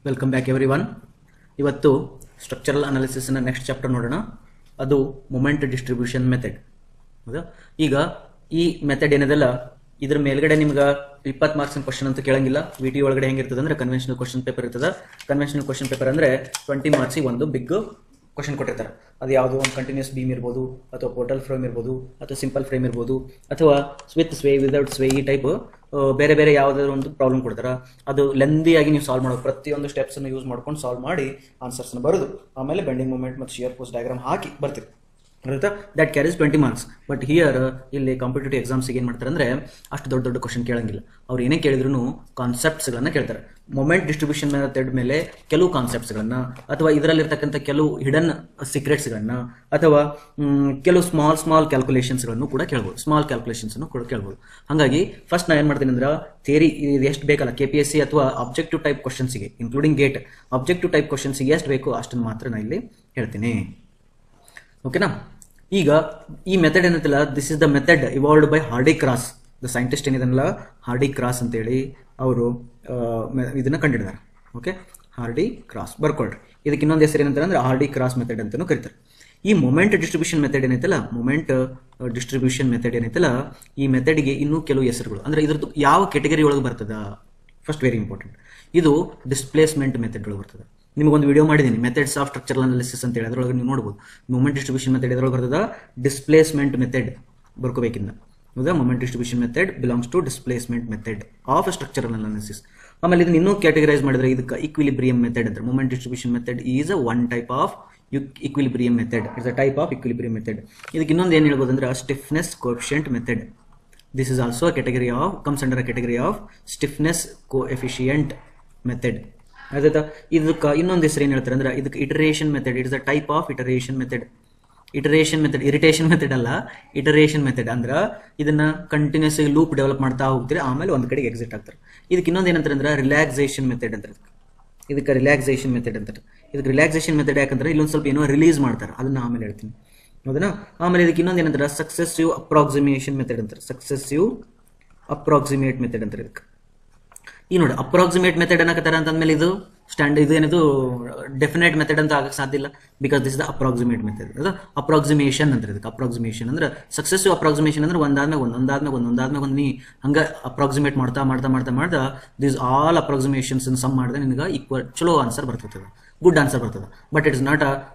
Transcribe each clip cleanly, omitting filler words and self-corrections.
Welcome back every one. ಇವತ್ತು structural ಅನಾಲಿಸಿಸ್ನ next chapter ನೋಡೋಣ. ಅದು ಮೊಮೆಂಟ್ ಡಿಸ್ಟ್ರಿಬ್ಯೂಷನ್ ಮೆಥಡ್. ಹೌದಾ? ಈಗ ಈ ಮೆಥಡ್ ಏನಿದೆಲ್ಲ ಇದ್ರ ಮೇಲ್ಗಡೆ ನಿಮ್ಗೆ 20 ಮಾರ್ಕ್ಸ್ ಕ್ವಶನ್ ಅಂತ ಕೇಳಂಗಿಲ್ಲ. ವಿಟಿ ಒಳಗಡೆ ಹೆಂಗಿರ್ತದೆ ಅಂದ್ರೆ ಕನ್ವೆನ್ಷನಲ್ ಕ್ವಶನ್ ಪೇಪರ್ ಇರ್ತದೆ. ಕನ್ವೆನ್ಷನಲ್ ಕ್ವಶನ್ ಪೇಪರ್ ಅಂದ್ರೆ 20 ಮಾರ್ಕ್ಸಿಗೆ ಒಂದು ಬಿಗ್ ಕ್ವಶನ್ ಕೊಟ್ಟಿರ್ತಾರೆ. ಅದು ಯಾವುದೋ ಒಂದು ಕಂಟಿನ್ಯೂಸ್ ಬೀಮ್ ಇರ್ಬೋದು, ಅಥವಾ ಪೋರ್ಟಲ್ ಫ್ರೇಮ್ ಇರ್ಬೋದು, ಅಥವಾ ಸಿಂಪಲ್ ಫ್ರೇಮ್ ಇರ್ಬೋದು, ಅಥವಾ ವಿತ್ ಸ್ವೇ ವಿದೌಟ್ ಸ್ವೇ, ಈ ಟೈಪ್ ಬೇರೆ ಬೇರೆ ಯಾವುದಾದ್ರು ಒಂದು ಪ್ರಾಬ್ಲಮ್ ಕೊಡ್ತಾರೆ. ಅದು ಲೆಂದಿಯಾಗಿ ನೀವು ಸಾಲ್ವ್ ಮಾಡೋದು, ಪ್ರತಿಯೊಂದು ಸ್ಟೆಪ್ಸನ್ನು ಯೂಸ್ ಮಾಡ್ಕೊಂಡು ಸಾಲ್ವ್ ಮಾಡಿ ಆನ್ಸರ್ಸ್ನ ಬರೋದು. ಆಮೇಲೆ ಬೆಂಡಿಂಗ್ ಮೂಮೆಂಟ್ ಮತ್ತು ಶಿಯರ್ ಫೋರ್ಸ್ ಡಯಾಗ್ರಾಮ್ ಹಾಕಿ ಬರ್ತೀವಿ. That carries 20 marks. But here ಇಲ್ಲಿ ಕಾಂಪಿಟೇಟಿವ್ ಎಕ್ಸಾಮ್ಸ್ಗೆ ಏನು ಮಾಡ್ತಾರೆ ಅಂದರೆ ಅಷ್ಟು ದೊಡ್ಡ ದೊಡ್ಡ ಕ್ವಶನ್ ಕೇಳಂಗಿಲ್ಲ. ಅವ್ರು ಏನೇ ಕೇಳಿದ್ರು ಕಾನ್ಸೆಪ್ಟ್ಸ್ಗಳನ್ನು ಕೇಳ್ತಾರೆ. ಮೊಮೆಂಟ್ ಡಿಸ್ಟ್ರಿಬ್ಯೂಷನ್ ಮೆಥಡ್ ಮೇಲೆ ಕೆಲವು ಕಾನ್ಸೆಪ್ಟ್ಸ್ಗಳನ್ನು, ಅಥವಾ ಇದರಲ್ಲಿರ್ತಕ್ಕಂಥ ಕೆಲವು ಹಿಡನ್ ಸೀಕ್ರೆಟ್ಸ್ಗಳನ್ನು, ಅಥವಾ ಕೆಲವು ಸ್ಮಾಲ್ ಕ್ಯಾಲ್ಕುಲೇಷನ್ಸ್ಗಳನ್ನು ಕೂಡ ಕೇಳ್ಬೋದು. ಸ್ಮಾಲ್ ಕ್ಯಾಲ್ಕುಲೇಷನ್ಸನ್ನು ಕೂಡ ಕೇಳ್ಬೋದು. ಹಾಗಾಗಿ ಫಸ್ಟ್ ನಾನು ಏನು ಮಾಡ್ತೀನಿ ಅಂದ್ರೆ ಥಿಯರಿ ಇದು ಎಷ್ಟು ಬೇಕಲ್ಲ KPSC ಅಥವಾ ಅಬ್ಜೆಕ್ಟಿವ್ ಟೈಪ್ ಕ್ವಶನ್ಸಿಗೆ, ಇನ್ಕ್ಲೂಡಿಂಗ್ ಗೇಟ್ ಅಬ್ಜೆಕ್ಟಿವ್ ಟೈಪ್ ಕ್ವಶನ್ಸಿಗೆ ಎಷ್ಟು ಬೇಕೋ ಅಷ್ಟನ್ನು ಮಾತ್ರ ನಾನು ಇಲ್ಲಿ ಹೇಳ್ತೀನಿ. ಓಕೆನಾ? ಈಗ ಈ ಮೆಥಡ್ ಏನಂತಲ್ಲ, this is the method evolved by Hardy Cross. The scientist ಏನಿದಲ್ಲ ಹಾರ್ಡಿ ಕ್ರಾಸ್ ಅಂತೇಳಿ ಅವರು ಇದನ್ನ ಕಂಡಿಡಿದಾರೆ. ಓಕೆ, ಹಾರ್ಡಿ ಕ್ರಾಸ್ ಬರ್ಕೊಳ್ರಿ. ಇದಕ್ಕೆ ಇನ್ನೊಂದು ಹೆಸರು ಏನಂತಾರೆ ಅಂದ್ರೆ ಹಾರ್ಡಿ ಕ್ರಾಸ್ ಮೆಥಡ್ ಅಂತಲೂ ಕರೀತಾರೆ. ಈ ಮೊಮೆಂಟ್ ಡಿಸ್ಟ್ರಿಬ್ಯೂಷನ್ ಮೆಥಡ್ ಏನೈತಲ್ಲ, ಮೊಮೆಂಟ್ ಡಿಸ್ಟ್ರಿಬ್ಯೂಷನ್ ಮೆಥಡ್ ಏನೈತಲ್ಲ, ಈ ಮೆಥಡ್ಗೆ ಇನ್ನೂ ಕೆಲವು ಹೆಸರುಗಳು, ಅಂದ್ರೆ ಇದ್ರದ್ದು ಯಾವ ಕೆಟಗರಿ ಒಳಗೆ ಬರ್ತದ. ಫಸ್ಟ್ ವೆರಿ ಇಂಪಾರ್ಟೆಂಟ್, ಇದು ಡಿಸ್ಪ್ಲೇಸ್ಮೆಂಟ್ ಮೆಥಡ್ ಒಳಗೆ ಬರ್ತದೆ. ನಿಮಗೊಂದು ವಿಡಿಯೋ ಮಾಡಿದ್ದೀನಿ, ಮೆಥಡ್ಸ್ ಆಫ್ ಸ್ಟ್ರಕ್ಚರಲ್ ಅನಾಲಿಸಿಸ್ ಅಂತ ಹೇಳಿ. ಅದರೊಳಗೆ ನೀವು ನೋಡ್ಬೋದು ಮೊಮೆಂಟ್ ಡಿಸ್ಟ್ರಿಬ್ಯೂಷನ್ ಮೆಥಡ್ ಎದ್ರೊಳಗೆ ಬರ್ತದ, ಡಿಸ್ಪ್ಲೇಸ್ಮೆಂಟ್ ಮೆಥಡ್ ಬರ್ಕೋಬೇಕಿಂದ. ಹೌದಾ? Moment distribution method belongs to displacement method of structural analysis. ಆಮೇಲೆ ಇದನ್ನ ಇನ್ನೂ ಕ್ಯಾಟಗರೈಸ್ ಮಾಡಿದ್ರೆ ಇದಕ್ಕೆ ಈಕ್ವಿಲಿಬ್ರಿಯಂ ಮೆಥಡ್ ಅಂತ. Moment distribution method is one type of equilibrium method. It's a type of equilibrium method. ಇದಕ್ಕೆ ಇನ್ನೊಂದು ಏನು ಹೇಳ್ಬೋದು ಅಂದ್ರೆ stiffness coefficient method. This is also category of comes under a category of stiffness coefficient method. ಆಯ್ತಾ? ಇದಕ್ಕೆ ಇನ್ನೊಂದು ಹೆಸರು ಏನು ಹೇಳ್ತಾರೆ ಅಂದ್ರೆ ಇದಕ್ಕೆ iteration method. It's a type of iteration method. Iteration method, irritation method ಅಲ್ಲ, ಇಟರೇಷನ್ ಮೆಥಡ್ ಅಂದ್ರೆ ಇದನ್ನ ಕಂಟಿನ್ಯೂಸ್ ಲೂಪ್ ಡೆವಲಪ್ ಮಾಡ್ತಾ ಹೋಗ್ತೀರಿ, ಆಮೇಲೆ ಒಂದು ಕಡೆಗೆ ಎಕ್ಸಿಟ್ ಆಗ್ತಾರೆ. ಇದಕ್ಕೆ ಇನ್ನೊಂದು ಏನಂತಾರೆ ಅಂದ್ರೆ ರಿಲ್ಯಾಕ್ಸೇಷನ್ ಮೆಥಡ್ ಅಂತ. ಇದಕ್ಕೆ ರಿಲ್ಯಾಕ್ಸೇಷನ್ ಮೆಥಡ್ ಅಂತಾರೆ. ಇದಕ್ಕೆ ರಿಲ್ಯಾಕ್ಸೇಷನ್ ಮೆಥಡ್ ಯಾಕಂದ್ರೆ ಇಲ್ಲೊಂದು ಸ್ವಲ್ಪ ಏನೋ ರಿಲೀಸ್ ಮಾಡ್ತಾರೆ, ಅದನ್ನ ಆಮೇಲೆ ಹೇಳ್ತೀನಿ. ಹೌದಾ? ಆಮೇಲೆ ಇದಕ್ಕೆ ಇನ್ನೊಂದು ಏನಂತಾರೆ ಸಕ್ಸೆಸಿವ್ ಅಪ್ರಾಕ್ಸಿಮೇಷನ್ ಮೆಥಡ್ ಅಂತಾರೆ. ಸಕ್ಸೆಸಿವ್ ಅಪ್ರಾಕ್ಸಿಮೇಟ್ ಮೆಥಡ್ ಅಂತಾರೆ ಇದಕ್ಕೆ. ಈ ನೋಡಿ, ಅಪ್ರಾಕ್ಸಿಮೇಟ್ ಮೆಥಡ್ ಅನ್ನಕತ್ತಾರ ಅಂತಂದ್ಮೇಲೆ ಇದು ಇದು ಏನಿದು ಡೆಫಿನೆಟ್ ಮೆಥಡ್ ಅಂತ ಆಗಕ್ಕೆ ಸಾಧ್ಯ ಇಲ್ಲ. Because this the approximate method. ಅದು ಅಪ್ರಾಕ್ಸಿಮೇಷನ್ ಅಂದ್ರೆ ಇದಕ್ಕೆ. ಅಪ್ರಾಕ್ಸಿಮೇಷನ್ ಅಂದ್ರೆ ಸಕ್ಸೆಸಿವ್ ಅಪ್ರಾಕ್ಸಿಮೇಷನ್ ಅಂದ್ರೆ ಒಂದಾದ್ಮೇಲೆ ಒಂದು ನೀ ಹಂಗ ಅಪ್ರಾಕ್ಸಿಮೇಟ್ ಮಾಡ್ತಾ ದಿಸ್ ಆಲ್ ಅಪ್ರಾಕ್ಸಿಮೇಷನ್ಸ್ ಸಮ್ ಮಾಡಿದ್ರೆ ನಿನಗೆ ಈಕ್ವಲ್ ಚಲೋ ಆನ್ಸರ್ ಬರ್ತದೆ, ಗುಡ್ ಆನ್ಸರ್ ಬರ್ತದೆ. But it is not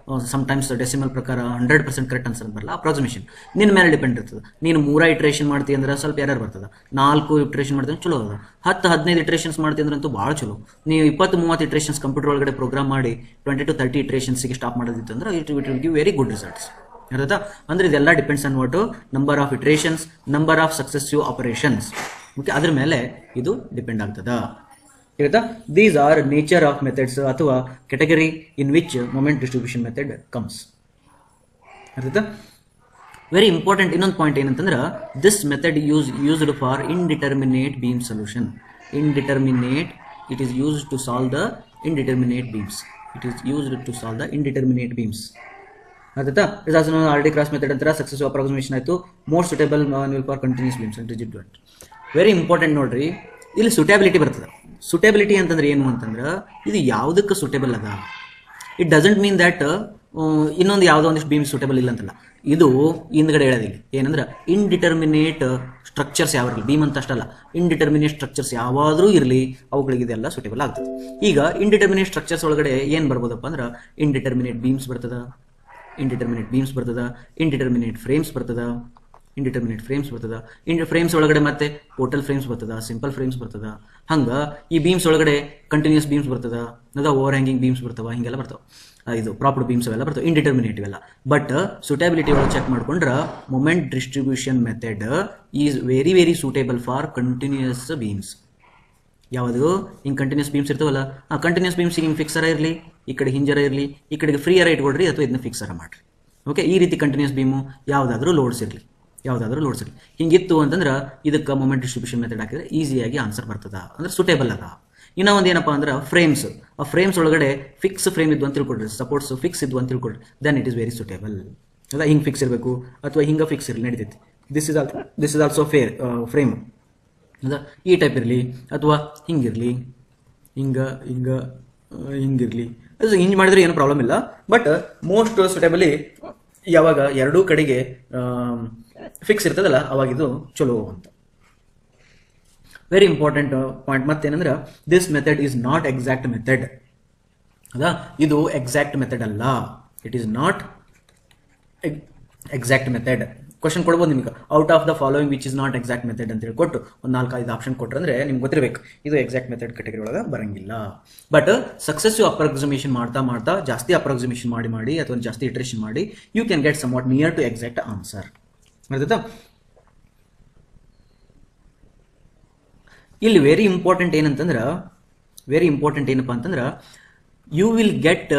sometimes decimal ಪ್ರಕಾರ 100% ಕರೆಕ್ಟ್ ಆನ್ಸರ್ ಬರಲ್ಲ. ಅಪ್ರಾಕ್ಸಿಮೇಷನ್ ನಿನ್ನ ಮೇಲೆ ಡಿಪೆಂಡ್ ಇರ್ತದೆ. ನೀನು 3 ಇಟ್ರೇಷನ್ ಮಾಡ್ತೀವಿ ಅಂದ್ರೆ ಸ್ವಲ್ಪ ಎರರ್ ಬರ್ತದೆ. 4 ಇಟ್ರೇಷನ್ ಮಾಡ್ತೀನಿ ಚಲೋ ಅದ. 10-15 ಇಟ್ರೇಷನ್ಸ್ ಮಾಡ್ತೀನಿ ಅಂದ್ರೆ ಅಂತೂ ಭಾಳ ಚಲೋ. ನೀವು 20-30 ಇಟ್ರೇಷನ್ಸ್ ಕಂಪ್ಯೂಟರ್ ಒಳಗಡೆ ಪ್ರೋಗ್ರಾಮ್ ಮಾಡಿ 20 to 30 ಇಟ್ರೇಷನ್ಸ್ಗೆ ಸ್ಟಾಪ್ ಮಾಡೋದಿತ್ತು ಅಂದ್ರೆ it will give very good results. ಅರ್ಥ? ಅಂದ್ರೆ ಇದೆಲ್ಲ depends on what number of iterations, number of successive operations. Okay, ಅದ್ರ ಮೇಲೆ ಇದು ಡಿಪೆಂಡ್ ಆಗ್ತದ. These are nature of methods ಅಥವಾ category in which moment distribution method comes. ಅರ್ಥ? ವೆರಿ ಇಂಪಾರ್ಟೆಂಟ್ ಇನ್ನೊಂದು ಪಾಯಿಂಟ್ ಏನಂತಂದ್ರೆ this method used for indeterminate beam solution. Indeterminate, it is used to solve the indeterminate beams. It is used to solve the indeterminate beams. ಅರ್ಥ? This also known as Hardy cross method ಅಂತಾರೆ. Successive approximation ಆಯಿತು. More suitable manual for continuous beams and rigid joint. Very important ನೋಡ್ರಿ, ಇಲ್ಲಿ ಸೂಟೇಬಿಲಿಟಿ ಬರ್ತದೆ. ಸೂಟೇಬಿಲಿಟಿ ಅಂತಂದ್ರೆ ಏನು ಅಂತಂದ್ರೆ ಇದು ಯಾವುದಕ್ಕೆ ಸೂಟೇಬಲ್ ಅದ. ಇಟ್ ಡಸಂಟ್ ಮೀನ್ ದ್ಯಾಟ್ ಇನ್ನೊಂದು ಯಾವುದೋ ಒಂದಿಷ್ಟು ಬೀಮ್ ಸೂಟೇಬಲ್ ಇಲ್ಲ ಅಂತಲ್ಲ. ಇದು ಹಿಂದ್ಗಡೆ ಹೇಳೋದಿಲ್ಲ ಏನಂದ್ರೆ ಇನ್ಡಿಟರ್ಮಿನೇಟ್ ಸ್ಟ್ರಕ್ಚರ್ಸ್ ಯಾವ ಇರಲಿ, ಬೀಮ್ ಅಂತ ಅಷ್ಟಲ್ಲ, ಇನ್ಡಿಟರ್ಮಿನೇಟ್ ಸ್ಟ್ರಕ್ಚರ್ಸ್ ಯಾವಾದರೂ ಇರಲಿ ಅವುಗಳಿಗೆ ಇದೆಲ್ಲ ಸೂಟೇಬಲ್ ಆಗ್ತದೆ. ಈಗ ಇನ್ಡಿಟರ್ಮಿನೇಟ್ ಸ್ಟ್ರಕ್ಚರ್ಸ್ ಒಳಗಡೆ ಏನು ಬರ್ಬೋದಪ್ಪ ಅಂದ್ರೆ ಇಂಡಿಟರ್ಮಿನೇಟ್ ಬೀಮ್ಸ್ ಬರ್ತದ, ಇಂಡಿಟರ್ಮಿನೇಟ್ ಫ್ರೇಮ್ಸ್ ಬರ್ತದ, ಫ್ರೇಮ್ಸ್ ಒಳಗಡೆ ಮತ್ತೆ ಪೋರ್ಟಲ್ ಫ್ರೇಮ್ಸ್ ಬರ್ತದ, ಸಿಂಪಲ್ ಫ್ರೇಮ್ಸ್ ಬರ್ತದ. ಹಂಗ ಈ ಬೀಮ್ಸ್ ಒಳಗಡೆ ಕಂಟಿನ್ಯೂಸ್ ಬೀಮ್ಸ್ ಬರ್ತದ, ಓವರ್ ಹ್ಯಾಂಗಿಂಗ್ ಬೀಮ್ಸ್ ಬರ್ತವ, ಹಿಂಗೆಲ್ಲ ಬರ್ತಾವ. ಇದು ಪ್ರಾಪರ್ ಬೀಮ್ಸ್ ಅವೆಲ್ಲ ಬರ್ತಾವ, ಇಂಡಿಟರ್ಮಿನೇಟ್ ಇವೆಲ್ಲ. ಬಟ್ ಸೂಟೇಬಿಲಿಟಿ ಒಳಗೆ ಚೆಕ್ ಮಾಡ್ಕೊಂಡ್ರೆ moment distribution method is very very suitable for continuous beams. ಯಾವುದು ಹಿಂಗೆ ಕಂಟಿನ್ಯೂಸ್ ಬೀಮ್ಸ್ ಇರ್ತಾವಲ್ಲ, ಆ ಕಂಟಿನ್ಯೂಸ್ ಬೀಮ್ಸ್ ಹಿಂಗೆ ಫಿಕ್ಸರ ಇರಲಿ, ಈ ಕಡೆ ಹಿಂಜರ ಇರಲಿ, ಈ ಕಡೆಗೆ ಫ್ರೀಯರ ಇಟ್ಕೊಡ್ರಿ, ಅಥವಾ ಇದನ್ನ ಫಿಕ್ಸರ ಮಾಡ್ರಿ. ಓಕೆ, ಈ ರೀತಿ ಕಂಟಿನ್ಯೂಸ್ ಬೀಮು ಯಾವುದಾದ್ರೂ ಲೋಡ್ಸ್ ಇರಲಿ, ಹಿಂಗಿತ್ತು ಅಂತಂದ್ರೆ ಇದಕ್ಕೆ ಮೊಮೆಂಟ್ ಡಿಸ್ಟ್ರಿಬ್ಯೂಷನ್ ಮೆಥಡ್ ಹಾಕಿದ್ರೆ ಈಸಿಯಾಗಿ ಆನ್ಸರ್ ಬರ್ತದ, ಅಂದ್ರೆ ಸೂಟೇಬಲ್ ಅದ. ಇನ್ನೂ ಒಂದು ಏನಪ್ಪ ಅಂದ್ರೆ ಫ್ರೇಮ್ಸ್. ಆ ಫ್ರೇಮ್ಸ್ ಒಳಗಡೆ ಫಿಕ್ಸ್ ಫ್ರೇಮ್ ಇದ್ದು ಅಂತ ತಿಳ್ಕೊಡ್ರಿ, ಸಪೋರ್ಟ್ಸ್ ಫಿಕ್ಸ್ ಇದ್ದು ಅಂತ ತಿಳ್ಕೊಡ್ರಿ, then it is very suitable. ಅಲ್ಲ, ಹಿಂಗೆ ಫಿಕ್ಸ್ ಇರಬೇಕು ಅಥವಾ ಹಿಂಗೆ ಫಿಕ್ಸ್ ಇರಲಿ ನಡೀತೈತಿ. This is also frame. ಅದ ಈ ಟೈಪ್ ಇರಲಿ ಅಥವಾ ಹಿಂಗಿರಲಿ, ಹಿಂಗೆ ಹಿಂಗಿರಲಿ, ಅದು ಹಿಂಗೆ ಮಾಡಿದ್ರೆ ಏನು ಪ್ರಾಬ್ಲಮ್ ಇಲ್ಲ. ಬಟ್ ಮೋಸ್ಟ್ ಸೂಟೇಬಲಿ ಯಾವಾಗ ಎರಡೂ ಕಡೆಗೆ ಫಿಕ್ಸ್ ಇರ್ತದಲ್ಲ ಅವಾಗ ಇದು ಚಲೋ ಅಂತ. ವೆರಿ ಇಂಪಾರ್ಟೆಂಟ್ ಪಾಯಿಂಟ್ ಮತ್ತೇನಂದ್ರೆ this method is not exact method. ಹೌದಾ, ಇದು ಎಕ್ಸಾಕ್ಟ್ ಮೆಥಡ್ ಅಲ್ಲ, it is not exact method. Question ಕೊಡ್ಬೋದು ನಿಮ್ಗೆ, out of the following which is not exact method ಅಂತ ಹೇಳಿ ಕೊಟ್ಟು ಒಂದು 4-5 ಆಪ್ಷನ್ ಕೊಟ್ಟರೆ ಅಂದ್ರೆ ನಿಮ್ಗೆ ಗೊತ್ತಿರಬೇಕು ಇದು ಎಕ್ಸಾಕ್ಟ್ ಮೆಥಡ್ ಕ್ಯಾಟಗರಿ ಒಳಗೆ ಬರಂಗಿಲ್ಲ. ಬಟ್ ಸಕ್ಸೆಸಿವ್ ಅಪ್ರಾಕ್ಸಿಮೇಷನ್ ಮಾಡ್ತಾ ಜಾಸ್ತಿ ಅಪ್ರಾಕ್ಸಿಮೇಷನ್ ಮಾಡಿ ಅಥವಾ ಜಾಸ್ತಿ ಇಟ್ರೇಷನ್ ಮಾಡಿ you can get somewhat near to exact answer. ಅರ್ಥಾಯ್ತಾ? ಇಲ್ಲಿ ವೆರಿ ಇಂಪಾರ್ಟೆಂಟ್ ಏನಪ್ಪ ಅಂತಂದ್ರೆ ಯು ವಿಲ್ ಗೆಟ್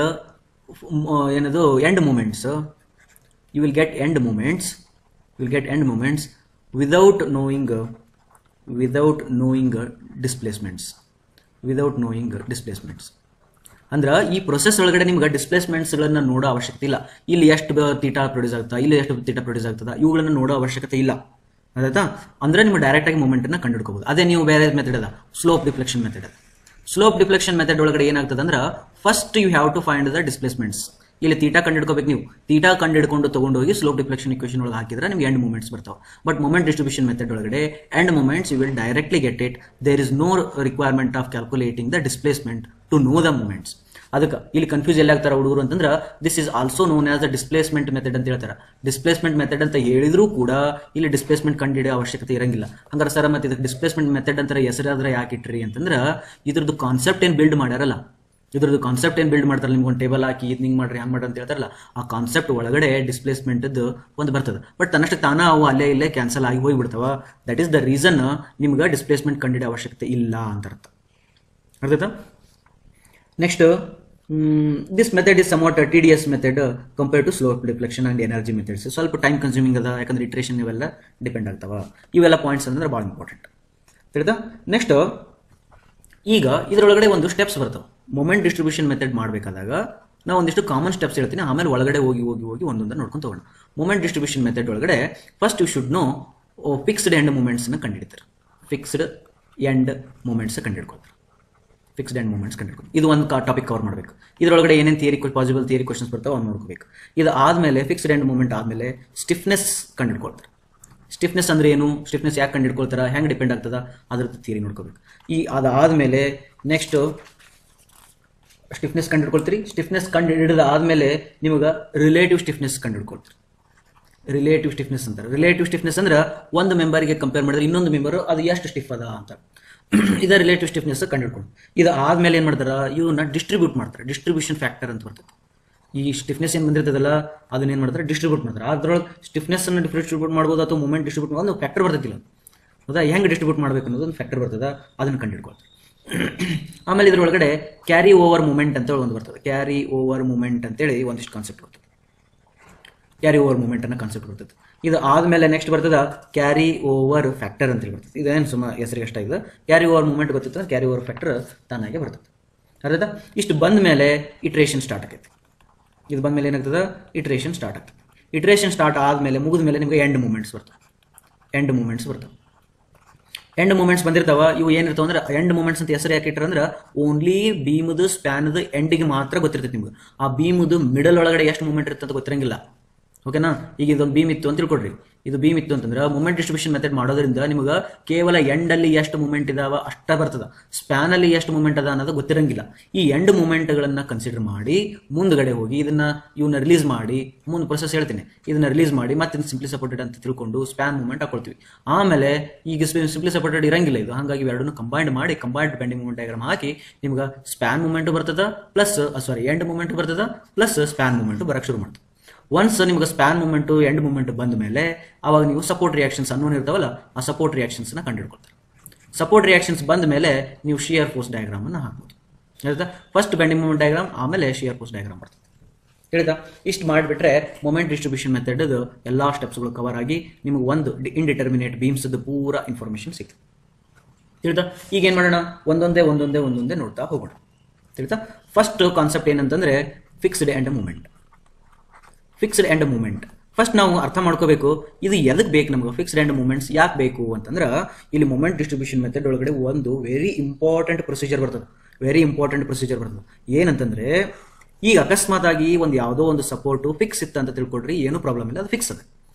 ಏನದು end moments. You will get end moments without knowing displacements. ಅಂದ್ರೆ ಈ ಪ್ರೊಸೆಸ್ ಒಳಗಡೆ ನಿಮ್ಗೆ ಡಿಸ್ಪ್ಲೇಸ್ಮೆಂಟ್ಸ್ಗಳನ್ನ ನೋಡೋ ಅವಶ್ಯಕತೆ ಇಲ್ಲ. ಇಲ್ಲಿ ಎಷ್ಟು ಥೀಟಾ ಪ್ರೊಡ್ಯೂಸ್ ಆಗ್ತದೆ, ಇಲ್ಲಿ ಎಷ್ಟು ಥೀಟಾ ಪ್ರೊಡ್ಯೂಸ್ ಆಗ್ತದೆ, ಇವುಗಳನ್ನ ನೋಡೋ ಅವಶ್ಯಕತೆ ಇಲ್ಲ. ಆಯ್ತಾ? ಅಂದ್ರೆ ನೀವು ಡೈರೆಕ್ಟ್ ಆಗಿ ಮೂಮೆಂಟನ್ನು ಕಂಡುಹಿಡ್ಕೋಬಹುದು. ಅದೇ ನೀವು ಬೇರೆ ಮೆಥಡ್ ಅದ, slope deflection method. Slope deflection method ಒಳಗಡೆ ಏನಾಗ್ತದೆ ಅಂದ್ರೆ first you have to find the displacements. ಇಲ್ಲಿ ಥೀಟಾ ಕಂಡುಹಿಡ್ಕೋಬೇಕು. ನೀವು ಥೀಟಾ ಕಂಡುಹಿಡ್ಕೊಂಡು ತಗೊಂಡೋಗಿ ಸ್ಲೋಪ್ ಡಿಫ್ಲೆಕ್ಷನ್ ಇಕ್ವೇಷನ್ ಒಳಗೆ ಹಾಕಿದ್ರೆ ನಿಮ್ಗೆ ಎಂಡ್ ಮೂಮೆಂಟ್ಸ್ ಬರ್ತಾವೆ. ಬಟ್ ಮೂಮೆಂಟ್ ಡಿಸ್ಟ್ರಿಬ್ಯೂಷನ್ ಮೆಥಡ್ ಒಳಗಡೆ end moments you will directly get it. There is no requirement of calculating the displacement to know the moments. ಅದಕ್ಕೆ ಇಲ್ಲಿ ಕನ್ಫ್ಯೂಸ್ ಎಲ್ಲ ಆಗ್ತಾರೆ ಹುಡುಗರು ಅಂತಂದ್ರೆ this is also known as the displacement method ಅಂತ ಹೇಳ್ತಾರೆ. Displacement method ಅಂತ ಹೇಳಿದ್ರು ಕೂಡ ಇಲ್ಲಿ ಡಿಸ್ಪ್ಲೇಸ್ಮೆಂಟ್ ಕಂಡುಹಿಡಿಯೋ ಅವಶ್ಯಕತೆ ಇರಂಗಿಲ್ಲ. ಹಂಗಾರೆ ಸರ್ ಮತ್ತೆ ಇದಕ್ಕೆ ಡಿಸ್ಪ್ಲೇಸ್ಮೆಂಟ್ ಮೆಥಡ್ ಅಂತ ಹೆಸರಾದ್ರೆ ಯಾಕೆ ಇಟ್ರಿ ಅಂತಂದ್ರೆ ಇದ್ರದ್ದು ಕಾನ್ಸೆಪ್ಟ್ ಏನು ಬಿಲ್ಡ್ ಮಾಡ್ಯಾರಲ್ಲ, ಇದ್ರದ್ದು ಕಾನ್ಸೆಪ್ಟ್ ಏನು ಬಿಲ್ಡ್ ಮಾಡ್ತಾರೆ, ನಿಮ್ಗೆ ಒಂದು ಟೇಬಲ್ ಹಾಕಿ ಇದು ಹಿಂಗೆ ಮಾಡ್ರಿ ಹಂಗೆ ಮಾಡ್ರಿ ಅಂತ ಹೇಳ್ತಾರಲ್ಲ, ಆ ಕಾನ್ಸೆಪ್ಟ್ ಒಳಗಡೆ ಡಿಸ್ಪ್ಲೇಸ್ಮೆಂಟ್ ಒಂದು ಬರ್ತದೆ. ಬಟ್ ತನ್ನಷ್ಟು ತಾನ ಅವು ಅಲ್ಲೇ ಇಲ್ಲೇ ಕ್ಯಾನ್ಸಲ್ ಆಗಿ ಹೋಗ್ಬಿಡ್ತಾವ. ದಟ್ ಈಸ್ ದ ರೀಸನ್ ನಿಮ್ಗೆ ಡಿಸ್ಪ್ಲೇಸ್ಮೆಂಟ್ ಕಂಡುಹಿಡಿಯೋ ಅವಶ್ಯಕತೆ ಇಲ್ಲ ಅಂತ ಅರ್ಥ. ಅರ್ಥಾಯ್ತಾ? Next this method is somewhat TDS method compare to slope deflection and energy methods. ಸ್ವಲ್ಪ ಟೈಮ್ ಕನ್ಸ್ಯೂಮಿಂಗ್ ಅದ, ಯಾಕಂದ್ರೆ ಇಟ್ರೇಷನ್ ಇವೆಲ್ಲ ಡಿಪೆಂಡ್ ಆಗ್ತಾವ. ಇವೆಲ್ಲ ಪಾಯಿಂಟ್ಸ್ ಅಂದ್ರೆ ಭಾಳ ಇಂಪಾರ್ಟೆಂಟ್. ತಿಳಿತಾ? ನೆಕ್ಸ್ಟ್ ಈಗ ಇದರೊಳಗಡೆ ಒಂದು ಸ್ಟೆಪ್ಸ್ ಬರ್ತವೆ. ಮೊಮೆಂಟ್ ಡಿಸ್ಟ್ರಿಬ್ಯೂಷನ್ ಮೆಥಡ್ ಮಾಡಬೇಕಾದಾಗ ನಾವು ಒಂದಿಷ್ಟು ಕಾಮನ್ ಸ್ಟೆಪ್ಸ್ ಹೇಳ್ತೀನಿ, ಆಮೇಲೆ ಒಳಗಡೆ ಹೋಗಿ ಒಂದೊಂದನ್ನು ನೋಡ್ಕೊಂಡು ತಗೋಣ. ಮೊಮೆಂಟ್ ಡಿಸ್ಟ್ರಿಬ್ಯೂಷನ್ ಮೆಥಡ್ ಒಳಗಡೆ first you should know fixed end ಮೂಮೆಂಟ್ಸ್ನ ಕಂಡುಹಿಡಿತಾರೆ. ಫಿಕ್ಸ್ಡ್ ಎಂಡ್ ಮೂಮೆಂಟ್ಸ್ ಕಂಡುಹಿಡ್ಕೊಳ್ತಾರೆ. ಫಿಕ್ಸ್ಡ್ ಎಂಡ್ ಮೂಮೆಂಟ್ಸ್ ಕಂಡುಹಿಡ್ಕೊಂಡು ಇದು ಒಂದು ಟಾಪಿಕ್ ಕವರ್ ಮಾಡಬೇಕು. ಇದರೊಳಗಡೆ ಏನೇನು ಪಾಸಿಬಲ್ ಥಿಯರಿ ಕ್ವಶನ್ಸ್ ಬರ್ತಾವೆ ಅವ್ನು ನೋಡ್ಕೋಬೇಕು. ಇದು ಆದಮೇಲೆ ಫಿಕ್ಸ್ಡ್ ಎಂಡ್ ಮೂಮೆಂಟ್ ಆದಮೇಲೆ ಸ್ಟಿಫ್ನೆಸ್ ಕಂಡುಹಿಡ್ಕೊಳ್ತಾರೆ. ಸ್ಟಿಫ್ನೆಸ್ ಅಂದ್ರೆ ಏನು, ಸ್ಟಿಫ್ನೆಸ್ ಯಾಕೆ ಕಂಡುಹಿಡ್ಕೊಳ್ತಾರೆ, ಹೆಂಗೆ ಡಿಪೆಂಡ್ ಆಗ್ತದ ಅದ್ರದ್ದು ಥಿಯರಿ ನೋಡ್ಕೋಬೇಕು. ಅದಾದಮೇಲೆ ನೆಕ್ಸ್ಟ್ ಸ್ಟಿಫ್ನೆಸ್ ಕಂಡುಹಿಡ್ಕೊಳ್ತೀರಿ. ಸ್ಟಿಫ್ನೆಸ್ ಕಂಡುಹಿಡಿದ ಆದಮೇಲೆ ನಿಮಗೆ ರಿಲೇಟಿವ್ ಸ್ಟಿಫ್ನೆಸ್ ಕಂಡುಹಿಡ್ಕೊಳ್ತೀರಿ. ರಿಲೇಟಿವ್ ಸ್ಟಿಫ್ನೆಸ್ ಅಂತಾರೆ. ರಿಲೇಟಿವ್ ಸ್ಟಿಫ್ನೆಸ್ ಅಂದ್ರೆ ಒಂದು ಮೆಂಬರ್ಗೆ ಕಂಪೇರ್ ಮಾಡಿದ್ರೆ ಇನ್ನೊಂದು ಮೆಂಬರ್ ಅದು ಎಷ್ಟು ಸ್ಟಿಫ್ ಅದ ಅಂತ, ಇದು ರಿಲೇಟಿವ್ ಸ್ಟಿಫ್ನೆಸ್ ಕಂಡುಹಿಡ್ಕೊಂಡು ಇದು ಆದಮೇಲೆ ಏನು ಮಾಡ್ತಾರೆ, ಇವನ್ನ ಡಿಸ್ಟ್ರಿಬ್ಯೂಟ್ ಮಾಡ್ತಾರೆ. ಡಿಸ್ಟ್ರಿಬ್ಯೂಷನ್ ಫ್ಯಾಕ್ಟರ್ ಅಂತ ಬರ್ತದೆ. ಈ ಸ್ಟಿಫ್ನೆಸ್ ಏನು ಬಂದಿರ್ತದಲ್ಲ ಅದನ್ನ ಏನು ಮಾಡ್ತಾರೆ, ಡಿಸ್ಟ್ರಿಬ್ಯೂಟ್ ಮಾಡ್ತಾರೆ. ಅದ್ರೊಳಗೆ ಸ್ಟಿಫ್ನೆಸ್ ಅನ್ನು ಡಿಸ್ಟ್ರಿಬ್ಯೂಟ್ ಮಾಡ್ಬೋದು ಅಥವಾ ಮೂಮೆಂಟ್ ಡಿಸ್ಟ್ರಿಬ್ಯೂಟ್ ಮಾಡೋದು ಒಂದು ಫ್ಯಾಕ್ಟರ್ ಬರ್ತೈತಿಲ್ಲ. ಹೌದಾ? ಹೆಂಗೆ ಡಿಸ್ಟ್ರಿಬ್ಯೂಟ್ ಮಾಡಬೇಕು ಅನ್ನೋದು ಒಂದು ಫ್ಯಾಕ್ಟರ್ ಬರ್ತದೆ, ಅದನ್ನು ಕಂಡುಹಿಡ್ಕೊಳ್ತಾರೆ. ಆಮೇಲೆ ಇದ್ರೊಳಗಡೆ ಕ್ಯಾರಿ ಓವರ್ ಮೂಮೆಂಟ್ ಅಂತ ಒಂದು ಬರ್ತದೆ. ಕ್ಯಾರಿ ಓವರ್ ಮೂಮೆಂಟ್ ಅಂತೇಳಿ ಒಂದಿಷ್ಟು ಕಾನ್ಸೆಪ್ಟ್ ಬರ್ತದೆ. ಕ್ಯಾರಿ ಓವರ್ ಮೂಮೆಂಟ್ ಅನ್ನೋ ಕಾನ್ಸೆಪ್ಟ್ ಬರ್ತದೆ. ಇದು ಆದಮೇಲೆ ನೆಕ್ಸ್ಟ್ ಬರ್ತದ ಕ್ಯಾರಿ ಓವರ್ ಫ್ಯಾಕ್ಟರ್ ಅಂತೇಳಿ ಬರ್ತದೆ. ಇದೇನು ಸುಮಾರು ಹೆಸರಿಗೆ ಎಷ್ಟಾಗಿದೆ. ಕ್ಯಾರಿ ಓವರ್ ಮೂಮೆಂಟ್ ಗೊತ್ತಿತ್ತು, ಕ್ಯಾರಿ ಓವರ್ ಫ್ಯಾಕ್ಟರ್ ತಾನಾಗೆ ಬರ್ತದೆ. ಅರ್ಥ? ಇಷ್ಟು ಬಂದ ಮೇಲೆ ಇಟ್ರೇಷನ್ ಸ್ಟಾರ್ಟ್ ಆಗೈತೆ. ಇದು ಬಂದ ಮೇಲೆ ಏನಾಗ್ತದೆ, ಇಟ್ರೇಷನ್ ಸ್ಟಾರ್ಟ್ ಆಗ್ತದೆ. ಇಟ್ರೇಷನ್ ಸ್ಟಾರ್ಟ್ ಆದಮೇಲೆ ಮುಗಿದ ಮೇಲೆ ನಿಮಗೆ ಎಂಡ್ ಮೂಮೆಂಟ್ಸ್ ಬರ್ತವೆ. ಎಂಡ್ ಮೂಮೆಂಟ್ಸ್ ಬಂದಿರ್ತಾವ. ಇವು ಏನಿರ್ತಾವ ಅಂದ್ರೆ ಎಂಡ್ ಮೂಮೆಂಟ್ಸ್ ಅಂತ ಹೆಸರು ಯಾಕೆ ಇಟ್ಟರೆ ಅಂದ್ರೆ ಓನ್ಲಿ ಬೀಮದು ಸ್ಪ್ಯಾನದು ಎಂಡಿಗೆ ಮಾತ್ರ ಗೊತ್ತಿರ್ತೈತೆ ನಿಮ್ಗೆ. ಆ ಬೀಮದು ಮಿಡಲ್ ಒಳಗಡೆ ಎಷ್ಟು ಮೂಮೆಂಟ್ ಇರ್ತದೆ ಅಂತ ಗೊತ್ತಿರಂಗಿಲ್ಲ. ಓಕೆನಾ? ಈಗ ಇದೊಂದು ಬೀಮ್ ಇತ್ತು ಅಂತ ತಿಳ್ಕೊಡ್ರಿ. ಇದು ಬೀಮ್ ಇತ್ತು ಅಂತಂದ್ರೆ ಮೂಮೆಂಟ್ ಡಿಸ್ಟ್ರಿಬ್ಯೂಷನ್ ಮೆಥಡ್ ಮಾಡೋದ್ರಿಂದ ನಿಮಗೆ ಕೇವಲ ಎಂಡಲ್ಲಿ ಎಷ್ಟು ಮೂಮೆಂಟ್ ಇದಾವ ಅಷ್ಟ ಬರ್ತದ. ಸ್ಪ್ಯಾನಲ್ಲಿ ಎಷ್ಟು ಮೂಮೆಂಟ್ ಅದ ಅನ್ನೋದು ಗೊತ್ತಿರಂಗಿಲ್ಲ. ಈ ಎಂಡ್ ಮೂಮೆಂಟ್ಗಳನ್ನ ಕನ್ಸಿಡರ್ ಮಾಡಿ ಮುಂದ್ಗಡೆ ಹೋಗಿ ಇವನ್ನ ರಿಲೀಸ್ ಮಾಡಿ, ಮುಂದೆ ಪ್ರೊಸೆಸ್ ಹೇಳ್ತೀನಿ, ಇದನ್ನ ರಿಲೀಸ್ ಮಾಡಿ ಮತ್ತೆ ಸಿಂಪ್ಲಿ ಸಪೋರ್ಟೆಡ್ ಅಂತ ತಿಳ್ಕೊಂಡು ಸ್ಪ್ಯಾನ್ ಮೂಮೆಂಟ್ ಹಾಕೊಳ್ತೀವಿ. ಆಮೇಲೆ ಈಗ ಸಿಂಪ್ಲಿ ಸಪೋರ್ಟೆಡ್ ಇರಂಗಿಲ್ಲ ಇದು, ಹಾಗಾಗಿ ಎರಡನ್ನು ಕಂಬೈಂಡ್ ಮಾಡಿ ಕಂಬೈಂಡ್ ಬೆಂಡಿಂಗ್ ಮೂಮೆಂಟ್ ಡಯಾಗ್ರಾಮ್ ಹಾಕಿ ನಿಮ್ಗೆ ಸ್ಪ್ಯಾನ್ ಮೂಮೆಂಟ್ ಬರ್ತದ ಪ್ಲಸ್ ಎಂಡ್ ಮೂಮೆಂಟ್ ಬರ್ತದ ಪ್ಲಸ್ ಸ್ಪ್ಯಾನ್ ಮೂಮೆಂಟ್ ಬರಕ್ಕೆ ಶುರು ಮಾಡ್ತದೆ. ಒನ್ಸ್ ನಿಮ್ಗೆ ಸ್ಪ್ಯಾನ್ ಮೂಮೆಂಟು ಎಂಡ್ ಮೂಮೆಂಟ್ ಬಂದ ಮೇಲೆ ಅವಾಗ ನೀವು ಸಪೋರ್ಟ್ ರಿಯಾಕ್ಷನ್ಸ್ ಅನ್ನೋನು ಇರ್ತಾವಲ್ಲ, ಆ ಸಪೋರ್ಟ್ ರಿಯಾಕ್ಷನ್ಸ್ನ ಕಂಡುಹಿಡ್ಕೊಳ್ತಾರೆ. ಸಪೋರ್ಟ್ ರಿಯಾಕ್ಷನ್ಸ್ ಬಂದ ಮೇಲೆ ನೀವು ಶಿಯರ್ ಫೋರ್ಸ್ ಡಯಾಗ್ರಾಮ್ ಅನ್ನು ಹಾಕ್ಬೋದು. ಹೇಳ್ತಾ? ಫಸ್ಟ್ ಬೆಂಡಿಂಗ್ ಮೂಮೆಂಟ್ ಡಯಾಗ್ರಾಮ್, ಆಮೇಲೆ ಶಿಯರ್ ಫೋರ್ಸ್ ಡಯಾಗ್ರಾಮ್ ಬರ್ತದೆ. ಹೇಳ್ತಾ? ಇಷ್ಟು ಮಾಡಿಬಿಟ್ರೆ ಮೊಮೆಂಟ್ ಡಿಸ್ಟ್ರಿಬ್ಯೂಷನ್ ಮೆಥಡ್ ಎಲ್ಲ ಸ್ಟೆಪ್ಸ್ಗಳು ಕವರ್ ಆಗಿ ನಿಮಗೆ ಒಂದು ಇಂಡಿಟರ್ಮಿನೇಟ್ ಬೀಮ್ಸ್ ಪೂರಾ ಇನ್ಫಾರ್ಮೇಷನ್ ಸಿಗ್ತದೆ. ತಿಳಿತಾ? ಈಗ ಏನು ಮಾಡೋಣ, ಒಂದೊಂದೇ ನೋಡ್ತಾ ಹೋಗೋಣ. ತಿಳಿತಾ? ಫಸ್ಟ್ ಕಾನ್ಸೆಪ್ಟ್ ಏನಂತಂದ್ರೆ fixed end moment. Fixed end moment first ನಾವು ಅರ್ಥ ಮಾಡ್ಕೋಬೇಕು, ಇದು ಎದಕ್ಕೆ ಬೇಕು ನಮಗೆ, ಫಿಕ್ಸ್ಡ್ ಎಂಡ್ ಮೂಮೆಂಟ್ಸ್ ಯಾಕೆ ಬೇಕು ಅಂತಂದ್ರೆ ಇಲ್ಲಿ ಮೊಮೆಂಟ್ ಡಿಸ್ಟ್ರಿಬ್ಯೂಷನ್ ಮೆಥಡ್ ಒಳಗಡೆ ಒಂದು ವೆರಿ ಇಂಪಾರ್ಟೆಂಟ್ ಪ್ರೊಸೀಜರ್ ಬರ್ತದೆ. ವೆರಿ ಇಂಪಾರ್ಟೆಂಟ್ ಪ್ರೊಸೀಜರ್ ಬರ್ತದೆ. ಏನಂತಂದ್ರೆ ಈಗ ಅಕಸ್ಮಾತ್ ಆಗಿ ಒಂದು ಯಾವುದೋ ಒಂದು ಸಪೋರ್ಟ್ ಫಿಕ್ಸ್ ಇತ್ತು ಅಂತ ತಿಳ್ಕೊಡ್ರಿ, ಏನು ಪ್ರಾಬ್ಲಮ್ ಇಲ್ಲ, ಅದು ಫಿಕ್ಸ್ ಅದ.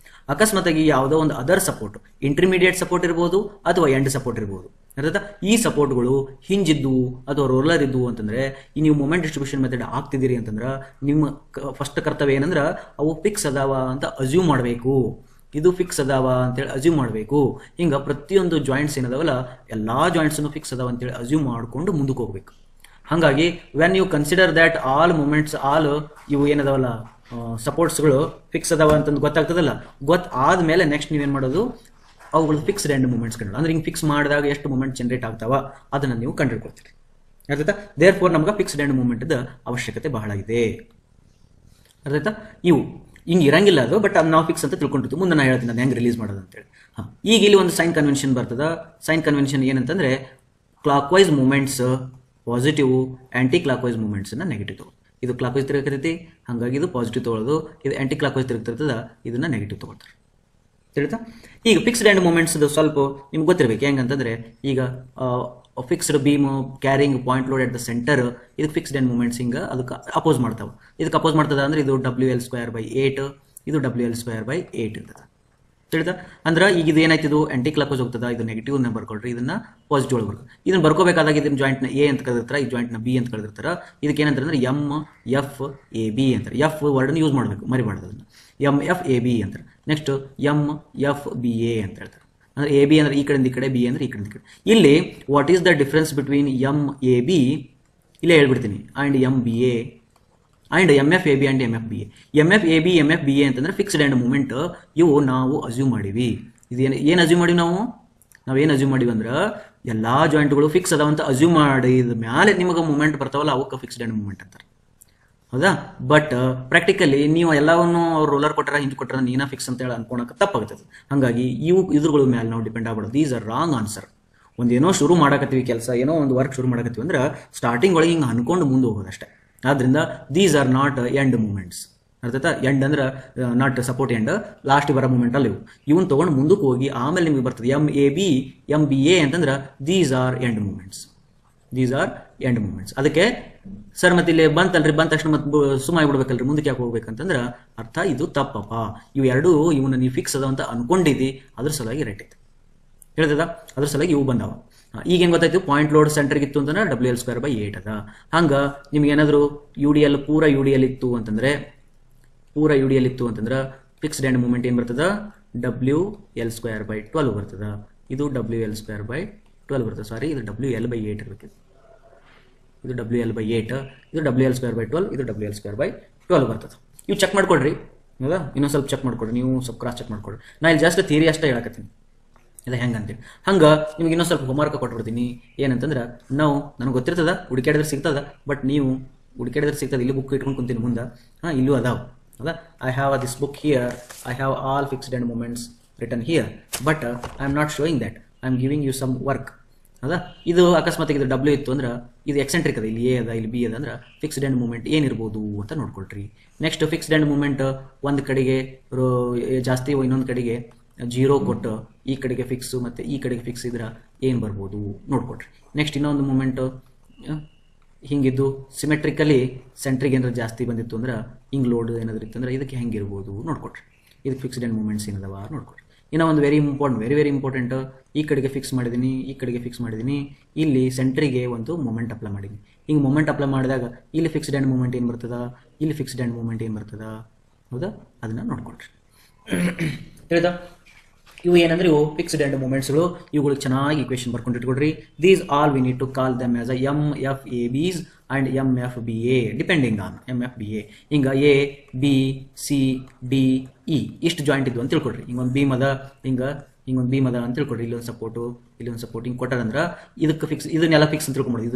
ಅಕಸ್ಮಾತ್ ಆಗಿ ಯಾವುದೋ ಒಂದು ಅದರ್ ಸಪೋರ್ಟ್, ಇಂಟರ್ಮೀಡಿಯೇಟ್ ಸಪೋರ್ಟ್ ಇರ್ಬೋದು ಅಥವಾ ಎಂಡ್ ಸಪೋರ್ಟ್ ಇರ್ಬೋದು, ಅರ್ಥಾತ್ ಈ ಸಪೋರ್ಟ್ಗಳು ಹಿಂಜಿದ್ದು ಅಥವಾ ರೋಲರ್ ಇದ್ದು ಅಂತಂದ್ರೆ ಈ ನೀವು ಮೊಮೆಂಟ್ ಡಿಸ್ಟ್ರಿಬ್ಯೂಷನ್ ಮೆಥಡ್ ಆಗ್ತಿದ್ದೀರಿ ಅಂತಂದ್ರೆ ನಿಮ್ಮ ಫಸ್ಟ್ ಕರ್ತವ್ಯ ಏನಂದ್ರೆ ಅವು ಫಿಕ್ಸ್ ಅದಾವ ಅಂತ ಅಸ್ಯೂಮ್ ಮಾಡಬೇಕು. ಇದು ಫಿಕ್ಸ್ ಅದಾವ ಅಂತೇಳಿ ಅಸ್ಯೂಮ್ ಮಾಡಬೇಕು. ಹಿಂಗ ಪ್ರತಿಯೊಂದು ಜಾಯಿಂಟ್ಸ್ ಏನದಾವಲ್ಲ ಎಲ್ಲಾ ಜಾಯಿಂಟ್ಸ್ ಫಿಕ್ಸ್ ಅದಾವ ಅಂತೇಳಿ ಅಸ್ಯೂಮ್ ಮಾಡಿಕೊಂಡು ಮುಂದಕ್ಕೆ ಹೋಗ್ಬೇಕು. ಹಾಗಾಗಿ when you consider that all moments all ಇವು ಏನದಾವಲ್ಲ ಸಪೋರ್ಟ್ಸ್ಗಳು ಫಿಕ್ಸ್ ಅದಾವ ಅಂತಂದು ಗೊತ್ತಾಗ್ತದಲ್ಲ, ಆದ್ಮೇಲೆ ನೆಕ್ಸ್ಟ್ ನೀವೇನ್ ಮಾಡೋದು ಅವುಗಳು ಫಿಕ್ಸ್ಡ್ ಎಂಡ್ ಮೂಮೆಂಟ್ಸ್ ಕಂಡು ಅಂದ್ರೆ ಹಿಂಗೆ ಫಿಕ್ಸ್ ಮಾಡಿದಾಗ ಎಷ್ಟು ಮೂಮೆಂಟ್ ಜನರೇಟ್ ಆಗ್ತಾವ ಅದನ್ನ ನೀವು ಕಂಡುಹಿಡ್ಕೊಳ್ತೀರಿ. ಅರ್ಥಾಯ್ತಾ? ದೇರ್ ಫೋರ್ ನಮ್ಗೆ ಫಿಕ್ಸ್ಡ್ ಎಂಡ್ ಮೂಮೆಂಟ್ ಅವಶ್ಯಕತೆ ಬಹಳ ಇದೆ. ಅರ್ಥಾಯ್ತಾ? ಇವು ಹಿಂಗೆ ಇರಂಗಿಲ್ಲ ಅದು, ಬಟ್ ಅದು ನಾವು ಫಿಕ್ಸ್ ಅಂತ ತಿಳ್ಕೊಂಡಿರ್ತೀವಿ. ಮುಂದೆ ನಾನು ಹೇಳ್ತೀನಿ ಅದು ಹೆಂಗೆ ರಿಲೀಸ್ ಮಾಡೋದು ಅಂತೇಳಿ. ಈಗ ಇಲ್ಲಿ ಒಂದು ಸೈನ್ ಕನ್ವೆನ್ಷನ್ ಬರ್ತದ. ಸೈನ್ ಕನ್ವೆನ್ಷನ್ ಏನಂತಂದ್ರೆ clock wise moments positive, aunty clock wise moments negative ತಗೊಳ್ಳೋದು. ಇದು ಕ್ಲಾಕ್ ವೈಸ್ ತಿರುಗಿರ್ತೈತಿ, ಹಾಗಾಗಿ ಇದು ಪಾಸಿಟಿವ್ ತಗೊಳ್ಳೋದು. ಇದು ಆಂಟಿ ಕ್ಲಾಕ್ ವೈಸ್ ತಿರುಗ್ತಿರ್ತದ, ಇದನ್ನ ನೆಗೆಟಿವ್ ತಗೊಳ್ತಾರೆ. ತಿಳಿತಾ? ಈಗ ಫಿಕ್ಸ್ಡ್ ಎಂಡ್ ಮೂಮೆಂಟ್ಸ್ ಸ್ವಲ್ಪ ನಿಮ್ಗೆ ಗೊತ್ತಿರಬೇಕು. ಹೆಂಗಂತಂದ್ರೆ ಈಗ fixed beam carrying point load at the centre, ಇದಕ್ಕೆ ಫಿಕ್ಸ್ಡ್ ಎಂಡ್ ಮೂಮೆಂಟ್ಸ್ ಹಿಂಗೆ ಅದಕ್ಕೆ ಅಪೋಸ್ ಮಾಡ್ತಾವೆ. ಇದಕ್ಕೆ ಅಪೋಸ್ ಮಾಡ್ತದ ಅಂದ್ರೆ ಇದು WL²/8, ಇದು WL²/8 ಇರ್ತದೆ. ತಿಳಿತಾ? ಅಂದ್ರೆ ಈಗ ಇದು ಏನಾಯ್ತು, ಇದು ಆಂಟಿ ಕ್ಲಾಕ್ ವೈಸ್ ಹೋಗ್ತದ, ಇದು ನೆಗೆಟಿವ್ ಬರ್ಕೊಳ್ರಿ, ಇದನ್ನ ಪಾಸಿಟಿವ್ ಒಳಗೆ ಬರ್ತದೆ. ಇದನ್ನ ಬರ್ಕೋಬೇಕಾದಾಗ ಇದನ್ನ ಜಾಯಿಂಟ್ ನ ಎ ಅಂತ ಕರೆದಿರ್ತಾರೆ, ಈ ಜಾಯಿಂಟ್ ನ ಬಿ ಅಂತ ಕರೆದಿರ್ತಾರೆ. ಇದಕ್ಕೆ ಏನಂತಾರೆ ಅಂದ್ರೆ MFAB ಅಂತಾರೆ. ಎಫ್ ವರ್ಡ್ ಯೂಸ್ ಮಾಡಬೇಕು, ಮರಿಬಾರ್ದು ಅದನ್ನ. MFAB ಅಂತಾರೆ. ನೆಕ್ಸ್ಟ್ MFBA ಅಂತ ಹೇಳ್ತಾರೆ. ಅಂದ್ರೆ AB ಅಂದ್ರೆ ಈ ಕಡೆಯಿಂದ ಈ ಕಡೆ, ಬಿ ಅಂದ್ರೆ ಈ ಕಡೆಯಿಂದ ಈ ಕಡೆ. ಇಲ್ಲಿ what is the difference between MAB ಇಲ್ಲೇ ಹೇಳ್ಬಿಡ್ತೀನಿ and MBA and MFAB and MFBA. MFAB MFBA ಅಂತಂದ್ರೆ ಫಿಕ್ಸ್ಡ್ ಎಂಡ್ ಮೂಮೆಂಟ್. ಇವು ನಾವು ಅಸ್ಯೂಮ್ ಮಾಡಿವಿ. ಇದು ಏನು ಅಸ್ಯೂಮ್ ಮಾಡಿವಿ ನಾವೇನು ಅಸ್ಯೂಮ್ ಮಾಡಿವಿ ಅಂದ್ರೆ ಎಲ್ಲಾ ಜಾಯಿಂಟ್ಗಳು ಫಿಕ್ಸ್ ಅದಾವಂತ ಅಸ್ಯೂಮ್ ಮಾಡಿದ ಮೇಲೆ ನಿಮಗೆ ಮೂಮೆಂಟ್ ಬರ್ತಾವಲ್ಲ ಅವಕ್ಕೆ ಫಿಕ್ಸ್ಡ್ ಎಂಡ್ ಮೂಮೆಂಟ್ ಅಂತಾರೆ. ಹೌದಾ? ಬಟ್ ಪ್ರಾಕ್ಟಿಕಲಿ ನೀವು ಎಲ್ಲವನ್ನು ರೋಲರ್ ಕೊಟ್ಟರ ಹಿಂದೆ ಕೊಟ್ಟರ ನೀನ ಫಿಕ್ಸ್ ಅಂತ ಹೇಳಿ ಅನ್ಕೊಳಕ್ಕೆ ತಪ್ಪಾಗ್ತದೆ. ಹಾಗಾಗಿ ಇದ್ರಗಳ ಮೇಲೆ ನಾವು ಡಿಪೆಂಡ್ ಆಗ್ಬಾರ್ದು. These are wrong answer. ಒಂದೇನೋ ಶುರು ಮಾಡಕತ್ತೀವಿ ಕೆಲಸ, ಏನೋ ಒಂದು ವರ್ಕ್ ಶುರು ಮಾಡಕತ್ತೀವಿ ಅಂದ್ರೆ ಸ್ಟಾರ್ಟಿಂಗ್ ಒಳಗೆ ಹಿಂಗೆ ಅನ್ಕೊಂಡು ಮುಂದೆ ಹೋಗೋದಷ್ಟೇ. ಆದ್ರಿಂದ these are not end moments. ಅರ್ಥಾಯ್ತಾ? ಎಂಡ್ ಅಂದ್ರೆ ನಾಟ್ ಸಪೋರ್ಟ್ ಎಂಡ್, ಲಾಸ್ಟ್ ಬರೋ ಮೂಮೆಂಟ್ ಅಲ್ಲಿ ಇವನ್ ತಗೊಂಡು ಮುಂದಕ್ಕೆ ಹೋಗಿ ಆಮೇಲೆ ನಿಮಗೆ ಬರ್ತದೆ MAB MBA ಅಂತಂದ್ರೆ these are end moments. These are end moments. ಅದಕ್ಕೆ ಸರ್ ಮತ್ತೆ ಇಲ್ಲಿ ಬಂತಲ್ರಿ, ಬಂದ ತಕ್ಷಣ ಮತ್ತೆ ಸುಮ್ಮ ಬಿಡ್ಬೇಕಲ್ರಿ, ಮುಂದಕ್ಕೆ ಯಾಕೆ ಹೋಗ್ಬೇಕಂತಂದ್ರೆ ಅರ್ಥ ಇದು ತಪ್ಪಪ್ಪ. ಇವು ಎರಡು ಇವನ್ನ ನೀವು ಫಿಕ್ಸ್ ಅದ ಅಂತ ಅನ್ಕೊಂಡಿದ್ದಿ, ಅದ್ರ ಸಲುವಾಗಿ ರೇಟ್ ಐತೆ. ಹೇಳ್ತದ? ಅದ್ರ ಸಲುವಾಗಿ ಇವು ಬಂದಾವ. ಈಗ ಏನ್ ಗೊತ್ತಾಯ್ತು, ಪಾಯಿಂಟ್ ಲೋಡ್ ಸೆಂಟರ್ಗೆ ಇತ್ತು ಅಂತಂದ್ರೆ WL²/8 ಅದ. ಹಂಗ ನಿಮ್ಗೆ ಏನಾದ್ರು UDL ಪೂರ UDL ಇತ್ತು ಅಂತಂದ್ರೆ ಫಿಕ್ಸ್ಡ್ ಎಂಡ್ ಮೂಮೆಂಟ್ ಏನ್ ಬರ್ತದ, WL²/12 ಬರ್ತದ. ಇದು WL²/12 ಬರ್ತದೆ. ಸಾರಿ, ಇದು WL/8 ಇರಬೇಕು. ಇದು WL/8, ಇದು WL²/12, ಇದು WL²/12 ಬರ್ತದೆ. ಇವು ಚೆಕ್ ಮಾಡ್ಕೊಡ್ರಿ. ಹೌದಾ? ಇನ್ನೊಂದು ಸ್ವಲ್ಪ ಚೆಕ್ ಮಾಡ್ಕೊಡ್ರಿ, ನೀವು ಸ್ವಲ್ಪ ಕ್ರಾಸ್ ಚೆಕ್ ಮಾಡ್ಕೊಡ್ರಿ. ನಾ ಇಲ್ಲಿ ಜಾಸ್ಟ್ ಥಿಯರಿ ಅಷ್ಟೇ ಹೇಳಕತ್ತೀನಿ, ಇಲ್ಲ ಹೆಂಗಂತೇಳಿ. ಹಂಗೆ ನಿಮ್ಗೆ ಇನ್ನೊಂದು ಸ್ವಲ್ಪ ಹೋಮ್ವರ್ಕ್ ಕೊಟ್ಬಿಡ್ತೀನಿ. ಏನಂತಂದ್ರೆ ನನಗೆ ಗೊತ್ತಿರ್ತದ ಹುಡುಕಾಡಿದ್ರೆ ಸಿಗ್ತದ, ಬಟ್ ನೀವು ಹುಡುಕಾಡಿದ್ರೆ ಸಿಗ್ತದೆ. ಇಲ್ಲಿ ಬುಕ್ ಇಟ್ಕೊಂಡು ಕುಂತೀನಿ ಮುಂದೆ. ಇಲ್ಲೂ ಅದಾವ. ಹೌದಾ? I have this book here, I have all fixed end moments return here, but I am not showing that, I am giving you some work. ಹೌದಾ? ಇದು ಅಕಸ್ಮಾತ್ ಇದು W ಇತ್ತು ಅಂದ್ರೆ ಇದು ಎಕ್ಸೆಂಟ್ರಿಕ್ ಅದ, ಇಲ್ಲಿ A ಅದ, ಇಲ್ಲಿ B ಅದ ಅಂದ್ರೆ ಫಿಕ್ಸ್ಡ್ ಎಂಡ್ ಮೂಮೆಂಟ್ ಏನಿರ್ಬೋದು ಅಂತ ನೋಡ್ಕೊಳ್ರಿ. ನೆಕ್ಸ್ಟ್ ಫಿಕ್ಸ್ಡ್ ಎಂಡ್ ಮೂಮೆಂಟ್ ಒಂದು ಕಡೆಗೆ ಜಾಸ್ತಿ, ಇನ್ನೊಂದು ಕಡೆಗೆ 0 ಕೊಟ್ಟು ಈ ಕಡೆಗೆ ಫಿಕ್ಸ್ ಮತ್ತೆ ಈ ಕಡೆಗೆ ಫಿಕ್ಸ್ ಇದ್ರೆ ಏನು ಬರ್ಬೋದು ನೋಡ್ಕೊಡ್ರಿ. ನೆಕ್ಸ್ಟ್ ಇನ್ನೊಂದು ಮೂಮೆಂಟ್ ಹಿಂಗಿದ್ದು ಸಿಮೆಟ್ರಿಕಲಿ ಸೆಂಟ್ರಿಗೆ ಏನಾದ್ರು ಜಾಸ್ತಿ ಬಂದಿತ್ತು ಅಂದ್ರೆ ಹಿಂಗೆ ಲೋಡ್ ಏನಾದ್ರು ಇತ್ತು ಅಂದ್ರೆ ಇದಕ್ಕೆ ಹೆಂಗಿರ್ಬೋದು ನೋಡ್ಕೊಡ್ರಿ. ಇದಕ್ಕೆ ಫಿಕ್ಸ್ಡ್ ಎಂಡ್ ಮೂಮೆಂಟ್ಸ್ ಏನದವ ನೋಡ್ಕೊಡ್ರಿ. ಇನ್ನೂ ಒಂದು ವೆರಿ ಇಂಪಾರ್ಟೆಂಟ್, ಈ ಕಡೆಗೆ ಫಿಕ್ಸ್ ಮಾಡಿದ್ದೀನಿ, ಈ ಕಡೆಗೆ ಫಿಕ್ಸ್ ಮಾಡಿದ್ದೀನಿ, ಇಲ್ಲಿ ಸೆಂಟ್ರಿಗೆ ಒಂದು ಮೂಮೆಂಟ್ ಅಪ್ಲೈ ಮಾಡಿದ್ದೀನಿ. ಹಿಂಗೆ ಮೂಮೆಂಟ್ ಅಪ್ಲೈ ಮಾಡಿದಾಗ ಇಲ್ಲಿ ಫಿಕ್ಸ್ಡ್ ಎಂಡ್ ಮೂಮೆಂಟ್ ಏನು ಬರ್ತದ, ಇಲ್ಲಿ ಫಿಕ್ಸ್ಡ್ ಎಂಡ್ ಮೂಮೆಂಟ್ ಏನು ಬರ್ತದ. ಹೌದಾ? ಅದನ್ನ ನೋಡ್ಕೊಡ್ರಿ. ತಿಳಿದಾ? ಇವು ಏನಂದ್ರೆ ಇವು ಫಿಕ್ಸ್ಡ್ ಎಂಡ್ ಮೂಮೆಂಟ್ಸ್ಗಳು. ಇವುಗಳು ಚೆನ್ನಾಗಿ ಇಕ್ವೇಶನ್ ಬರ್ಕೊಂಡು ಇಟ್ಕೊಡ್ರಿ. These all we need to call them as MFABs and MFBA depending on MFBA. ಹಿಂಗ A B C D E ಇಷ್ಟು ಜಾಯಿಂಟ್ ಇದ್ವು ಅಂತ ತಿಳ್ಕೊಡ್ರಿ. ಹಿಂಗೊಂದು ಬೀಮ್ ಅದ, ಹಿಂಗೊಂದು ಬೀಮ್ ಅದ ಅಂತ ತಿಳ್ಕೊಡ್ರಿ. ಇಲ್ಲೊಂದು ಸಪೋರ್ಟು, ಇಲ್ಲೊಂದು ಸಪೋರ್ಟ್ ಹಿಂಗೆ ಕೊಟ್ಟಾರಂದ್ರೆ ಇದಕ್ಕೆ ಫಿಕ್ಸ್, ಇದನ್ನೆಲ್ಲ ಫಿಕ್ಸ್ ಅಂತ ತಿಳ್ಕೊಂಬಿಡೋದು.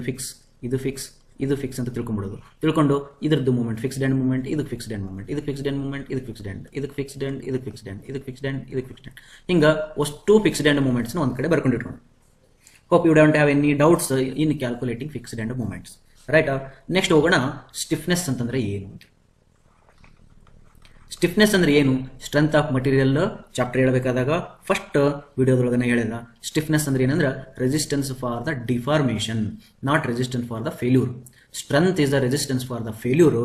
ಇದು ಫಿಕ್ಸ್ ಅಂತ ತಿಳ್ಕೊಂಬಿಡೋದು. ತಿಳ್ಕೊಂಡು ಇದ್ರದ್ದು ಮೂಮೆಂಟ್ ಫಿಕ್ಸ್ಡ್ ಎಂಡ್ ಮೂಮೆಂಟ್, ಇದಕ್ಕೆ ಫಿಕ್ಸ್ಡ್ ಎಂಡ್ ಮೂಮೆಂಟ್, ಇದಕ್ಕೆ ಫಿಕ್ಸ್ಡ್ ಎಂಡ್ ಮೂಮೆಂಟ್, ಇದಕ್ಕೆ ಫಿಕ್ಸ್ಡ್ ಎಂಡ್, ಇದಕ್ಕೆ ಫಿಕ್ಸ್ಡ್ ಎಂಡ್, ಇದಕ್ಕೆ ಫಿಕ್ಸ್ಡ್ ಎಂಡ್, ಇದಕ್ಕೆ ಫಿಕ್ಸ್ಡ್ ಎಂಡ್, ಇದಕ್ಕೆ ಫಿಕ್ಸ್ಡ್ ಎಂಡ್. ಹಿಂಗೆ ಅಷ್ಟು ಫಿಕ್ಸ್ಡ್ ಎಂಡ್ ಮೂಮೆಂಟ್ಸ್ನ ಒಂದು ಕಡೆ ಬರ್ಕೊಂಡಿಟ್ಕೊಂಡು. Hope you don't have any doubts in calculating fixed end moments. Right? Next ಹೋಗೋಣ ಸ್ಟಿಫ್ನೆಸ್ ಅಂತಂದ್ರೆ ಏನು. ಸ್ಟಿಫ್ನೆಸ್ ಅಂದ್ರೆ ಏನು? ಸ್ಟ್ರೆಂತ್ ಆಫ್ ಮಟೀರಿಯಲ್ ಚಾಪ್ಟರ್ ಹೇಳಬೇಕಾದಾಗ ಫಸ್ಟ್ ವಿಡಿಯೋದೊಳಗನೆ ಹೇಳಿದ. ಸ್ಟಿಫ್ನೆಸ್ ಅಂದ್ರೆ ಏನಂದ್ರೆ resistance for the deformation, not resistance for the failure. Strength is the resistance for the failure,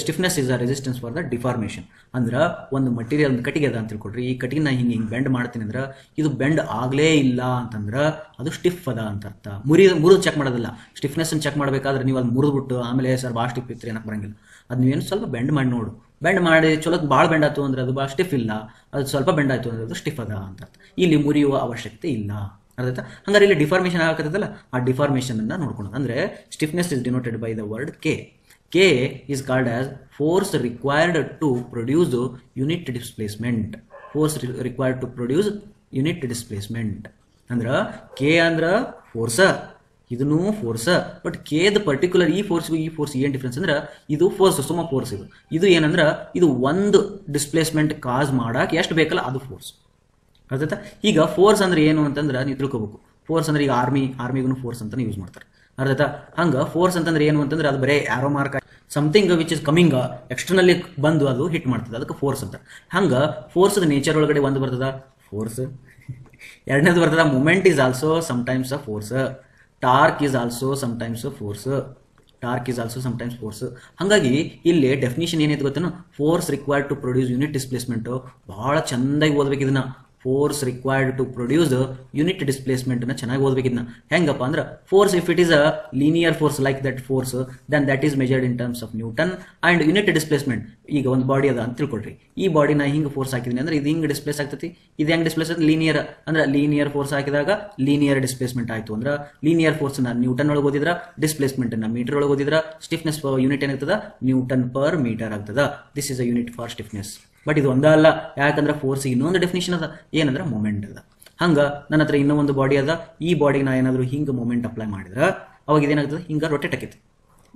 stiffness is the resistance for the deformation. ಅಂದ್ರೆ ಒಂದು ಮಟೀರಿಯಲ್ ಒಂದು ಕಟ್ಟಿಗೆ ಅದ ಅಂತ ತಿಳ್ಕೊಡ್ರಿ, ಈ ಕಟ್ಟಿಗೆ ನಾ ಹಿಂಗೆ ಬೆಂಡ್ ಮಾಡ್ತೀನಿ ಅಂದ್ರೆ ಇದು ಬೆಂಡ್ ಆಗಲೇ ಇಲ್ಲ ಅಂತಂದ್ರೆ ಅದು ಸ್ಟಿಫ್ ಅದ ಅಂತ ಅರ್ಥ. ಮುರಿದು ಚೆಕ್ ಮಾಡೋದಿಲ್ಲ. ಸ್ಟಿಫ್ನೆಸ್ ಚೆಕ್ ಮಾಡಬೇಕಾದ್ರೆ ನೀವು ಅದು ಮುರಿದ್ಬಿಟ್ಟು ಆಮೇಲೆ ಸರ್ ಭಾಳ ಸ್ಟಿಫ್ ಇತ್ತು ಏನಕ್ಕೆ ಬರಂಗಿಲ್ಲ, ಅದು ನೀವೇನು ಸ್ವಲ್ಪ ಬೆಂಡ್ ಮಾಡಿ ನೋಡು. ಬೆಂಡ್ ಮಾಡಿ ಚಲೋ ಭಾಳ ಬೆಂಡ್ ಆಯ್ತು ಅಂದ್ರೆ ಅದು ಭಾಳ ಸ್ಟಿಫ್ ಇಲ್ಲ, ಅದು ಸ್ವಲ್ಪ ಬೆಂಡ್ ಆಯ್ತು ಅಂದ್ರೆ ಅದು ಸ್ಟಿಫ್ ಅದ ಅಂತ ಅರ್ಥ. ಇಲ್ಲಿ ಮುರಿಯುವ ಅವಶ್ಯಕತೆ ಇಲ್ಲ. ಅರ್ಥ? ಹಂಗಾರೆ ಇಲ್ಲಿ ಡಿಫಾರ್ಮೇಷನ್ ಆಗತ್ತದಲ್ಲ, ಆ ಡಿಫಾರ್ಮೇಷನ್ ಅನ್ನ ನೋಡ್ಕೊಳ್ಳೋದು. ಅಂದ್ರೆ stiffness is denoted by the word K. K is called as force required to produce unit displacement. Force required to produce unit displacement ಅಂದ್ರ ಕೆ ಅಂದ್ರ ಫೋರ್ಸ, ಇದನ್ನು ಫೋರ್ಸ್. ಬಟ್ ಕೇದ ಪರ್ಟಿಕ್ಯುಲರ್ ಈ ಫೋರ್ಸ್ಗೂ ಈ ಫೋರ್ಸ್ ಏನ್ ಡಿಫ್ರೆನ್ಸ್ ಅಂದ್ರೆ ಇದು force, ಸುಮ್ಮ ಫೋರ್ಸ್. ಇದು ಏನಂದ್ರ ಇದು ಒಂದು ಡಿಸ್ಪ್ಲೇಸ್ಮೆಂಟ್ ಕಾಸ್ ಮಾಡಕ್ ಎಷ್ಟು ಬೇಕಲ್ಲ ಅದು ಫೋರ್ಸ್. ಅರ್ಥ? ಈಗ ಫೋರ್ಸ್ ಅಂದ್ರೆ ಏನು ಅಂತಂದ್ರೆ ನೀವು ತಿಳ್ಕೊಬೇಕು. ಫೋರ್ಸ್ ಅಂದ್ರೆ ಈಗ ಆರ್ಮಿಗೂ ಫೋರ್ಸ್ ಅಂತಾನೆ ಯೂಸ್ ಮಾಡ್ತಾರೆ. ಅರ್ಥ? ಹಂಗ ಫೋರ್ಸ್ ಅಂತಂದ್ರೆ ಏನು ಅಂತಂದ್ರೆ ಅದು ಬರೇ arrow mark something which is coming ಎಕ್ಸ್ಟರ್ನಲ್ಲಿ ಬಂದು ಅದು ಹಿಟ್ ಮಾಡ್ತದೆ, ಅದಕ್ಕೆ ಫೋರ್ಸ್ ಅಂತ. ಹಂಗ ಫೋರ್ಸ್ ನೇಚರ್ ಒಳಗಡೆ ಒಂದು ಬರ್ತದ ಫೋರ್ಸ್, ಎರಡನೇದು ಬರ್ತದ moment is also sometimes a force, torque is also sometimes force, torque is also sometimes force. ಹಾಗಾಗಿ ಇಲ್ಲಿ ಡೆಫಿನಿಷನ್ ಏನೈತೆ ಗೊತ್ತೇನು? Force required to produce unit displacement. ಬಹಳ ಚಂದಾಗಿ ಓದ್ಬೇಕು ಇದನ್ನ. Force required to produce unit displacement ಅನ್ನ ಚೆನ್ನಾಗಿ ಓದ್ಬೇಕು ಇದನ್ನ. ಹೆಂಗಪ್ಪ ಅಂದ್ರೆ force if it is a linear force like that force then that is measured in terms of newton and unit displacement. ಈಗ ಒಂದು ಬಾಡಿ ಅದ ಅಂತ ತಿಳ್ಕೊಳ್ರಿ, ಈ ಬಾಡಿನ ಹಿಂಗೆ ಫೋರ್ಸ್ ಹಾಕಿದೀನಿ ಅಂದ್ರೆ ಇದು ಹಿಂಗೆ ಡಿಸ್ಪ್ಲೇಸ್ ಆಗ್ತೈತಿ. ಇದು ಹೆಂಗೆ ಡಿಸ್ಪ್ಲೇಸ್ ಆಗುತ್ತೆ? ಲೀನಿಯರ್ ಅಂದ್ರೆ ಲೀನಿಯರ್ ಫೋರ್ಸ್ ಹಾಕಿದಾಗ ಲೀನಿಯರ್ ಡಿಸ್ಪ್ಲೇಸ್ಮೆಂಟ್ ಆಯ್ತು ಅಂದ್ರೆ ಲೀನಿಯರ್ ಫೋರ್ಸ್ ನ ನ್ಯೂಟನ್ ಒಳಗೆ ಓದಿದ್ರ, ಡಿಸ್ಪ್ಲೇಸ್ಮೆಂಟ್ ನ ಮೀಟರ್ ಒಳಗೆ ಓದಿದ್ರ, ಸ್ಟಿಫ್ನೆಸ್ ಯೂನಿಟ್ ಏನಾಗ್ತದ? ನ್ಯೂಟನ್ ಪರ್ ಮೀಟರ್ ಆಗ್ತದ. This is a unit for stiffness. But ಇದು ಒಂದೇ ಅಲ್ಲ, ಯಾಕಂದ್ರೆ ಫೋರ್ಸ್ ಇನ್ನೊಂದು ಡೆಫಿನೇಷನ್ ಅದ, ಏನಂದ್ರೆ ಮೊಮೆಂಟ್ ಅದ. ಹಂಗ ನನ್ನ ಹತ್ರ ಇನ್ನೂ ಒಂದು ಬಾಡಿ ಅದ, ಈ ಬಾಡಿಗೆ ನಾ ಏನಾದ್ರು ಹಿಂಗೆ ಮೊಮೆಂಟ್ ಅಪ್ಲೈ ಮಾಡಿದ್ರೆ ಅವಾಗ ಇದೇನಾಗ್ತದೆ? ಹಿಂಗೆ ರೊಟೇಟ್ ಆಕೈತಿ.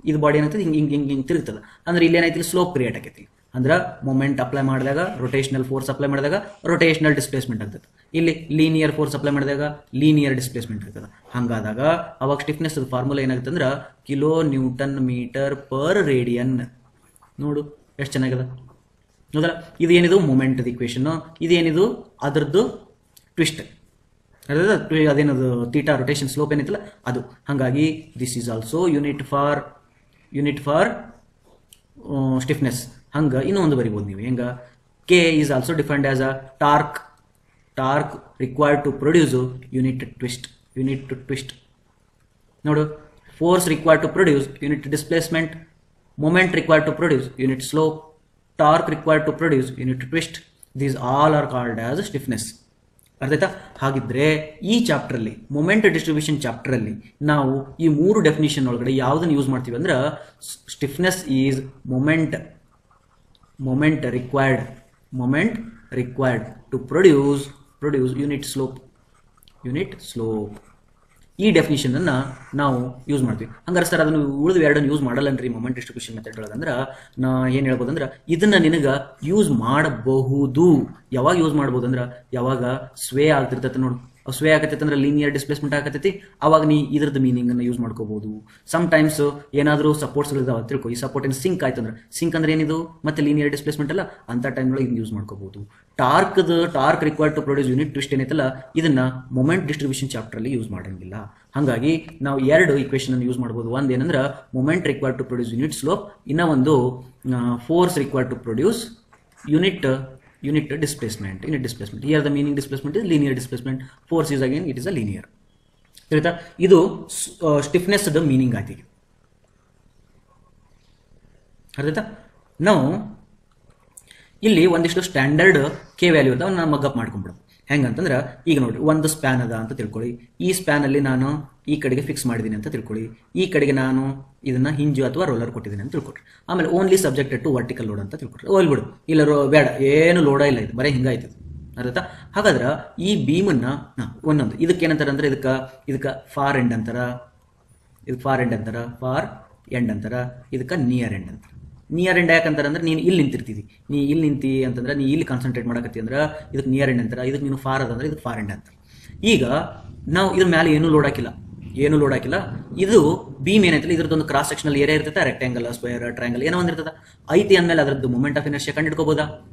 ಇದು ಬಾಡಿ ಏನಾಗ್ತದೆ? ಹಿಂಗೆ ಹಿಂಗೆ ಹಿಂಗೆ ಹಿಂಗೆ ತಿರುಗ್ತದೆ. ಅಂದ್ರೆ ಇಲ್ಲಿ ಏನಾಯ್ತು? ಸ್ಲೋಪ್ ಕ್ರಿಯೇಟ್ ಆಕೈತಿ. ಅಂದ್ರೆ ಮೊಮೆಂಟ್ ಅಪ್ಲೈ ಮಾಡಿದಾಗ, ರೊಟೇಷನಲ್ ಫೋರ್ಸ್ ಅಪ್ಲೈ ಮಾಡಿದಾಗ ರೊಟೇಷನಲ್ ಡಿಸ್ಪ್ಲೇಸ್ಮೆಂಟ್ ಆಗ್ತದೆ. ಇಲ್ಲಿ ಲೀನಿಯರ್ ಫೋರ್ಸ್ ಅಪ್ಲೈ ಮಾಡಿದಾಗ ಲೀನಿಯರ್ ಡಿಸ್ಪ್ಲೇಸ್ಮೆಂಟ್ ಆಗ್ತದೆ. ಹಂಗಾದಾಗ ಅವಾಗ ಸ್ಟಿಫ್ನೆಸ್ ಫಾರ್ಮುಲಾ ಏನಾಗುತ್ತೆ ಅಂದ್ರೆ kilo newton metre per radian. ನೋಡು ಎಷ್ಟು ಚೆನ್ನಾಗಿದೆ, ಹೌದಲ್ಲ? ಇದು ಏನಿದು? Moment equation. ಇದೇನಿದು? ಅದರದ್ದು ಟ್ವಿಸ್ಟ್. ಅದೇನದು? ಥೀಟಾ ರೊಟೇಷನ್ ಸ್ಲೋಪ್ ಏನೈತಲ್ಲ ಅದು. ಹಾಗಾಗಿ this is also unit for stiffness. ಹಂಗ ಇನ್ನೂ ಒಂದು ಬರಿಬೋದು ನೀವು. ಹೆಂಗ? K is also defined as a torque required to produce unit twist. ನೋಡು, force required to produce unit displacement, moment required to produce unit slope, torque required to produce unit twist. These all are called as stiffness. ಅರ್ಥ ಆಯ್ತಾ? ಹಾಗಿದ್ರೆ ಈ chapter ಅಲ್ಲಿ, moment distribution chapter ಅಲ್ಲಿ ನಾವು ಈ ಮೂರು ಡೆಫಿನಿಷನ್ ಒಳಗಡೆ ಯಾವ್ದನ್ನ ಯೂಸ್ ಮಾಡ್ತೀವಿ ಅಂದ್ರೆ stiffness is moment required to produce unit slope. ಈ ಡೆಫಿನಿಷನ್ ಅನ್ನ ನಾವು ಯೂಸ್ ಮಾಡ್ತೀವಿ. ಹಂಗಾರೆ ಸರ್ ಅದನ್ನು ಉಳಿದ ಎರಡನ್ನು ಯೂಸ್ ಮಾಡಲ್ಲನ್ರಿ ಮೊಮೆಂಟ್ ಡಿಸ್ಟ್ರಿಬ್ಯೂಷನ್ ಮೆಥಡ್ ಒಳಗಂದ್ರೆ ನಾ ಏನು ಹೇಳ್ಬೋದು ಅಂದ್ರೆ ಇದನ್ನ ನಿನಗೆ ಯೂಸ್ ಮಾಡಬಹುದು. ಯಾವಾಗ ಯೂಸ್ ಮಾಡ್ಬೋದು ಅಂದ್ರೆ ಯಾವಾಗ ಸ್ವೇ ಆಗ್ತಿರ್ತೈತೆ ನೋಡು. ಸ್ವೇ ಆಗತ್ತೈತೆ ಅಂದ್ರೆ ಲೀನಿಯರ್ ಡಿಸ್ಪ್ಲೇಸ್ಮೆಂಟ್ ಆಗತ್ತೈತಿ, ಅವಾಗ ನೀ ಇದ್ರದ್ದು ಮೀನಿಂಗ್ ಅನ್ನು ಯೂಸ್ ಮಾಡ್ಕೋಬಹುದು. ಸಮ್ ಟೈಮ್ಸ್ ಏನಾದರೂ ಸಪೋರ್ಟ್ಸ್ ಇದಾವ ತಿಳ್ಕೊ, ಈ ಸಪೋರ್ಟ್ ಏನು ಸಿಂಕ್ ಆಯ್ತು ಅಂದ್ರೆ, ಸಿಂಕ್ ಅಂದ್ರೆ ಏನಿದು? ಮತ್ತೆ ಲೀನಿಯರ್ ಡಿಸ್ಪ್ಲೇಸ್ಮೆಂಟ್ ಅಲ್ಲ, ಅಂತ ಟೈಮ್ ಒಳಗೆ ಯೂಸ್ ಮಾಡ್ಕೋಬಹುದು. Torque required to produce unit twist ಏನೈತಲ್ಲ ಇದನ್ನ ಮೊಮೆಂಟ್ ಡಿಸ್ಟ್ರಿಬ್ಯೂಷನ್ ಚಾಪ್ಟರ್ ಅಲ್ಲಿ ಯೂಸ್ ಮಾಡಂಗಿಲ್ಲ. ಹಾಗಾಗಿ ನಾವು ಎರಡು ಇಕ್ವೇಶನ್ ಅನ್ನು ಯೂಸ್ ಮಾಡಬಹುದು. ಒಂದ್ ಏನಂದ್ರೆ moment required to produce unit slope, ಇನ್ನ ಒಂದು force required to produce unit displacement. Here the meaning displacement is linear displacement. Force is again it is a linear. ಇದು ಸ್ಟಿಫ್ನೆಸ್ ದ ಮೀನಿಂಗ್ ಆಯ್ತು. ಅರ್ಥ? ನಾವು ಇಲ್ಲಿ ಒಂದಿಷ್ಟು ಸ್ಟ್ಯಾಂಡರ್ಡ್ ಕೆ ವ್ಯಾಲ್ಯೂ ಅದ ನಾವು ಮಗ್ಗಪ್ ಮಾಡ್ಕೊಂಡ್ಬಿಡೋದು. ಹೆಂಗಂತಂದ್ರೆ ಈಗ ನೋಡ್ರಿ, ಒಂದು ಸ್ಪ್ಯಾನ್ ಅದ ಅಂತ ತಿಳ್ಕೊಳ್ಳಿ. ಈ ಸ್ಪ್ಯಾನ್ ಅಲ್ಲಿ ನಾನು ಈ ಕಡೆಗೆ ಫಿಕ್ಸ್ ಮಾಡಿದ್ದೀನಿ ಅಂತ ತಿಳ್ಕೊಳ್ಳಿ. ಈ ಕಡೆಗೆ ನಾನು ಇದನ್ನ ಹಿಂಜು ಅಥವಾ ರೋಲರ್ ಕೊಟ್ಟಿದ್ದೀನಿ ಅಂತ ತಿಳ್ಕೊಳ್ರಿ. ಆಮೇಲೆ only subjected to vertical load ಅಂತ ತಿಳ್ಕೊಳ್ರಿ. ಹೋಗ್ಬಿಡು, ಇಲ್ಲ ಬೇಡ, ಏನು ಲೋಡ ಇಲ್ಲ, ಇದು ಬರೀ ಹಿಂಗಾಯ್ತದೆ. ಅರ್ಥ? ಹಾಗಾದ್ರೆ ಈ ಬೀಮನ್ನ ಒಂದೊಂದು ಇದಕ್ಕೆ ಏನಂತಾರೆ ಅಂದ್ರೆ ಇದಕ್ಕೆ ಫಾರ್ ಎಂಡ್ ಅಂತಾರ, ಇದಕ್ಕೆ ನಿಯರ್ ಎಂಡ್ ಅಂತಾರ. ನಿಯರ್ ಎಂಡ್ ಯಾಕಂತಾರೆ ಅಂದ್ರೆ ನೀನು ಇಲ್ಲಿ ನಿಂತಿರ್ತೀವಿ, ನೀ ಇಲ್ಲಿ ನಿಂತಿ ಅಂತಂದ್ರೆ ನೀ ಇಲ್ಲಿ ಕಾನ್ಸಂಟ್ರೇಟ್ ಮಾಡಕತ್ತಿ ಅಂದ್ರೆ ಇದಕ್ಕೆ ನಿಯರ್ ಎಂಡ್ ಅಂತಾರೆ. ಇದಕ್ಕೆ ನೀನು ಫಾರ್ ಅದಂದ್ರೆ ಇದಕ್ಕೆ ಫಾರ್ ಎಂಡ್ ಅಂತಾರೆ. ಈಗ ನಾವು ಇದ್ರ ಮೇಲೆ ಏನೂ ಲೋಡ್ ಹಾಕಿಲ್ಲ, ಏನು ಲೋಡ್ ಹಾಕಿಲ್ಲ. ಇದು ಬೀಮ್ ಏನೈತಿಲ್ಲ ಇದ್ರದ್ದೊಂದು ಕ್ರಾಸ್ ಸೆಕ್ಷನಲ್ ಏರಿಯಾ ಇರ್ತದೆ, ರೆಕ್ಟಾಂಗಲ್ ಸ್ಕ್ವೇರ್ ಟ್ರಯಾಂಗಲ್ ಏನೋ ಒಂದು ಇರ್ತದೆ. ಐತಿ ಅಂದಮೇಲೆ ಅದ್ರದ್ದು ಮೂಮೆಂಟ್ ಆಫ್ ಇನರ್ಷಿಯಾ ಕಂಡು ಹಿಡ್ಕೋಬೋದಾ?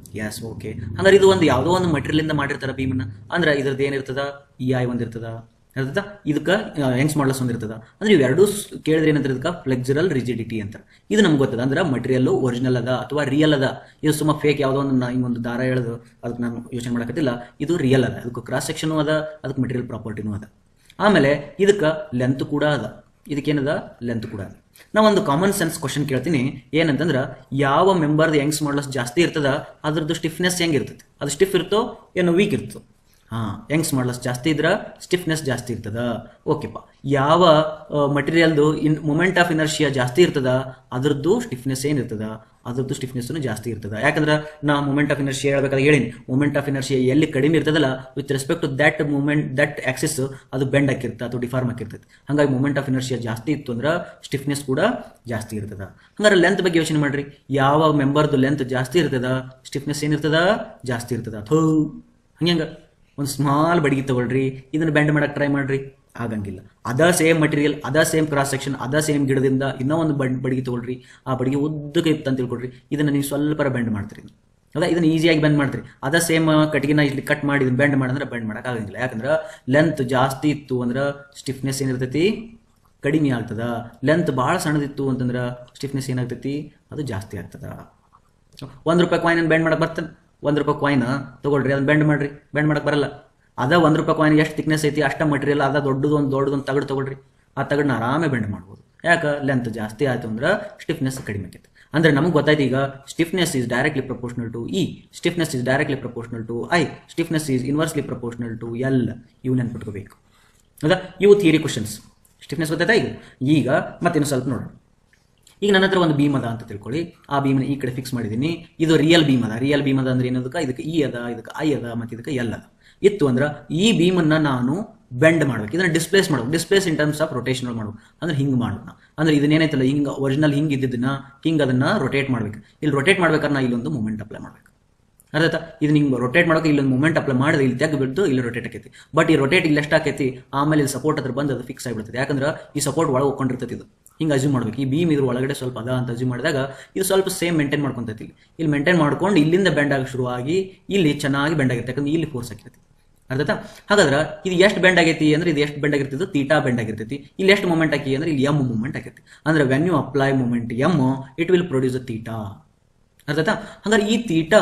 S, okay. ಹಂಗಾರೆ ಇದು ಒಂದು ಯಾವುದೋ ಒಂದು ಮಟೀರಿಯಲ್ ಇಂದ ಮಾಡಿರ್ತಾರ ಬೀಮ್ನ, ಅಂದ್ರೆ ಇದ್ರದ್ದು ಏನಿರ್ತದ EI ಒಂದಿರ್ತದ, ಅರ್ಥ ಇದಕ್ಕೆ ಯಂಗ್ಸ್ ಮಾಡ್ಲಸ್ ಒಂದಿರ್ತದ. ಅಂದ್ರೆ ಇವೆರಡೂ ಕೇಳಿದ್ರೆ ಏನಂತ ಇದಕ್ಕೆ ಫ್ಲೆಕ್ಸಿಬಲ್ ರಿಜಿಡಿಟಿ ಅಂತ. ಇದು ನಮ್ಗೆ ಗೊತ್ತದ ಅಂದ್ರೆ ಮಟೀರಿಯಲ್ ಒರಿಜಿನಲ್ ಅದ ಅಥವಾ ರಿಯಲ್ ಅದ. ಇದು ಸುಮ್ಮ ಫೇಕ್ ಯಾವುದೋ ಒಂದು ಹಿಂಗೊಂದು ದಾರ ಹೇಳೋದು ಅದಕ್ಕೆ ನಾನು ಯೋಚನೆ ಮಾಡಕತ್ತಿಲ್ಲ. ಇದು ರಿಯಲ್ ಅದ, ಅದಕ್ಕೆ ಕ್ರಾಸ್ ಸೆಕ್ಷನು ಅದ, ಅದಕ್ಕೆ ಮಟೀರಿಯಲ್ ಪ್ರಾಪರ್ಟಿನೂ ಅದ. ಆಮೇಲೆ ಇದಕ್ಕೆ ಲೆಂತ್ ಕೂಡ ಅದ, ಇದಕ್ಕೇನದ ಲೆಂತ್ ಕೂಡ ಅದ. ನಾವೊಂದು ಕಾಮನ್ ಸೆನ್ಸ್ ಕ್ವಶನ್ ಕೇಳ್ತೀನಿ, ಏನಂತಂದ್ರೆ ಯಾವ ಮೆಂಬರ್ದು ಯಂಗ್ಸ್ ಮಾಡ್ಲಸ್ ಜಾಸ್ತಿ ಇರ್ತದ ಅದ್ರದ್ದು ಸ್ಟಿಫ್ನೆಸ್ ಹೆಂಗಿರ್ತದೆ? ಅದು ಸ್ಟಿಫ್ ಇರ್ತೋ ಏನೋ ವೀಕ್ ಇರ್ತೋ? ಯಂಗ್ಸ್ ಮಾಡ್ಲಸ್ ಜಾಸ್ತಿ ಇದ್ರ ಸ್ಟಿಫ್ನೆಸ್ ಜಾಸ್ತಿ ಇರ್ತದ. ಓಕೆಪ್ಪ. ಯಾವ ಮಟೀರಿಯಲ್ದು ಮೂಮೆಂಟ್ ಆಫ್ ಇನರ್ಷಿಯಾ ಜಾಸ್ತಿ ಇರ್ತದ ಅದ್ರದ್ದು ಸ್ಟಿಫ್ನೆಸ್ ಏನಿರ್ತದ ಅದ್ರದ್ದು ಸ್ಟಿಫ್ನೆಸ್ ಜಾಸ್ತಿ ಇರ್ತದ. ಯಾಕಂದ್ರೆ ನಾ ಮೂಮೆಂಟ್ ಆಫ್ ಇನರ್ಷಿಯಾ ಹೇಳ್ಬೇಕಾದ್ರೆ ಹೇಳಿನಿ, ಮೂಮೆಂಟ್ ಆಫ್ ಇನರ್ಷಿಯಾ ಎಲ್ಲಿ ಕಡಿಮೆ ಇರ್ತದಲ್ಲ with respect to that moment that axis ಅದು ಬೆಂಡ್ ಹಾಕಿರ್ತದೆ ಅಥವಾ ಡಿಫಾರ್ಮ್ ಹಾಕಿರ್ತದೆ. ಹಾಗಾಗಿ ಮೂಮೆಂಟ್ ಆಫ್ ಇನರ್ಷಿಯಾ ಜಾಸ್ತಿ ಇತ್ತು ಅಂದ್ರೆ ಸ್ಟಿಫ್ನೆಸ್ ಕೂಡ ಜಾಸ್ತಿ ಇರ್ತದ. ಹಂಗಾರೆ ಲೆಂತ್ ಬಗ್ಗೆ ಯೋಚನೆ ಮಾಡ್ರಿ, ಯಾವ ಮೆಂಬರ್ದು ಲೆಂತ್ ಜಾಸ್ತಿ ಇರ್ತದ ಸ್ಟಿಫ್ನೆಸ್ ಏನಿರ್ತದ ಜಾಸ್ತಿ ಇರ್ತದ. ಹಂಗ ಒಂದು ಸ್ಮಾಲ್ ಬಡಿಗೆ ತಗೊಳ್ರಿ, ಇದನ್ನ ಬೆಂಡ್ ಮಾಡಕ್ ಟ್ರೈ ಮಾಡ್ರಿ, ಆಗಂಗಿಲ್ಲ. ಅದ ಸೇಮ್ ಮಟೀರಿಯಲ್, ಅದ ಸೇಮ್ ಕ್ರಾಸ್ ಸೆಕ್ಷನ್, ಅದ ಸೇಮ್ ಗಿಡದಿಂದ ಇನ್ನೂ ಒಂದು ಬಡಿಗೆ ತಗೊಳ್ರಿ, ಆ ಬಡಿಗೆ ಉದ್ದಕ್ಕೆ ಇತ್ತು ಅಂತ ತಿಳ್ಕೊಳ್ರಿ, ಇದನ್ನ ನೀವು ಸ್ವಲ್ಪ ಬೆಂಡ್ ಮಾಡ್ತೀರಿ. ಅದ ಇದನ್ನ ಈಸಿಯಾಗಿ ಬೆಂಡ್ ಮಾಡ್ತೀರಿ. ಅದ ಸೇಮ್ ಕಟ್ಟಿಗೆನ ಇಲ್ಲಿ ಕಟ್ ಮಾಡಿ ಇದನ್ನ ಬೆಂಡ್ ಮಾಡಂದ್ರೆ ಬೆಂಡ್ ಮಾಡಕ್ ಆಗಂಗಿಲ್ಲ. ಯಾಕಂದ್ರೆ ಲೆಂತ್ ಜಾಸ್ತಿ ಇತ್ತು ಅಂದ್ರೆ ಸ್ಟಿಫ್ನೆಸ್ ಏನಿರ್ತೈತಿ ಕಡಿಮೆ ಆಗ್ತದ. ಲೆಂತ್ ಭಾಳ ಸಣ್ಣದಿತ್ತು ಅಂತಂದ್ರೆ ಸ್ಟಿಫ್ನೆಸ್ ಏನಾಗ್ತೈತಿ ಅದು ಜಾಸ್ತಿ ಆಗ್ತದ. ₹1 ಕಾಯಿನ್ ಬೆಂಡ್ ಮಾಡಕ್ ಬರ್ತಾನೆ. ₹1 ಕಾಯಿನ್ ತಗೊಳ್ರಿ, ಅದನ್ನ ಬೆಂಡ್ ಮಾಡ್ರಿ, ಬೆಂಡ್ ಮಾಡಕ್ ಬರಲ್ಲ. ಅದ ₹1 ಕಾಯಿನ್ ಎಷ್ಟು ಥಿಕ್ನೆಸ್ ಐತಿ ಅಷ್ಟ ಮಟೀರಿಯಲ್ ಅದ ದೊಡ್ಡದೊಂದು ತಗಡು ತಗೊಳ್ರಿ, ಆ ತಗಡನ್ನ ಆರಾಮೇ ಬೆಂಡ್ ಮಾಡ್ಬೋದು. ಯಾಕೆ? ಲೆಂತ್ ಜಾಸ್ತಿ ಆಯ್ತು ಅಂದ್ರೆ ಸ್ಟಿಫ್ನೆಸ್ ಕಡಿಮೆ ಆಕೈತಿ. ಅಂದ್ರೆ ನಮಗೆ ಗೊತ್ತಾಯ್ತು ಈಗ stiffness is directly proportional to E, stiffness is directly proportional to I, stiffness is inversely proportional to L. ಇವು ನೆನ್ಪಿಟ್ಕೋಬೇಕು. ಹೌದಾ? ಇವು ಥಿಯರಿ ಕ್ವಶನ್ಸ್. ಸ್ಟಿಫ್ನೆಸ್ ಗೊತ್ತಾಯ್ತಾ? ಈಗ ಮತ್ತೇನು ಸ್ವಲ್ಪ ನೋಡೋಣ. ಈಗ ನನ್ನ ಹತ್ರ ಒಂದು ಬೀಮ್ ಅದ ಅಂತ ತಿಳ್ಕೊಳ್ಳಿ, ಆ ಬೀಮ್ನ ಈ ಕಡೆ ಫಿಕ್ಸ್ ಮಾಡಿದ್ದೀನಿ. ಇದು ರಿಯಲ್ ಬೀಮ್ ಅದ. ರಿಯಲ್ ಬೀಮ್ ಅದ ಅಂದ್ರೆ ಏನದಕ್ಕೆ? ಇದಕ್ಕೆ E ಅದ, ಇದಕ್ಕೆ I ಅದ, ಮತ್ತೆ ಇದಕ್ಕೆ L ಅದ. ಇತ್ತು ಅಂದ್ರೆ ಈ ಬೀಮನ್ನ ನಾನು ಬೆಂಡ್ ಮಾಡ್ಬೇಕು, ಇದನ್ನ ಡಿಸ್ಪ್ಲೇಸ್ ಮಾಡ್ಬೇಕು. Displace in terms of rotation ಮಾಡ್ಬೇಕು. ಅಂದ್ರೆ ಹಿಂಗ್ ಮಾಡೋಣ. ಅಂದ್ರೆ ಇದನ್ನೇನೈತಲ್ಲ ಹಿಂಗ ಒರಿಜಿನಲ್ ಹಿಂಗ್ ಇದ್ದಿದ್ದನ್ನ ಹಿಂಗ್ ಅದನ್ನ ರೊಟೇಟ್ ಮಾಡ್ಬೇಕು. ಇಲ್ಲಿ ರೊಟೇಟ್ ಮಾಡ್ಬೇಕಾದ್ರೆ ನಾ ಇಲ್ಲೊಂದು ಮೂಮೆಂಟ್ ಅಪ್ಲೈ ಮಾಡ್ಬೇಕು. ಅರ್ಥ? ಇದನ್ನ ಹಿಂಗ್ ರೊಟೇಟ್ ಮಾಡೋಕೆ ಇಲ್ಲೊಂದು ಮೂಮೆಂಟ್ ಅಪ್ಲೈ ಮಾಡಿದ್ರೆ ಇಲ್ಲಿ ತೆಗ್ ಬಿಟ್ಟು ಇಲ್ಲಿ ರೊಟೇಟ್ ಆಕೈತಿ. ಬಟ್ ಈ ರೊಟೇಟ್ ಇಲ್ಲಿ ಎಷ್ಟು ಆಕೈತಿ, ಆಮೇಲೆ ಇಲ್ಲಿ ಸಪೋರ್ಟ್ ಹತ್ರ ಬಂದು ಅದು ಫಿಕ್ಸ್ ಆಗಿಬಿಡ್ತದೆ. ಯಾಕಂದ್ರೆ ಈ ಸಪೋರ್ಟ್ ಒಳಗೆ ಹೋಗ್ಕೊಂಡಿರ್ತೈತಿ. ಇದು ಹಿಂಗೆ ಅಜ್ಯೂಮ್ ಮಾಡ್ಬೇಕು. ಈ ಬೀಮ್ ಇದ್ರ ಒಳಗಡೆ ಸ್ವಲ್ಪ ಅದ ಅಂತ ಅಜ್ಯೂಮ್ ಮಾಡಿದಾಗ ಇದು ಸ್ವಲ್ಪ ಸೇಮ್ ಮೇಂಟೈನ್ ಮಾಡ್ಕೊಂತೈತಿ. ಇಲ್ಲಿ ಮೇಂಟೈನ್ ಮಾಡ್ಕೊಂಡು ಇಲ್ಲಿಂದ ಬೆಂಡ್ ಆಗಿ ಶುರುವಾಗಿ ಇಲ್ಲಿ ಚೆನ್ನಾಗಿ ಬೆಂಡ್ ಆಗಿರುತ್ತೆ. ಯಾಕಂದ್ರೆ ಇಲ್ಲಿ ಫೋರ್ಸ್ ಆಗಿರ್ತೈತಿ. ಅರ್ಥ? ಹಾಗಾದ್ರೆ ಇದು ಎಷ್ಟು ಬೆಂಡ್ ಆಗೈತಿ ಅಂದ್ರೆ ಇದು ಎಷ್ಟು ಬೆಂಡ್ ಆಗಿರ್ತೈತಿ? ಥೀಟಾ ಬೆಂಡ್ ಆಗಿರ್ತೈತಿ. ಇಲ್ಲಿ ಎಷ್ಟು ಮೂಮೆಂಟ್ ಹಾಕಿ ಅಂದ್ರೆ ಇಲ್ಲಿ M ಮೂಮೆಂಟ್ ಆಗೈತಿ. ಅಂದ್ರೆ when you apply moment M, it will produce a theta. ಅರ್ಥ? ಹಂಗಾರೆ ಈ ಥೀಟಾ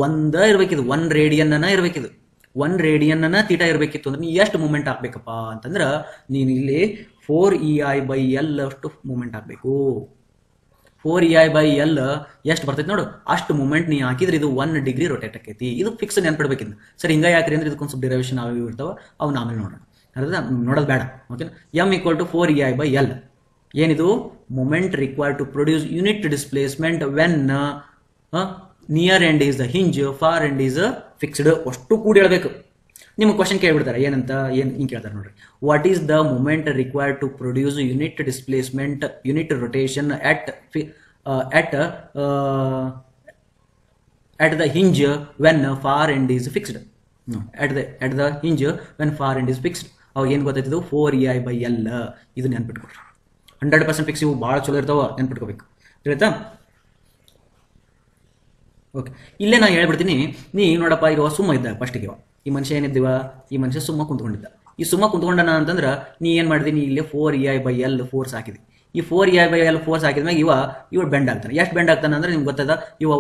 ಒಂದೇ ಇರ್ಬೇಕಿದು, 1 ರೇಡಿಯನ್ ಇರ್ಬೇಕಿದು. 1 ರೇಡಿಯನ್ ಥೀಟಾ ಇರ್ಬೇಕಿತ್ತು ಅಂದ್ರೆ ನೀ ಎಷ್ಟು ಮೂಮೆಂಟ್ ಹಾಕ್ಬೇಕಪ್ಪ ಅಂತಂದ್ರ ನೀನು ಇಲ್ಲಿ 4EI/L ಅಷ್ಟು ಮೂಮೆಂಟ್ ಹಾಕ್ಬೇಕು. 4EI/L ಎಷ್ಟು ಬರ್ತೈತಿ ನೋಡು, ಅಷ್ಟು ಮೂಮೆಂಟ್ ನೀ ಹಾಕಿದ್ರೆ ಇದು 1 ಡಿಗ್ರಿ ರೊಟೇಟ್ ಆಕೈತಿ. ಇದು ಫಿಕ್ಸ್ ನೆನ್ಪಿಡ್ಬೇಕಿಂದ. ಸರಿ, ಹಿಂಗ ಯಾಕ್ರಿ ಅಂದ್ರೆ ಇದಕ್ಕೊಂದು ಸ್ವಲ್ಪ ಡಿರೈವೇಷನ್ ಅವು ಇರ್ತಾವ, ಅವ್ನ ಆಮೇಲೆ ನೋಡೋಣ. ಅರ್ಥ? ನೋಡೋದು ಬೇಡ. ಓಕೆನಾ? M = 4EI/L. ಏನಿದು? Moment required to produce unit displacement when near end is the hinge, far end is fixed. ಅಷ್ಟು ಕೂಡಿ ಹೇಳ್ಬೇಕು. ನಿಮ್ಗೆ ಕ್ವಶನ್ ಕೇಳ್ಬಿಡ್ತಾರೆ, ಏನಂತ ಹಿಂಗೆ ಕೇಳ್ತಾರೆ ನೋಡ್ರಿ. What is the moment required to produce unit displacement, unit rotation at the hinge when far end is fixed? No, at the hinge when far end is fixed. ಅವಾಗ ಏನು ಗೊತ್ತಾಯ್ತದು? 4EI/L. ಇದು ನೆನ್ಪಿಟ್ಕೊಳ್ರಿ. 100% ಫಿಕ್ಸ್. ಇವು ಭಾಳ ಚಲೋ ಇರ್ತಾವ, ನೆನ್ಪಿಟ್ಕೋಬೇಕು. ತಿಳಿತಾ? ಓಕೆ, ಇಲ್ಲೇ ನಾನು ಹೇಳ್ಬಿಡ್ತೀನಿ. ನೀ ನೋಡಪ್ಪ, ಈಗ ಸುಮ್ಮ ಇದ್ದ ಫಸ್ಟಿಗೆ ಈ ಮನುಷ್ಯ ಏನಿದ್ದೀವ, ಈ ಮನುಷ್ಯ ಸುಮ್ಮ ಕುಂತ್ಕೊಂಡಿದ್ದ. ಈ ಸುಮ್ಮ ಕುಂತ್ಕೊಂಡನ ಅಂತಂದ್ರೆ ನೀ ಏನು ಮಾಡಿದೀನಿ, ಇಲ್ಲಿ 4EI/L ಫೋರ್ಸ್ ಹಾಕಿದಿ. ಈ 4EI/L ಫೋರ್ಸ್ ಹಾಕಿದ್ಮ್ಯಾಗ ಇವ ಬೆಂಡ್ ಆಗ್ತಾನೆ. ಎಷ್ಟು ಬೆಂಡ್ ಆಗ್ತಾನೆ ಅಂದ್ರೆ ನಿಮ್ಗೆ ಗೊತ್ತದ,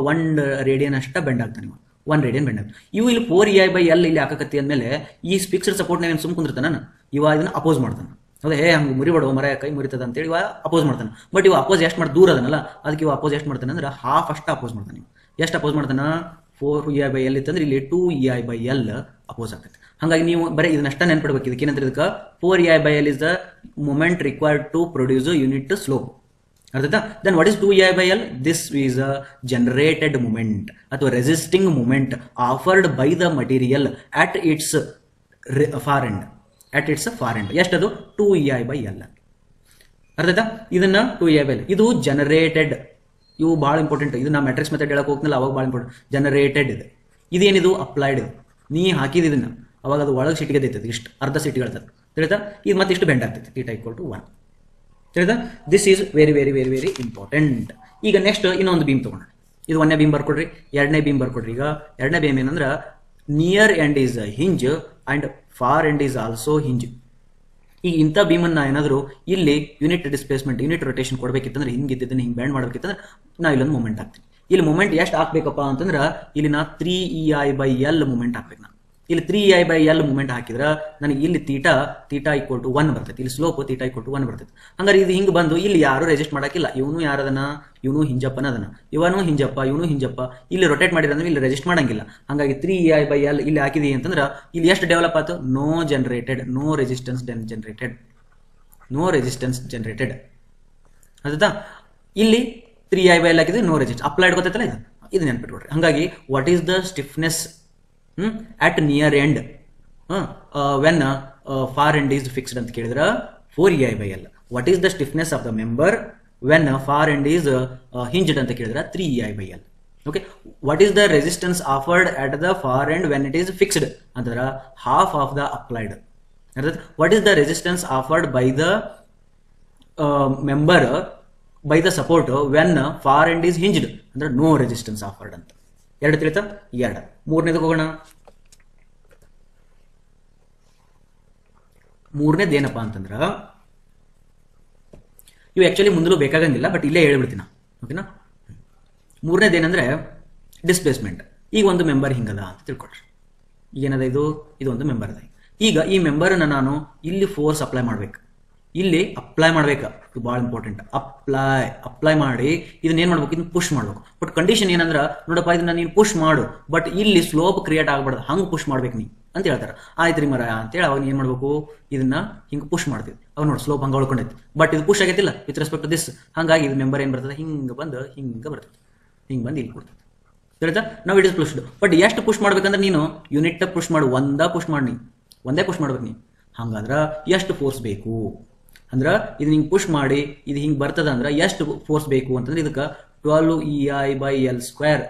1 ರೇಡಿಯನ್ ಅಷ್ಟ ಬೆಂಡ್ ಆಗ್ತಾನೆ. 1 ರೇಡಿಯನ್ ಬೆಂಡ್ ಆಗ್ತಾನೆ. ಇಲ್ಲಿ 4EI/L ಇಲ್ಲಿ ಹಾಕಕತ್ತಿ ಅಂದಮೇಲೆ ಈ ಫಿಕ್ಸ್ಡ್ ಸಪೋರ್ಟ್ ನಾನು ಸುಮ್ ಕುಂದಿರ್ತಾನ, ಇದನ್ನ ಅಪೋಸ್ ಮಾಡ್ತಾನೆ. ಹೌದಾ? ಹಂಗೆ ಮುರಿಬಾಡುವ ಮರ ಕೈ ಮುರಿತದ ಅಂತೇಳಿ ಅಪೋಸ್ ಮಾಡ್ತಾನೆ. ಬಟ್ ಅಪೋಸ್ ಎಷ್ಟು ಮಾಡಿ ದೂರ ಅದನ್ನಲ್ಲ, ಅದಕ್ಕೆ ಅಪೋಸ್ ಎಷ್ಟು ಮಾಡ್ತಾನೆ ಅಂದ್ರೆ ಹಾಫ್ ಅಷ್ಟ ಅಪೋಸ್ ಮಾಡ್ತಾನೆ. ಎಷ್ಟು ಅಪೋಸ್ ಮಾಡ್ತಾನ? 4EI/L ಇತ್ತಂದ್ರೆ ಇಲ್ಲಿ 2EI/L ಅಪೋಸ್ ಆಗ್ತದೆ. ಹಾಗಾಗಿ ನೀವು ಬರೀ ಇದನ್ನಷ್ಟ ನೆನ್ಪಿಡ್ಬೇಕು. ಇದಕ್ಕೆ ಏನಂದ್ರೆ ಇದಕ್ಕೆ 4EI/L is the moment required to produce unit slope. ಅರ್ಥಾಯ್ತಾ? Then what is 2EI/L? This is a generated moment ಅಥವಾ resisting moment offered by the material at its far end. ಎಷ್ಟದು? 2EI/L. ಅರ್ಥಾಯ್ತಾ? ಇದನ್ನ 2EI/L ಇದು ಜನರೇಟೆಡ್. ಇವು ಭಾಳ important. ಇದು ನಾ ಮ್ಯಾಟ್ರಿಕ್ಸ್ ಮೆಥಡ್ ಹೇಳಕ್ ಹೋಗ್ತಿಲ್ಲ, ಅವಾಗ ಭಾಳ ಇಂಪಾರ್ಟೆಂಟ್. ಜನರೇಟೆಡ್ ಇದೇನಿದು? ಅಪ್ಲೈಡ್. ನೀ ಹಾಕಿದ ಇದನ್ನ ಅವಾಗ ಅದು ಒಳಗೆ ಸಿಟಿಗೆ ಇರ್ತದೆ, ಇಷ್ಟು ಅರ್ಧ ಸಿಟಿ ಹೇಳ್ತದೆ. ತಿಳಿತಾ? ಇದು ಮತ್ತಿಷ್ಟು ಬೆಂಡ್ ಆಗ್ತೈತಿ θ = 1. ತಿಳಿತಾ? This is very very very very important. ಈಗ ನೆಕ್ಸ್ಟ್ ಇನ್ನೊಂದು ಬೀಮ್ ತಗೊಂಡ್ರಿ. ಇದು ಒಂದನೇ ಬೀಮ್ ಬರ್ಕೊಡ್ರಿ, ಎರಡನೇ ಬೀಮ್ ಬರ್ಕೊಡ್ರಿ. ಈಗ ಎರಡನೇ ಬೀಮ್ ಏನಂದ್ರೆ near end is hinge and for end is also hinge. ಈಗ ಇಂಥ ಬೀಮನ್ನು ಏನಾದರೂ ಇಲ್ಲಿ ಯೂನಿಟ್ ಡಿಸ್ಪ್ಲೇಸ್ಮೆಂಟ್ ಯೂನಿಟ್ ರೊಟೇಷನ್ ಕೊಡಬೇಕಿತ್ತಂದ್ರೆ ಹಿಂಗಿದ್ದನ್ನು ಹಿಂಗೆ ಬ್ಯಾಂಡ್ ಮಾಡಬೇಕಿತ್ತಂದ್ರೆ ನಾ ಇಲ್ಲೊಂದು ಮೂಮೆಂಟ್ ಹಾಕ್ತೀನಿ. ಇಲ್ಲಿ ಮೂಮೆಂಟ್ ಎಷ್ಟು ಹಾಕ್ಬೇಕಪ್ಪ ಅಂತಂದ್ರೆ ಇಲ್ಲಿ ನಾ 3ei/L ಮೂಮೆಂಟ್ ಹಾಕ್ಬೇಕು. ನಾನು ಇಲ್ಲಿ 3ei/L ಮೂಮೆಂಟ್ ಹಾಕಿದ್ರೆ ನನಗೆ ಇಲ್ಲಿ θ = 1 ಬರ್ತೈತಿ. ಇಲ್ಲಿ ಸ್ಲೋಪ್ θ = 1 ಬರ್ತೈತಿ. ಹಂಗಾರೆ ಇದು ಹಿಂಗೆ ಬಂದು ಇಲ್ಲಿ ಯಾರು ರೆಜಿಸ್ಟ್ ಮಾಡಕ್ಕಿಲ್ಲ. ಇವನು ಯಾರದನ, ಇವನು ಹಿಂಜಪ್ಪನ ಅದನ, ಇವನು ಹಿಂಜಪ್ಪ, ಇವನು ಹಿಂಜಪ್ಪ. ಇಲ್ಲಿ ರೊಟೇಟ್ ಮಾಡಿದ್ರೆ ಇಲ್ಲಿ ರೆಜಿಸ್ಟ್ ಮಾಡಂಗಿಲ್ಲ. ಹಾಗಾಗಿ 3ei/L ಇಲ್ಲಿ ಹಾಕಿದೀವಿ ಅಂತಂದ್ರೆ ಇಲ್ಲಿ ಎಷ್ಟು ಡೆವಲಪ್ ಆಯ್ತು? No generated, no resistance generated, no resistance generated. ಆಯ್ತಾ? ಇಲ್ಲಿ 3ei/L ಹಾಕಿದ್ರೆ ನೋ ರೆಸಿಸ್ಟ್ ಅಪ್ಲೈಡ್ ಗೊತ್ತೈತಲ್ಲ. ಇದು ನೆನ್ಪಿಟ್ಕೊಡ್ರಿ. ಹಾಗಾಗಿ what is the stiffness at near end when far end is fixed ಅಂತ ಕೇಳಿದ್ರೆ 4ei/L. What is the stiffness of the member when far end is hinged ಅಂತ ಕೇಳಿದ್ರೆ 3ei/L. Okay. What is the resistance offered at the far end when it is fixed ಅಂತಂದ್ರೆ half of the applied. What is the resistance offered by the member by the support when far end is hinged ಅಂದ್ರೆ no resistance offered ಅಂತ. ಎರಡು ತಿಳಿತಾ? ಎರಡು. ಮೂರನೇದಕ್ಕೆ ಹೋಗೋಣ. ಮೂರನೇದು ಏನಪ್ಪಾ ಅಂತಂದ್ರ ಇವು ಆಕ್ಚುಲಿ ಮುಂದಲೂ ಬೇಕಾಗಂಗಿಲ್ಲ, ಬಟ್ ಇಲ್ಲೇ ಹೇಳ್ಬಿಡ್ತೀನಿ. ಓಕೆನಾ? ಮೂರನೇದು ಏನಂದ್ರೆ ಡಿಸ್ಪ್ಲೇಸ್ಮೆಂಟ್. ಈಗ ಒಂದು ಮೆಂಬರ್ ಹಿಂಗದ ಅಂತ ತಿಳ್ಕೊಳ್ರಿ. ಏನದ ಇದು? ಇದು ಒಂದು ಮೆಂಬರ್ ಅದ. ಈಗ ಈ ಮೆಂಬರ್ನ ನಾನು ಇಲ್ಲಿ ಫೋರ್ಸ್ ಅಪ್ಲೈ ಮಾಡ್ಬೇಕು, ಇಲ್ಲಿ ಅಪ್ಲೈ ಮಾಡ್ಬೇಕು. ಇದು ಭಾಳ ಇಂಪಾರ್ಟೆಂಟ್. ಅಪ್ಲೈ ಮಾಡಿ ಇದನ್ನ ಏನ್ ಮಾಡ್ಬೇಕು? ಇದನ್ನ ಪುಷ್ ಮಾಡ್ಬೇಕು. ಬಟ್ ಕಂಡೀಷನ್ ಏನಂದ್ರ ನೋಡಪ್ಪ ಇದನ್ನ ನೀನು ಪುಷ್ ಮಾಡು, ಬಟ್ ಇಲ್ಲಿ ಸ್ಲೋಪ್ ಕ್ರಿಯೇಟ್ ಆಗ್ಬಾರ್ದು, ಹಂಗೆ ಪುಷ್ ಮಾಡ್ಬೇಕು ನೀ ಅಂತ ಹೇಳ್ತಾರೆ. ಆಯ್ತು ರೀ ಮರ ಅಂತೇಳಿ ಅವಾಗ ಏನ್ ಮಾಡ್ಬೇಕು? ಇದನ್ನ ಹಿಂಗೆ ಪುಷ್ ಮಾಡ್ತೀವಿ. ಅವಾಗ ನೋಡಿ ಸ್ಲೋಪ್ ಹಂಗೆ ಉಳ್ಕೊಂಡೈತಿ, ಬಟ್ ಇದು ಪುಷ್ ಆಗೈತಿಲ್ಲ ವಿತ್ ರೆಸ್ಪೆಕ್ಟ್ ಟು ದಿಸ್. ಹಾಗಾಗಿ ಇದು ಮೆಂಬರ್ ಏನ್ ಬರ್ತದೆ? ಹಿಂಗೆ ಬಂದು ಹಿಂಗೆ ಬರ್ತದೆ, ಹಿಂಗೆ ಬಂದು ಇಲ್ಲಿ ಕೊಡ್ತದೆ. ತಿಳಿತಾ? ನಾವು ಇಟ್ ಇಸ್ ಪುಷ್ಡ್. ಬಟ್ ಎಷ್ಟು ಪುಷ್ ಮಾಡ್ಬೇಕಂದ್ರೆ ನೀನು ಯೂನಿಟ್ ಪುಷ್ ಮಾಡು, ಒಂದೇ ಪುಷ್ ಮಾಡ್ಬೇಕು ನೀ. ಹಂಗಾದ್ರೆ ಎಷ್ಟು ಫೋರ್ಸ್ ಬೇಕು ಅಂದ್ರೆ ಇದು ಹಿಂಗೆ ಪುಷ್ ಮಾಡಿ ಇದು ಹಿಂಗೆ ಬರ್ತದ ಅಂದ್ರೆ ಎಷ್ಟು ಫೋರ್ಸ್ ಬೇಕು ಅಂತಂದ್ರೆ ಇದಕ್ಕೆ 12ei/L².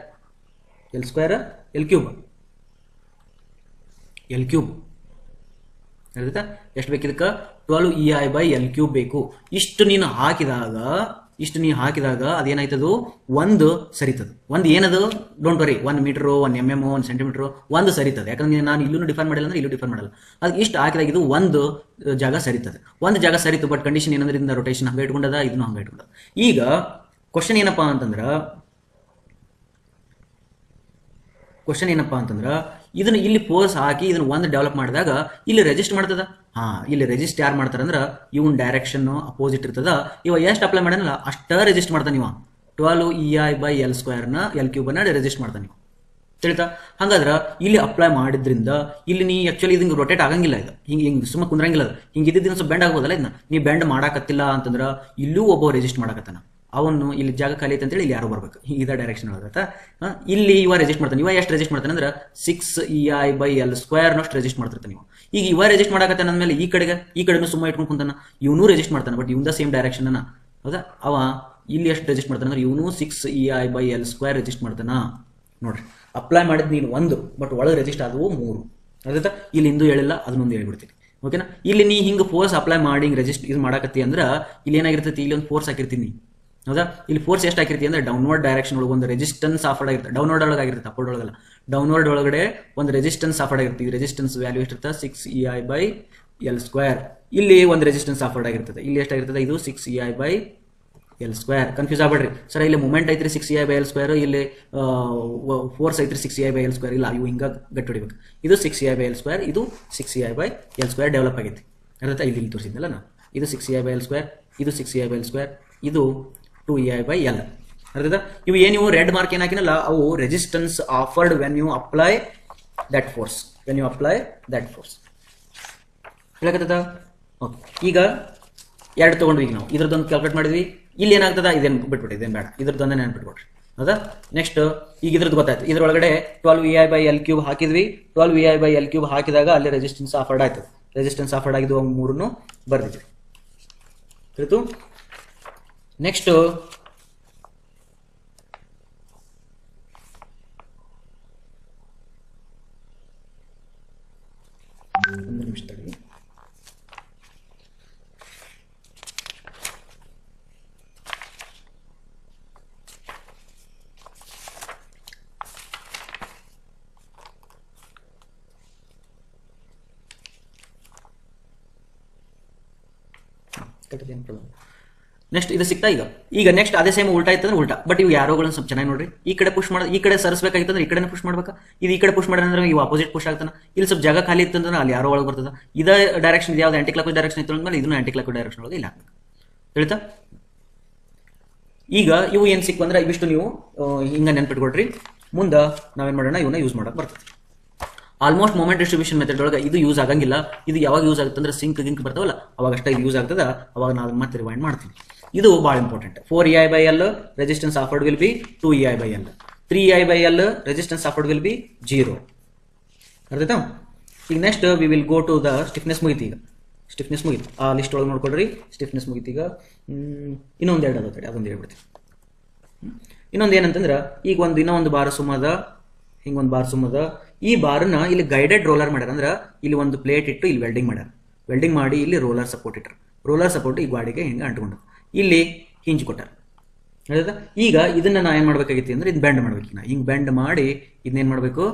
L³ ಹೇಳ್ತಾ? ಎಷ್ಟು ಬೇಕು ಇದಕ್ಕೆ? 12ei/L³ ಬೇಕು. ಇಷ್ಟು ನೀನು ಹಾಕಿದಾಗ ಅದೇನಾಯ್ತದು? ಒಂದು ಸರಿತದ. ಒಂದು ಏನದು? Don't worry, 1 metre, 1 mm, 1 centimetre ಒಂದು ಸರಿತದೆ. ಯಾಕಂದ್ರೆ ನಾನು ಇಲ್ಲೂ ಡಿಫೈನ್ ಮಾಡಿಲ್ಲ ಅಂದ್ರೆ ಇಲ್ಲೂ ಡಿಫೈನ್ ಮಾಡಲ್ಲ. ಅದು ಇಷ್ಟು ಹಾಕಿದಾಗ ಇದು ಒಂದು ಜಾಗ ಸರಿತದೆ. ಒಂದು ಜಾಗ ಸರಿತು. ಬಟ್ ಕಂಡೀಷನ್ ಏನಂದ್ರೆ ಇದನ್ನ ರೊಟೇಷನ್ ಹಂಗೆ ಇಟ್ಕೊಂಡದ, ಇದನ್ನು ಹಂಗೆ ಇಟ್ಕೊಂಡದ. ಈಗ ಕ್ವಶನ್ ಏನಪ್ಪಾ ಅಂತಂದ್ರ ಇದನ್ನ ಇಲ್ಲಿ ಫೋರ್ಸ್ ಹಾಕಿ ಇದನ್ನ ಒಂದು ಡೆವಲಪ್ ಮಾಡಿದಾಗ ಇಲ್ಲಿ ರೆಜಿಸ್ಟ್ ಮಾಡ್ತದ. ಇಲ್ಲಿ ರೆಜಿಸ್ಟ್ ಯಾರು ಮಾಡ್ತಾರಂದ್ರ ಇವನ್ ಡೈರೆಕ್ಷನ್ ಅಪೋಸಿಟ್ ಇರ್ತದ. ಇವ ಎಷ್ಟು ಅಪ್ಲೈ ಮಾಡಲ್ಲ ಅಷ್ಟ ರೆಜಿಸ್ಟ್ ಮಾಡ್ತಾನೆ. ಇವ 12ei/L² L³ ರೆಜಿಸ್ಟ್ ಮಾಡ್ತಾನೆ. ತಿಳಿತಾ? ಹಂಗಾದ್ರ ಇಲ್ಲಿ ಅಪ್ಲೈ ಮಾಡಿದ್ರಿಂದ ಇಲ್ಲಿ ನೀ ಆಕ್ಚುಲಿ ಇದಕ್ಕೆ ರೊಟೇಟ್ ಆಗಂಗಿಲ್ಲ. ಇದು ಹಿಂಗೆ ಸುಮ್ಮ ಕುಂದ್ರಂಗಿಲ್ಲ. ಹಿಂಗೆ ಇದ್ದಿದ್ದ ಸ್ವಲ್ಪ ಬೆಂಡ್ ಆಗ್ಬೋದಲ್ಲ. ಇದನ್ನ ನೀ ಬೆಂಡ್ ಮಾಡಾಕತ್ತಿಲ್ಲ ಅಂತಂದ್ರ ಇಲ್ಲೂ ಒಬ್ಬ ರೆಜಿಸ್ಟ್ ಮಾಡಕತ್ತಾನ. ಅವನು ಇಲ್ಲಿ ಜಾಗ ಖಾಲಿ ಐತೆ ಅಂತೇಳಿ ಇಲ್ಲಿ ಯಾರು ಬರ್ಬೇಕು, ಇದ ಡೈರೆಕ್ಷನ್ ಒಳಗತ್ತ. ಇಲ್ಲಿ ಇವ ರೆಜಿಸ್ಟ್ ಮಾಡ್ತಾನೆ. ಇವ ಎಷ್ಟು ರೆಜಿಸ್ಟ್ ಮಾಡ್ತಾನೆ ಅಂದ್ರೆ 6ei/L² ನಷ್ಟು ರೆಜಿಸ್ಟ್ ಮಾಡ್ತಿರ್ತಾನೆ. ಈಗ ಇವ ರೆಜಿಸ್ಟ್ ಮಾಡಕತ್ತಾನ ಅಂದ್ಮೇಲೆ ಈ ಕಡೆನೂ ಸುಮ್ಮ ಇಟ್ಕೊಂಡು ಕುಂತಾನ. ಇವನು ರೆಜಿಸ್ಟ್ ಮಾಡ್ತಾನೆ, ಬಟ್ ಇವನ ಸೇಮ್ ಡೈರೆಕ್ಷನ್ ಅನ್ನ. ಹೌದಾ? ಅವ ಇಲ್ಲಿ ಎಷ್ಟು ರೆಜಿಸ್ಟ್ ಮಾಡ್ತಾನೆ ಅಂದ್ರೆ ಇವನು 6ei/L² ರೆಜಿಸ್ಟ್ ಮಾಡ್ತಾನ. ನೋಡ್ರಿ, ಅಪ್ಲೈ ಮಾಡಿದ್ ನೀನು ಒಂದು, ಬಟ್ ಒಳಗೆ ರೆಜಿಸ್ಟ್ ಆದವು 3. ಅದ ಇಲ್ಲಿ ಇಂದು ಹೇಳಿಲ್ಲ, ಅದನ್ನೊಂದು ಹೇಳ್ಬಿಡ್ತೀನಿ. ಓಕೆನಾ? ಇಲ್ಲಿ ನೀ ಹಿಂಗೆ ಫೋರ್ಸ್ ಅಪ್ಲೈ ಮಾಡಿ ರೆಜಿಸ್ಟ್ ಇದು ಮಾಡಕತ್ತಿ ಅಂದ್ರೆ ಇಲ್ಲಿ ಏನಾಗಿರ್ತೈತಿ? ಇಲ್ಲಿ ಒಂದು ಫೋರ್ಸ್ ಹಾಕಿರ್ತೀನಿ. ಹೌದಾ? ಇಲ್ಲಿ ಫೋರ್ಸ್ ಎಷ್ಟು ಹಾಕಿರ್ತಿ ಅಂದ್ರೆ ಡೌನ್ವರ್ಡ್ ಡೈರೆಕ್ಷನ್ ಒಳಗೆ ಒಂದು ರೆಸಿಸ್ಟೆನ್ಸ್ ಆಫರ್ಡ್ ಆಗಿರುತ್ತೆ. ಡೌನ್ವರ್ಡ್ ಒಳಗೆ ಆಗಿರುತ್ತೆ, ಅಪ್ವರ್ಡ್ ಒಳಗಲ್ಲ. ಡೌನ್ವರ್ಡ್ ಒಳಗಡೆ ಒಂದು ರೆಸಿಸ್ಟೆನ್ಸ್ ಆಫರ್ಡ್ ಆಗಿರುತ್ತೆ. ಈ ರೆಸಿಸ್ಟೆನ್ಸ್ ವ್ಯಾಲ್ಯೂ ಎಷ್ಟಿರುತ್ತೆ? 6ei/L². ಇಲ್ಲಿ ಒಂದು ರೆಸಿಸ್ಟೆನ್ಸ್ ಆಫರ್ಡ್ ಆಗಿರ್ತದೆ. ಇಲ್ಲಿ ಎಷ್ಟಾಗಿರ್ತದೆ? ಇದು 6ei/L². ಕನ್ಫ್ಯೂಸ್ ಆಗ್ಬೇಡ್ರಿ ಸರ್. ಇಲ್ಲಿ ಮೂಮೆಂಟ್ ಐತ್ರಿ 6ei/L², ಇಲ್ಲಿ ಫೋರ್ಸ್ ಐತ್ರಿ 6ei/L². ಇಲ್ಲ, ಇವು ಹಿಂಗ ಗಟ್ಟಿ ಹೊಡಿಬೇಕು. ಇದು 6ei/L², ಇದು 6ei/L² ಡೆವಲಪ್ ಆಗೈತಿ. ಅರ್ಥ? ಇಲ್ಲಿ ತೋರಿಸಿದ್ನಲ್ಲ ನಾ. ಇದು 6ei/L², ಇದು 6ei/L², ಇದು 2ei/L. ಅರ್ಥ? ಇವು ಏನು ರೆಡ್ ಮಾರ್ಕ್ ಏನ್ ಹಾಕಿನಲ್ಲ ಅವು resistance offered when you apply that force. ಹೇಳಕತ್ತದ? ಓಕೆ. ಈಗ ಎರಡು ತಗೊಂಡ್ವಿ. ಈಗ ನಾವು ಇದ್ರದ್ದೊಂದು ಕ್ಯಾಲ್ಕುಲೇಟ್ ಮಾಡಿದ್ವಿ. ಇಲ್ಲಿ ಏನಾಗ್ತದ? ಇದೇನು ಬಿಟ್ಬಿಟ್ಟು, ಇದೇನು ಬೇಡ, ಇದ್ರದ್ದೊಂದೇ ನೆನ್ಪಿಟ್ಕೊಡ್ರಿ. ಹೌದಾ? ನೆಕ್ಸ್ಟ್ ಈಗ ಇದ್ರದ್ದು ಗೊತ್ತಾಯ್ತು. ಇದ್ರೊಳಗಡೆ 12ei/L³ ಹಾಕಿದ್ವಿ. 12ei/L³ ಹಾಕಿದಾಗ ಅಲ್ಲಿ ರೆಸಿಸ್ಟೆನ್ಸ್ ಆಫರ್ಡ್ ಆಯ್ತು. ರೆಸಿಸ್ಟೆನ್ಸ್ ಆಫರ್ಡ್ ಆಗಿದ್ದು 3 ಬರ್ದಿದ್ವಿ. ತಿಳಿತು? ನೆಕ್ಸ್ಟ್ ಒಂದು ನಿಮಿಷ ತಡಿ. ನೆಕ್ಸ್ಟ್ ಇದು ಸಿಗ್ತಾ ಈಗ ನೆಕ್ಸ್ಟ್ ಅದೇ ಸೇಮ್ ಉಲ್ಟಾ ಇತ್ತಂದ್ರೆ ಉಲ್ಟಾ. ಬಟ್ ಇವು ಯಾರೋಗಳನ್ನ ಸ್ವಲ್ಪ ಚೆನ್ನಾಗಿ ನೋಡ್ರಿ. ಈ ಕಡೆ ಪುಷ್ ಮಾಡಿ ಈ ಕಡೆ ಸರಿಸಬೇಕಾಗಿತ್ತಂದ್ರೆ ಈ ಕಡೆ ಪುಷ್ ಮಾಡ್ಬೇಕಾ, ಇದು ಈ ಕಡೆ ಪುಷ್ ಮಾಡಿದ್ರೆ ಇವು ಅಪೋಸಿಟ್ ಪುಷ್ ಆಗ್ತಾನೆ. ಇಲ್ಲಿ ಸ್ವಲ್ಪ ಜಾಗ ಖಾಲಿ ಇತ್ತಂದ್ರೆ ಅಲ್ಲಿ ಯಾರೋ ಒಳಗೆ ಬರ್ತದೆ. ಇದೇ ಡೈರೆಕ್ಷನ್ ಯಾವ್ದು ಆಂಟಿ ಕ್ಲಾಕ್ ಡೈರೆಕ್ಷನ್ ಇತ್ತು ಅಂದ್ಮೇಲೆ ಇದನ್ನು ಆಂಟಿ ಕ್ಲಾಕ್ ಡೈರೆಕ್ಷನ್ ಒಳಗೆ ಇಲ್ಲ ಹಾಕ್ಬೇಕು. ತಿಳಿತಾ? ಈಗ ಇವು ಏನು ಸಿಕ್ಕು ಅಂದ್ರೆ ಇವಿಷ್ಟು ನೀವು ಹಿಂಗ ನೆನ್ಪಿಟ್ಕೊಡ್ರಿ. ಮುಂದೆ ನಾವೇನ್ ಮಾಡೋಣ, ಇವನ್ನ ಯೂಸ್ ಮಾಡಕ್ ಬರ್ತದೆ. ಆಲ್ಮೋಸ್ಟ್ ಮೊಮೆಂಟ್ ಡಿಸ್ಟ್ರಿಬ್ಯೂಷನ್ ಮೆಥಡ್ ಒಳಗೆ ಇದು ಯೂಸ್ ಆಗಂಗಿಲ್ಲ. ಇದು ಯಾವಾಗ ಯೂಸ್ ಆಗುತ್ತೆ ಅಂದ್ರೆ ಸಿಂಕ್ ಗಿಂಕ್ ಬರ್ತಾವಲ್ಲ ಅವಾಗ ಅಷ್ಟೇ ಇದು ಯೂಸ್ ಆಗ್ತದ. ಅವಾಗ ನಾವು ಮತ್ತೆ ರಿವೈಂಡ್ ಮಾಡ್ತೀವಿ. ಇದು ಭಾಳ important. 4ei/L resistance offered will be 2ei/L. 3ei/L resistance offered will be 0. ಅರ್ಥಾಯ್ತಾ? ಈಗ next we will go to the stiffness. ಮುಗಿತು. ಈಗ ಸ್ಟಿಫ್ನೆಸ್ ಮುಗಿತು. ಆ ಲಿಸ್ಟ್ ಒಳಗೆ ನೋಡ್ಕೊಡ್ರಿ. ಸ್ಟಿಫ್ನೆಸ್ ಮುಗಿತು. ಈಗ ಇನ್ನೊಂದು ಎರಡು ಅದ, ಅದೊಂದು ಹೇಳ್ಬಿಡ್ತೀವಿ. ಇನ್ನೊಂದು ಏನಂತಂದ್ರೆ ಈಗ ಇನ್ನೊಂದು ಬಾರ್ ಸುಮ್ಮದ, ಹಿಂಗೊಂದು ಬಾರ್ ಸುಮ್ಮದ. ಈ ಬಾರ್ನ ಇಲ್ಲಿ ಗೈಡೆಡ್ ರೋಲರ್ ಮಾಡ್ಯಾರ. ಅಂದ್ರೆ ಇಲ್ಲಿ ಒಂದು ಪ್ಲೇಟ್ ಇಟ್ಟು ಇಲ್ಲಿ ವೆಲ್ಡಿಂಗ್ ಮಾಡ್ಯಾರ. ವೆಲ್ಡಿಂಗ್ ಮಾಡಿ ಇಲ್ಲಿ ರೋಲರ್ ಸಪೋರ್ಟ್ ಇಟ್ಟರು. ರೋಲರ್ ಸಪೋರ್ಟ್ ಈ ಗಾಡಿಗೆ ಹಿಂಗೆ ಅಂಟ್ಕೊಂಡು ಇಲ್ಲಿ ಹಿಂಜ್ ಕೊಟ್ಟಾರ. ಹೌದಾ? ಈಗ ಇದನ್ನ ನಾ ಏನ್ ಮಾಡ್ಬೇಕಾಗಿತ್ತು ಅಂದ್ರೆ ಇದು ಬೆಂಡ್ ಮಾಡ್ಬೇಕು. ಹಿಂಗೆ ಬೆಂಡ್ ಮಾಡಿ ಇದನ್ನೇನ್ ಮಾಡ್ಬೇಕು,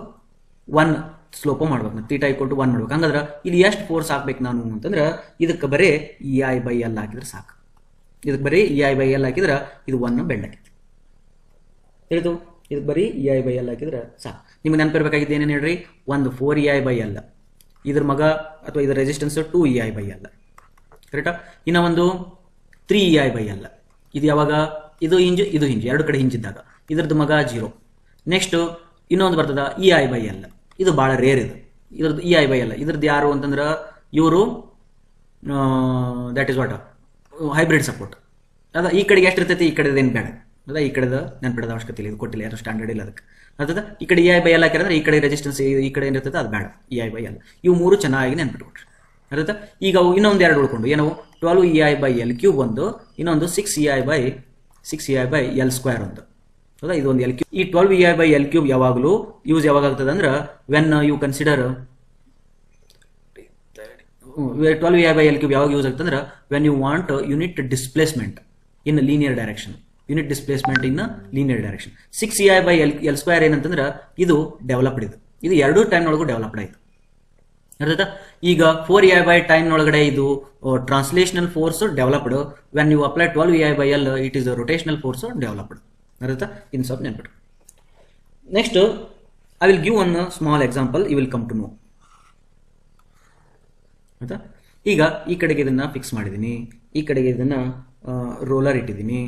1 ಸ್ಲೋಪೋ ಮಾಡ್ಬೇಕು. θ = 1 ಮಾಡ್ಬೇಕು. ಹಂಗಂದ್ರೆ ಇಲ್ಲಿ ಎಷ್ಟು ಫೋರ್ಸ್ ಹಾಕ್ಬೇಕು ನಾನು ಅಂತಂದ್ರೆ ಇದಕ್ಕೆ ಬರೀ ei/L ಹಾಕಿದ್ರೆ ಸಾಕು. ಇದಕ್ಕೆ ಬರೀ ei/L ಹಾಕಿದ್ರೆ ಇದು 1 ಬೆಂಡ್ ಆಕೈತಿ. ತಿಳಿದು? ಇದಕ್ಕೆ ಬರೀ ei/L ಹಾಕಿದ್ರೆ ಸಾಕು. ನಿಮ್ಗೆ ನೆನಪಿರ್ಬೇಕಾಗಿದ್ದು ಏನೇನು ಹೇಳ್ರಿ, ಒಂದು 4ei/L, ಇದ್ರ ಮಗ ಅಥವಾ ಇದರ ರೆಸಿಸ್ಟೆನ್ಸ್ 2ei/L, ಕರೆಕ್ಟಾ? ಇನ್ನ ಒಂದು 3ei/L. ಇದು ಯಾವಾಗ, ಇದು ಹಿಂಜು ಇದು ಹಿಂಜು, ಎರಡು ಕಡೆ ಹಿಂಜಿದ್ದಾಗ ಇದ್ರದ್ದು ಮಗ 0. ನೆಕ್ಸ್ಟ್ ಇನ್ನೊಂದು ಬರ್ತದ ei/L. ಇದು ಬಹಳ ರೇರ್. ಇದ್ರದ್ದು ei/L ಇದ್ರದ್ದು ಯಾರು ಅಂತಂದ್ರೆ ಇವರು that is what hybrid support. ಅದ ಈ ಕಡೆಗೆ ಎಷ್ಟು ಇರ್ತೈತಿ, ಈ ಕಡೆದೇನು ಬೇಡ. ಅದ ಈ ಕಡೆದ ನೆನ್ಪಿಡೋದ ಅವಶ್ಯಕತೆ ಇಲ್ಲ. ಇದು ಕೊಟ್ಟಿಲ್ಲ, ಯಾರು ಸ್ಟ್ಯಾಂಡರ್ಡ್ ಇಲ್ಲ ಅದಕ್ಕೆ. ಅದ ಈ ಕಡೆ ei/L ಹಾಕಿದ್ರೆ ಈ ಕಡೆ ರೆಸಿಸ್ಟೆನ್ಸ್ ಈ ಕಡೆ ಏನಿರ್ತದೆ ಅದು ಬೇಡ. ei/L ಇವು ಮೂರು ಚೆನ್ನಾಗಿ ನೆನ್ಪಿಟ್ಕೊಟ್ರಿ. ಅರ್ಥ? ಈಗ ಅವು ಇನ್ನೊಂದು ಎರಡು ಉಳ್ಕೊಂಡು ಏನವು 12ei/L³ ಒಂದು, ಇನ್ನೊಂದು 6ei/L² ಒಂದು. ಹೌದಾ? ಇದು ಒಂದು L3. ಈ 12ei/L³ ಯಾವಾಗಲೂ ಯೂಸ್ ಯಾವಾಗ ಆಗ್ತದೆ ಅಂದ್ರೆ ವೆನ್ ಯು ಕನ್ಸಿಡರ್ 12ei/L³ ಯಾವಾಗ ಯೂಸ್ ಆಗ್ತದೆ ಅಂದ್ರೆ when you want unit displacement in linear direction. Unit displacement in linear direction. 6ei/L² ಏನಂತಂದ್ರೆ ಇದು ಡೆವಲಪ್ಡ್. ಇದು ಎರಡೂ ಟೈಮ್ ಒಳಗೂ ಡೆವಲಪ್ಡ್ ಆಯ್ತು. ಅರ್ಥಾಯ್ತಾ? ಈಗ 4ei ಟೈಮ್ ಒಳಗಡೆ ಇದು translational force developed. When you apply 12ei/L it is rotational force developed. ಅರ್ಥಾಯ್ತಾ? ಇನ್ ಸ್ವಲ್ಪ ನೆನ್ಪಿಟ್ಟು. Next I will give one small example, you will come to know. ಆಯ್ತಾ? ಈಗ ಈ ಕಡೆಗೆ ಇದನ್ನ ಫಿಕ್ಸ್ ಮಾಡಿದ್ದೀನಿ, ಈ ಕಡೆಗೆ ಇದನ್ನ ರೋಲರ್ ಇಟ್ಟಿದ್ದೀನಿ,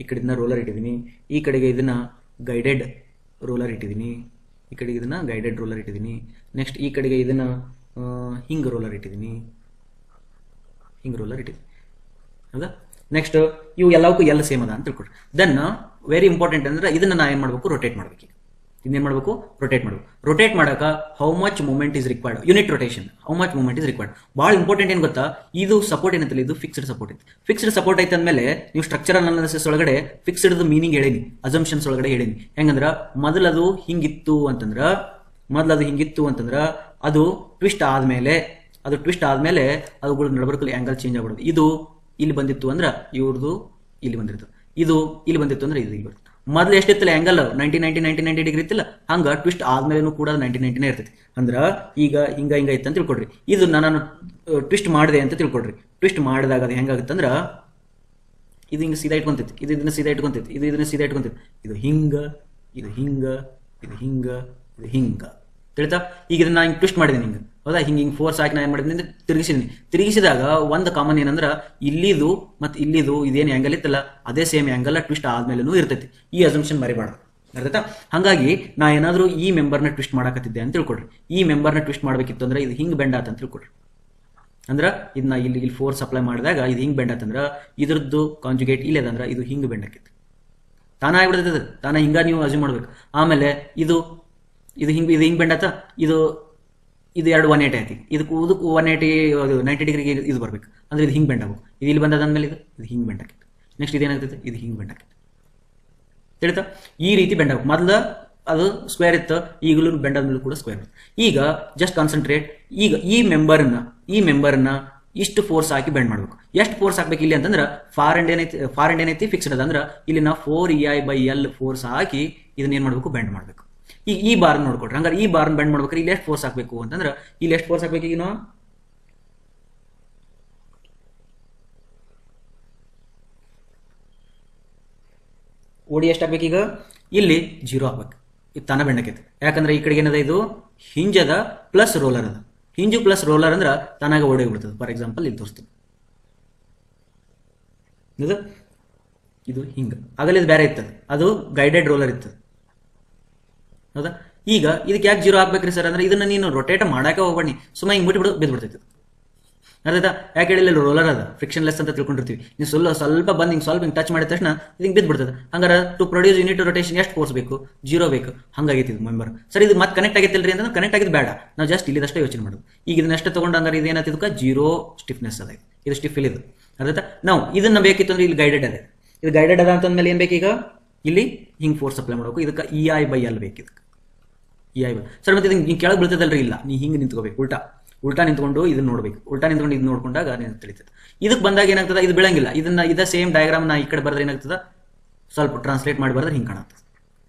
ಈ ಕಡೆ ಇದನ್ನ ರೋಲರ್ ಇಟ್ಟಿದ್ದೀನಿ, ಈ ಕಡೆಗೆ ಇದನ್ನ ಗೈಡೆಡ್ ರೋಲರ್ ಇಟ್ಟಿದ್ದೀನಿ, ಈ ಕಡೆಗೆ ಇದನ್ನ ಗೈಡೆಡ್ ರೋಲರ್ ಇಟ್ಟಿದ್ದೀನಿ. ನೆಕ್ಸ್ಟ್ ಈ ಕಡೆಗೆ ಇದನ್ನ ಹಿಂಗ್ ರೋಲರ್ ಇಟ್ಟಿದ್ದೀನಿ, ಹಿಂಗ್ ರೋಲರ್ ಇಟ್ಟಿದ್ದೀನಿ. ಹೌದಾ? ನೆಕ್ಸ್ಟ್ ಇವು ಎಲ್ಲವಕ್ಕೂ ಎಲ್ಲ ಸೇಮ್ ಅದ ಅಂತ ತಿಳ್ಕೊಡ್ರಿ. ದೆನ್ ವೆರಿ ಇಂಪಾರ್ಟೆಂಟ್ ಅಂದ್ರೆ ಇದನ್ನ ನಾ ಏನ್ ಮಾಡ್ಬೇಕು, ರೊಟೇಟ್ ಮಾಡ್ಬೇಕು. ಇನ್ನೇನ್ ಮಾಡ್ಬೇಕು, ರೊಟೇಟ್ ಮಾಡ್ಬೇಕು. ರೊಟೇಟ್ ಮಾಡಕ how much moment is required, unit rotation how much moment is required. ಭಾಳ ಇಂಪಾರ್ಟೆಂಟ್ ಏನ್ ಗೊತ್ತಾ, ಇದು ಸಪೋರ್ಟ್ ಏನಂತಲ್ಲ, ಇದು ಫಿಕ್ಸ್ಡ್ ಸಪೋರ್ಟ್ ಐತಿ. ಫಿಕ್ಸ್ಡ್ ಸಪೋರ್ಟ್ ಐತೆ ಅಂದ್ಮೇಲೆ ನೀವು ಸ್ಟ್ರಕ್ಚರಲ್ ಅನಾಲಿಸಿಸ್ ಒಳಗಡೆ ಫಿಕ್ಸ್ಡ್ ಮೀನಿಂಗ್ ಹೇಳೀನಿ, ಅಸಂಪ್ಷನ್ಸ್ ಒಳಗಡೆ ಹೇಳೀನಿ. ಹೆಂಗಂದ್ರ ಮೊದಲದು ಹಿಂಗಿತ್ತು ಅಂತಂದ್ರ ಅದು ಟ್ವಿಸ್ಟ್ ಆದ್ಮೇಲೆ ಅದುಗಳ ನಡಬರ್ಕಲ್ಲಿ ಆಂಗಲ್ ಚೇಂಜ್ ಆಗ್ಬಿಡುದು. ಇದು ಇಲ್ಲಿ ಬಂದಿತ್ತು ಅಂದ್ರೆ ಇವ್ರದ್ದು ಇಲ್ಲಿ ಬಂದಿರ್ತದೆ, ಇದು ಇಲ್ಲಿ ಬಂದಿತ್ತು ಅಂದ್ರೆ ಇದು ಇಲ್ಲಿ ಬರ್ತದೆ. ಮೊದಲು ಎಷ್ಟಿತ್ತಲ್ಲ ಆಂಗಲ್ 90 ಡಿಗ್ರಿ ಇತ್ತಿಲ್ಲ, ಹಂಗ ಟ್ವಿಸ್ಟ್ ಆದ್ಮೇಲೆ ಕೂಡ 90 ಇರ್ತೈತಿ. ಅಂದ್ರ ಈಗ ಹಿಂಗ ಐತೆ ಅಂತ ತಿಳ್ಕೊಡ್ರಿ. ಇದು ನಾನು ಟ್ವಿಸ್ಟ್ ಮಾಡಿದೆ ಅಂತ ತಿಳ್ಕೊಡ್ರಿ. ಟ್ವಿಸ್ಟ್ ಮಾಡಿದಾಗ ಅದು ಹೆಂಗಾಗುತ್ತಂದ್ರ ಇದು ಹಿಂಗ ಸೀದಾ ಇಟ್ಕೊಂತೈತಿ, ಇದು ಇದನ್ನ ಸೀದಾ ಇಟ್ಕೊಂತೈತಿ, ಇದು ಇದನ್ನ ಸೀದಾ ಇಟ್ಕೊಂತೈತಿ. ಇದು ಹಿಂಗ, ಇದು ಹಿಂಗ, ಇದು ಹಿಂಗ, ಇದು ಹಿಂಗ. ತಿಳಿತಾ? ಈಗ ಇದನ್ನ ಹಿಂಗೆ ಟ್ವಿಸ್ಟ್ ಮಾಡಿದ್ದೀನಿ ಹಿಂಗ. ಹೌದಾ? ಹಿಂಗೆ ಫೋರ್ಸ್ ಹಾಕಿ ನಾ ಏನ್ ಮಾಡಿದ್ದೀನಿ, ತಿರುಗಿಸಿದಾಗ ಒಂದು ಕಾಮನ್ ಏನಂದ್ರ ಇಲ್ಲಿದು ಮತ್ತು ಇಲ್ಲಿದು ಇದೇನು ಆ್ಯಂಗಲ್ ಇತ್ತಲ್ಲ ಅದೇ ಸೇಮ್ ಆ್ಯಂಗಲ್ ಟ್ವಿಸ್ಟ್ ಆದ್ಮೇಲೂ ಇರ್ತೈತಿ. ಈ ಅಸಂಪ್ಷನ್ ಮರಿಬಾರ್ದು. ಅರ್ಥಾಯ್ತಾ? ಹಾಗಾಗಿ ನಾ ಏನಾದರೂ ಈ ಮೆಂಬರ್ನ ಟ್ವಿಸ್ಟ್ ಮಾಡಕತ್ತಿದ್ದೆ ಅಂತ ತಿಳ್ಕೊಡ್ರಿ. ಈ ಮೆಂಬರ್ನ ಟ್ವಿಸ್ಟ್ ಮಾಡಬೇಕಿತ್ತು ಅಂದ್ರೆ ಇದು ಹಿಂಗೆ ಬೆಂಡ್ ಆತ ಅಂತ ತಿಳ್ಕೊಡ್ರಿ. ಅಂದ್ರೆ ಇದನ್ನ ಇಲ್ಲಿ ಫೋರ್ಸ್ ಅಪ್ಲೈ ಮಾಡಿದಾಗ ಇದು ಹಿಂಗೆ ಬೆಂಡ್ ಆತಂದ್ರ ಇದ್ರದ್ದು ಕಾಂಜುಗೇಟ್ ಇಲ್ಲ ಅದಂದ್ರೆ ಇದು ಹಿಂಗೆ ಬೆಂಡ್ ಆಕೈತಿ. ತಾನ ಆಗ್ಬಿಡ್ತೈತೆ, ತಾನ ಹಿಂಗ ನೀವು ಅಸ್ಯೂಮ್ ಮಾಡ್ಬೇಕು. ಆಮೇಲೆ ಇದು ಹಿಂಗೆ ಬೆಂಡ್ ಆತ, ಇದು ಎರಡು 180 ಐತಿ, ಇದಕ್ಕೂ 180 90 ಡಿಗ್ರಿಗೆ ಇದು ಬರ್ಬೇಕು ಅಂದ್ರೆ ಇದು ಹಿಂಗೆ ಬೆಂಡ್ ಆಗ್ಬೇಕು. ಇದು ಇಲ್ಲಿ ಬಂದಾದ್ಮೇಲೆ ಇದು ಹಿಂಗೆ ಬೆಂಡ್ ಆಕೈತಿ. ನೆಕ್ಸ್ಟ್ ಇದೇನಾಗ್ತೈತೆ, ಇದು ಹಿಂಗೆ ಬೆಂಡ್ ಆಕೈತಿ. ತಿಳಿತಾ? ಈ ರೀತಿ ಬೆಂಡ್ ಆಗ್ಬೇಕು. ಮೊದಲು ಅದು ಸ್ಕ್ವೇರ್ ಇತ್ತು, ಈಗಲೂ ಬೆಂಡ್ ಆದ್ಮೇಲೆ ಕೂಡ ಸ್ಕ್ವೇರ್ ಇತ್ತು. ಈಗ ಜಸ್ಟ್ ಕಾನ್ಸಂಟ್ರೇಟ್. ಈಗ ಈ ಮೆಂಬರ್ನ ಇಷ್ಟು ಫೋರ್ಸ್ ಹಾಕಿ ಬೆಂಡ್ ಮಾಡ್ಬೇಕು. ಎಷ್ಟು ಫೋರ್ಸ್ ಹಾಕ್ಬೇಕು ಇಲ್ಲಿ ಅಂತಂದ್ರೆ ಫಾರ್ ಎಂಡ್ ಏನೈತಿ ಫಿಕ್ಸ್ಡ್ ಅದ. ಅಂದ್ರೆ ಇಲ್ಲಿ ನಾವು 4ei/L ಫೋರ್ಸ್ ಹಾಕಿ ಇದನ್ನ ಏನ್ ಮಾಡ್ಬೇಕು, ಬೆಂಡ್ ಮಾಡ್ಬೇಕು. ಈಗ ಈ ಬಾರ್ ನೋಡ್ಕೊಟ್ರಿ. ಹಂಗಾರೆ ಈ ಬಾರ್ನ ಬೆಂಡ್ ಮಾಡ್ಬೇಕಾದ್ರೆ ಇಲ್ಲಿ ಎಷ್ಟು ಫೋರ್ಸ್ ಹಾಕ್ಬೇಕು ಅಂತಂದ್ರೆ ಇಲ್ಲಿ ಎಷ್ಟು ಫೋರ್ಸ್ ಹಾಕ್ಬೇಕು, ಈಗ ನಾವು ಓಡಿ ಎಷ್ಟಾಗಬೇಕು ಈಗ ಇಲ್ಲಿ 0 ಆಗ್ಬೇಕು. ಇದು ತಾನ ಬೆಂಡಕೈತೆ, ಯಾಕಂದ್ರೆ ಈ ಕಡೆಗೆ ಏನದ ಇದು ಹಿಂಜ್ ಅದ ಪ್ಲಸ್ ರೋಲರ್ ಅದ. ಹಿಂಜು ಪ್ಲಸ್ ರೋಲರ್ ಅಂದ್ರೆ ತಾನಾಗ ಓಡಿ ಬಿಡ್ತದೆ. ಫಾರ್ ಎಕ್ಸಾಂಪಲ್ ಇಲ್ಲಿ ತೋರಿಸ್ತೀನಿ, ಇದು ಹಿಂಗ ಆಗಲ್ಲ, ಇದು ಬೇರೆ ಇರ್ತದೆ, ಅದು ಗೈಡೆಡ್ ರೋಲರ್ ಇರ್ತದೆ. ಹೌದಾ, ಈಗ ಇದಕ್ಕೆ ಯಾಕೆ 0 ಆಗ್ಬೇಕ್ರಿ ಸರ್ ಅಂದ್ರೆ ಇದನ್ನ ನೀನು ರೊಟೇಟ್ ಮಾಡಕ್ಕೆ ಹೋಗ್ಬೇಡಿ, ಸುಮ್ಮನೆ ಹಿಂಗ್ ಬಿಟ್ಬಿಡು ಬಿದ್ಬಿಡ್ತೈತೆ. ಅರ್ಧಾ ಯಾಕೆ ಹೇಳಿಲ್ಲ, ರೋಲರ್ ಅದ ಫ್ರಿಕ್ಷನ್ ಲೆಸ್ ಅಂತ ತಿಳ್ಕೊಂಡಿರ್ತೀವಿ. ನೀವು ಸ್ವಲ್ಪ ಬಂದು ಹಿಂಗೆ ಸ್ವಲ್ಪ ಹಿಂಗೆ ಟಚ್ ಮಾಡಿದ ತಕ್ಷಣ ಇದು ಬಿದ್ಬಿಡ್ತದೆ. ಹಂಗಾರೆ ಟು ಪ್ರೊಡ್ಯೂಸ್ ಯೂನಿಟ್ ರೊಟೇಷನ್ ಎಷ್ಟು ಫೋರ್ಸ್ ಬೇಕು? 0 ಬೇಕು. ಹಂಗಾಗೈತಿ ಇದು ಮೆಂಬರ್. ಸರ್ ಇದು ಮತ್ತೆ ಕನೆಕ್ಟ್ ಆಗಿತ್ತಿಲ್ರಿ ಅಂದ್ರೆ ಕನೆಕ್ಟ್ ಆಗಿದ್ದು ಬೇಡ, ನಾವು ಜಸ್ಟ್ ಇಲ್ಲಿದಷ್ಟೇ ಯೋಚನೆ ಮಾಡೋದು. ಈಗ ಇದನ್ನಷ್ಟೇ ತಗೊಂಡು ಹಂಗಾರೆ ಇದು ಏನಾಗ್ತಿದ್ಕ 0 ಸ್ಟಿಫ್ನೆಸ್ ಅದ, ಇದು ಸ್ಟಿಫ್ ಇದು. ಅರ್ಧಾ ನಾವು ಇದನ್ನ ಬೇಕಿತ್ತು ಅಂದ್ರೆ ಇಲ್ಲಿ ಗೈಡೆಡ್ ಅದ, ಇದು ಗೈಡೆಡ್ ಅದ ಅಂತಂದ್ಮೇಲೆ ಏನ್ ಬೇಕು ಈಗ ಇಲ್ಲಿ ಹಿಂಗ್ ಫೋರ್ಸ್ ಅಪ್ಲೈ ಮಾಡಬೇಕು. ಇದಕ್ಕೆ EI/L ಬೇಕು. ಇದಕ್ಕೆ EI/L ಸರ್ ಮತ್ತೆ ಹಿಂಗೆ ಕೆಳಗೆ ಬೀಳ್ತದಲ್ರಿ, ಇಲ್ಲ ನೀ ಹಿಂಗೆ ನಿಂತ್ಕೋಬೇಕು, ಉಲ್ಟಾ ನಿಂತ್ಕೊಂಡು ಇದನ್ನ ನೋಡ್ಬೇಕು. ಉಲ್ಟಾ ನಿಂತ್ಕೊಂಡು ಇದನ್ನ ನೋಡ್ಕೊಂಡಾಗ ತಿಳಿತದೆ. ಇದಕ್ಕೆ ಬಂದಾಗ ಏನಾಗ್ತದೆ, ಇದು ಬೀಳಂಗಿಲ್ಲ. ಇದ ಸೇಮ್ ಡಯಾಗ್ರಾಮ್ ನಾ ಈ ಕಡೆ ಬರ್ದ್ರೆ ಏನಾಗ್ತದ, ಸ್ವಲ್ಪ ಟ್ರಾನ್ಸ್ಲೇಟ್ ಮಾಡಿ ಬರ್ದ್ರೆ ಹಿಂಗೆ ಕಾಣುತ್ತೆ.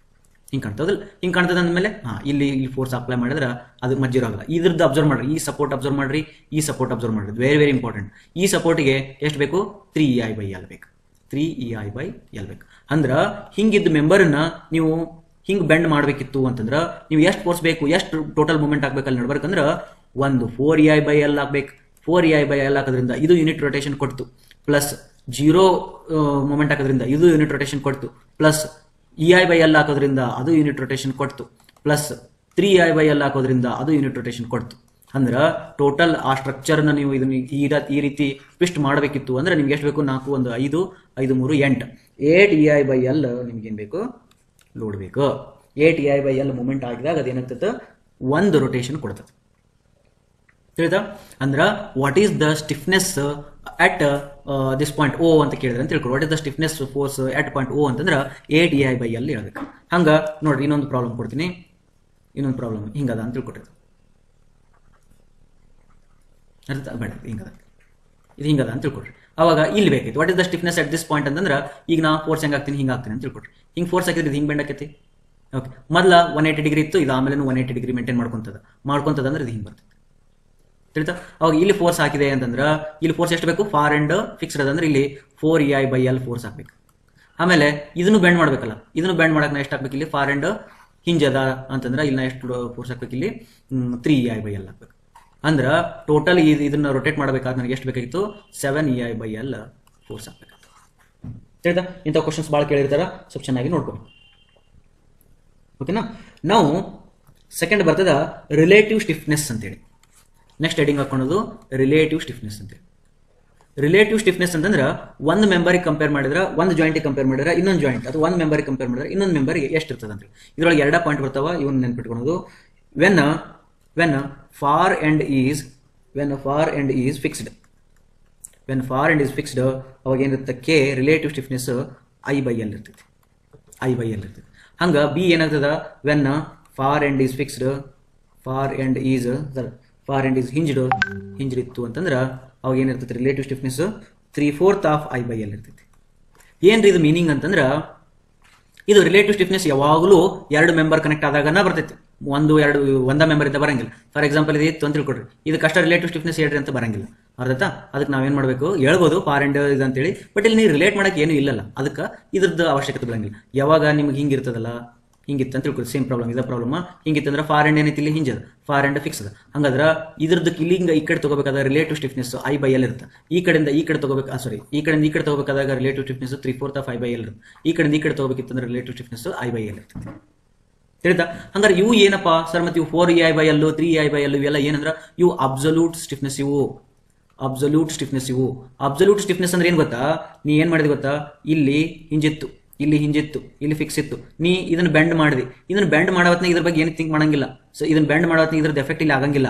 ಹಿಂಗೆ ಕಾಣ್ತದಲ್ಲ, ಹಿಂಗೆ ಕಾಣ್ತದೆ ಅಂದಮೇಲೆ ಇಲ್ಲಿ ಫೋರ್ಸ್ ಅಪ್ಲೈ ಮಾಡಿದ್ರೆ ಅದು ಮಜ್ಜಿರೋ ಆಗಲ್ಲ. ಇದ್ರದ್ದು ಅಬ್ಸರ್ವ್ ಮಾಡ್ರಿ, ಈ ಸಪೋರ್ಟ್ ಅಬ್ಸರ್ವ್ ಮಾಡ್ರಿ, ಈ ಸಪೋರ್ಟ್ ಅಬ್ಸರ್ವ್ ಮಾಡ್ರಿ. Very very important. ಈ ಸಪೋರ್ಟ್ಗೆ ಎಷ್ಟು ಬೇಕು? 3EI/L ಬೇಕು. 3EI/L ಬೇಕು. ಅಂದ್ರೆ ಹಿಂಗಿದ್ದ ಮೆಂಬರ್ನ ನೀವು ಹಿಂಗೆ ಬೆಂಡ್ ಮಾಡಬೇಕಿತ್ತು ಅಂತಂದ್ರೆ ನೀವು ಎಷ್ಟು ಫೋರ್ಸ್ ಬೇಕು, ಎಷ್ಟು ಟೋಟಲ್ ಮೂವ್ಮೆಂಟ್ ಆಗ್ಬೇಕು ಅಲ್ಲಿ ನೋಡ್ಬೇಕಂದ್ರೆ ಒಂದು 4EI/L ಆಗ್ಬೇಕು. 4EI/L ಹಾಕೋದ್ರಿಂದ ಇದು ಯೂನಿಟ್ ರೊಟೇಷನ್ ಕೊಡ್ತು, ಪ್ಲಸ್ 0 ಮೂಮೆಂಟ್ ಹಾಕೋದ್ರಿಂದ ಇದು ಯೂನಿಟ್ ರೊಟೇಷನ್ ಕೊಡ್ತು, ಪ್ಲಸ್ EI/L ಹಾಕೋದ್ರಿಂದ ಅದು ಯೂನಿಟ್ ರೊಟೇಷನ್ ಕೊಡ್ತು, ಪ್ಲಸ್ 3EI/L ಹಾಕೋದ್ರಿಂದ ಅದು ಯೂನಿಟ್ ರೊಟೇಷನ್ ಕೊಡ್ತು. ಅಂದ್ರೆ ಟೋಟಲ್ ಆ ಸ್ಟ್ರಕ್ಚರ್ನ ನೀವು ಇದನ್ನ ಈ ರೀತಿ ಟ್ವಿಸ್ಟ್ ಮಾಡಬೇಕಿತ್ತು ಅಂದ್ರೆ ನಿಮ್ಗೆ ಎಷ್ಟು ಬೇಕು? 4 1 5 5 3 8 8 EI/L ನಿಮ್ಗೆ ಏನ್ ಬೇಕು? ಲೋಡ್ ಬೇಕು. 8 EI/L ಮೂಮೆಂಟ್ ಆಗಿದಾಗ ಅದೇನಾಗ್ತದೆ? ಒಂದು ರೊಟೇಷನ್ ಕೊಡ್ತದೆ. ತಿಳಿತಾ? ಅಂದ್ರೆ what is the stiffness at this point O ಅಂತ ಕೇಳಿದ್ರೆ ಅಂತ ತಿಳ್ಕೊಳಿ. What is the stiffness force at point O ಅಂತಂದ್ರೆ 8 EI/L ಹೇಳ್ಬೇಕು. ಹಂಗ ನೋಡ್ರಿ, ಇನ್ನೊಂದು ಪ್ರಾಬ್ಲಮ್ ಕೊಡ್ತೀನಿ. ಇನ್ನೊಂದು ಪ್ರಾಬ್ಲಮ್ ಹಿಂಗದ ಅಂತ ತಿಳ್ಕೊಟ್ರಿ. ಅರ್ಥ ಬೇಡ, ಹಿಂಗದ, ಇದು ಹಿಂಗದ ಅಂತ ತಿಳ್ಕೊಟ್ರಿ. ಅವಾಗ ಇಲ್ಲಿ ಬೇಕೈತಿ what is the stiffness at this point ಅಂತಂದ್ರೆ ಈಗ ನಾ ಫೋರ್ಸ್ ಹೆಂಗೆ ಹಾಕ್ತೀನಿ, ಹಿಂಗೆ ಹಾಕ್ತೀನಿ ಅಂತ ತಿಳ್ಕೊಟ್ರಿ. ಹಿಂಗೆ ಫೋರ್ಸ್ ಹಾಕಿದ್ರೆ ಇದು ಹಿಂಗೆ ಬೆಂಡ್ ಆಕೈತಿ. ಓಕೆ, ಮೊದಲ 180 ಡಿಗ್ರಿ ಇತ್ತು, ಇದು ಆಮೇಲೆ 180 ಡಿಗ್ರಿ ಮೇಂಟೈನ್ ಮಾಡ್ಕೊಂತದ ಅಂದ್ರೆ ಇದು ಹಿಂಗೆ ಬರ್ತದೆ. ತಿಳಿತಾ? ಅವಾಗ ಇಲ್ಲಿ ಫೋರ್ಸ್ ಹಾಕಿದೆ ಅಂತಂದ್ರೆ ಇಲ್ಲಿ ಫೋರ್ಸ್ ಎಷ್ಟು ಬೇಕು? ಫಾರ್ ಅಂಡ್ ಫಿಕ್ಸ್ಡ್ ಅದಂದ್ರೆ ಇಲ್ಲಿ 4EI/L ಫೋರ್ಸ್ ಹಾಕ್ಬೇಕು. ಆಮೇಲೆ ಇದನ್ನು ಬೆಂಡ್ ಮಾಡ್ಬೇಕಲ್ಲ, ಇದನ್ನು ಬೆಂಡ್ ಮಾಡಕ್ ನಾ ಎಷ್ಟು ಹಾಕ್ಬೇಕು? ಇಲ್ಲಿ ಫಾರ್ ಅಂಡ್ ಹಿಂಜ್ ಅದ ಅಂತಂದ್ರೆ ಇಲ್ಲಿ ನಾ ಎಷ್ಟು ಫೋರ್ಸ್ ಹಾಕ್ಬೇಕು? ಇಲ್ಲಿ 3EI/L ಹಾಕ್ಬೇಕು. ಅಂದ್ರೆ ಟೋಟಲ್ ಇದನ್ನ ರೊಟೇಟ್ ಮಾಡಬೇಕಾದ್ರೆ ನನಗೆ ಎಷ್ಟು ಬೇಕಾಗಿತ್ತು? 7EI/L force ಹಾಕ್ಬೇಕಾಗ್ತದೆ. ತಿಳಿತಾ? ಇಂಥ ಕ್ವಶನ್ಸ್ ಭಾಳ ಕೇಳಿರ್ತಾರ, ಸ್ವಲ್ಪ ಚೆನ್ನಾಗಿ ನೋಡ್ಕೊಂಡು. ಓಕೆನಾ? ನಾವು ಸೆಕೆಂಡ್ ಬರ್ತದ ರಿಲೇಟಿವ್ ಸ್ಟಿಫ್ನೆಸ್ ಅಂತೇಳಿ. ನೆಕ್ಸ್ಟ್ ಹೆಡಿಂಗ್ ಹಾಕೊಳ್ಳೋದು ರಿಲೇಟಿವ್ ಸ್ಟಿಫ್ನೆಸ್ ಅಂತೇಳಿ. ರಿಲೇಟಿವ್ ಸ್ಟಿಫ್ನೆಸ್ ಅಂತಂದ್ರೆ ಒಂದು ಮೆಂಬರಿಗೆ ಕಂಪೇರ್ ಮಾಡಿದ್ರೆ, ಒಂದು ಜಾಯಿಂಟಿಗೆ ಕಂಪೇರ್ ಮಾಡಿದ್ರೆ ಇನ್ನೊಂದು ಜಾಯಿಂಟ್, ಅದು ಒಂದು ಮೆಂಬರಿಗೆ ಕಂಪೇರ್ ಮಾಡಿದ್ರೆ ಇನ್ನೊಂದು ಮೆಂಬರಿಗೆ ಎಷ್ಟು ಇರ್ತದೆ ಅಂತೇಳಿ. ಇದ್ರೊಳಗೆ 2 ಪಾಯಿಂಟ್ ಬರ್ತಾವ, ಇವನ್ನ ನೆನ್ಪಿಟ್ಕೊಳ್ಳೋದು. when far end is fixed, ಅವಾಗ ಏನಿರುತ್ತೆ? K ರಿಲೇಟಿವ್ ಸ್ಟಿಫ್ನೆಸ್ I/L ಇರ್ತೈತಿ. ಹಂಗ ಬಿ ಏನಾಗ್ತದ? when far end is fixed, far end is hinged ಇತ್ತು ಅಂತಂದ್ರೆ ಅವಾಗ ಏನಿರ್ತೈತಿ? ರಿಲೇಟಿವ್ ಸ್ಟಿಫ್ನೆಸ್ 3/4 ಆಫ್ I/L ಇರ್ತೈತಿ. ಏನ್ರಿ ಇದು ಮೀನಿಂಗ್ ಅಂತಂದ್ರೆ, ಇದು ರಿಲೇಟಿವ್ ಸ್ಟಿಫ್ನೆಸ್ ಯಾವಾಗಲೂ 2 ಮೆಂಬರ್ ಕನೆಕ್ಟ್ ಆದಾಗನ ಬರ್ತೈತಿ, ಒಂದ ಮೆಂಬರ್ ಇಂದ ಬರಂಗಿಲ್ಲ. ಫಾರ್ ಎಕ್ಸಾಂಪಲ್ ಇದು ಇತ್ತು ಅಂತ ತಿಳ್ಕೊಡ್ರಿ, ಇದು ಕಷ್ಟ ರಿಲೇಟಿವ್ ಸ್ಟಿಫ್ನೆಸ್ ಹೇಳ್ರಿ ಅಂತ ಬರಂಗಿಲ್ಲ. ಅರ್ಧತಾ? ಅದಕ್ಕೆ ನಾವೇನ್ ಮಾಡಬೇಕು? ಹೇಳ್ಬೋದು ಫಾರ್ ಅಂಡ್ ಇದು ಅಂತೇಳಿ, ಬಟ್ ಇಲ್ಲಿ ನೀವು ರಿಲೇಟ್ ಮಾಡಕ್ಕೆ ಏನು ಇಲ್ಲಲ್ಲ, ಅದಕ್ಕೆ ಇದ್ರದ್ದು ಅವಶ್ಯಕತೆ ಬರಂಗಿಲ್ಲ. ಯಾವಾಗ ನಿಮ್ಗೆ ಹಿಂಗಿರ್ತದಲ್ಲ, ಹಿಂಗಿತ್ತು ಅಂತ ತಿಳ್ಕೊಡಿ, ಸೇಮ್ ಪ್ರಾಬ್ಲಮ್ ಇದ ಪ್ರಾಬ್ಲಮ್. ಹಿಂಗಿತ್ತಂದ್ರೆ ಫಾರ್ ಅಂಡ್ ಏನೈತಿ? ಇಲ್ಲಿ ಹಿಂಜದ, ಫಾರ್ ಅಂಡ್ ಫಿಕ್ಸ್ ಅದ. ಹಂಗಾದ್ರೆ ಇದ್ರದ್ದು ಇಲ್ಲಿಂಗ ಈ ಕಡೆ ತಗೋಬೇಕಾದ ರಿಲೇಟಿವ್ ಸ್ಟಿಫ್ನೆಸ್ I/L ಇರುತ್ತೆ. ಈ ಕಡೆಯಿಂದ ಈ ಕಡೆ ತಗೋಬೇಕು, ಈ ಕಡೆಯಿಂದ ಈ ಕಡೆ ತಗೋಬೇಕಾದಾಗ ರಿಲೇಟಿವ್ ಸ್ಟಿಫ್ನೆಸ್ 3/4 ಆಫ್ I/L ಇರುತ್ತೆ. ಈ ಕಡೆಯಿಂದ ಈ ಕಡೆ ತಗೋಬೇಕಿತ್ತಂದ್ರೆ ರಿಲೇಟಿವ್ ಸ್ಟಿಫ್ನೆಸ್ I/L ಇರ್ತದೆ. ತಿಳಿತಾ? ಹಂಗಾರೆ ಇವು ಏನಪ್ಪಾ ಸರ್? ಮತ್ತೆ ಇವು 4EI/L 3EI/L ಇವೆಲ್ಲ ಏನಂದ್ರ ಇವು ಅಬ್ಸಲ್ಯೂಟ್ ಸ್ಟಿಫ್ನೆಸ್. ಅಬ್ಸಲ್ಯೂಟ್ ಸ್ಟಿಫ್ನೆಸ್ ಅಂದ್ರೆ ಏನ್ ಗೊತ್ತಾ? ನೀ ಏನ್ ಮಾಡಿದೆ ಗೊತ್ತಾ? ಇಲ್ಲಿ ಹಿಂಜಿತ್ತು, ಇಲ್ಲಿ ಫಿಕ್ಸ್ ಇತ್ತು, ನೀ ಇದನ್ನ ಬೆಂಡ್ ಮಾಡಿದಿ. ಇದನ್ನ ಬೆಂಡ್ ಮಾಡವತ್ನ ಇದ್ರ ಬಗ್ಗೆ ಏನು ಥಿಂಕ್ ಮಾಡಂಗಿಲ್ಲ. ಸೊ ಇದನ್ನ ಬೆಂಡ್ ಮಾಡವತ್ನ ಇದ್ರದ್ದು ಎಫೆಕ್ಟ್ ಇಲ್ಲಿ ಆಗಂಗಿಲ್ಲ.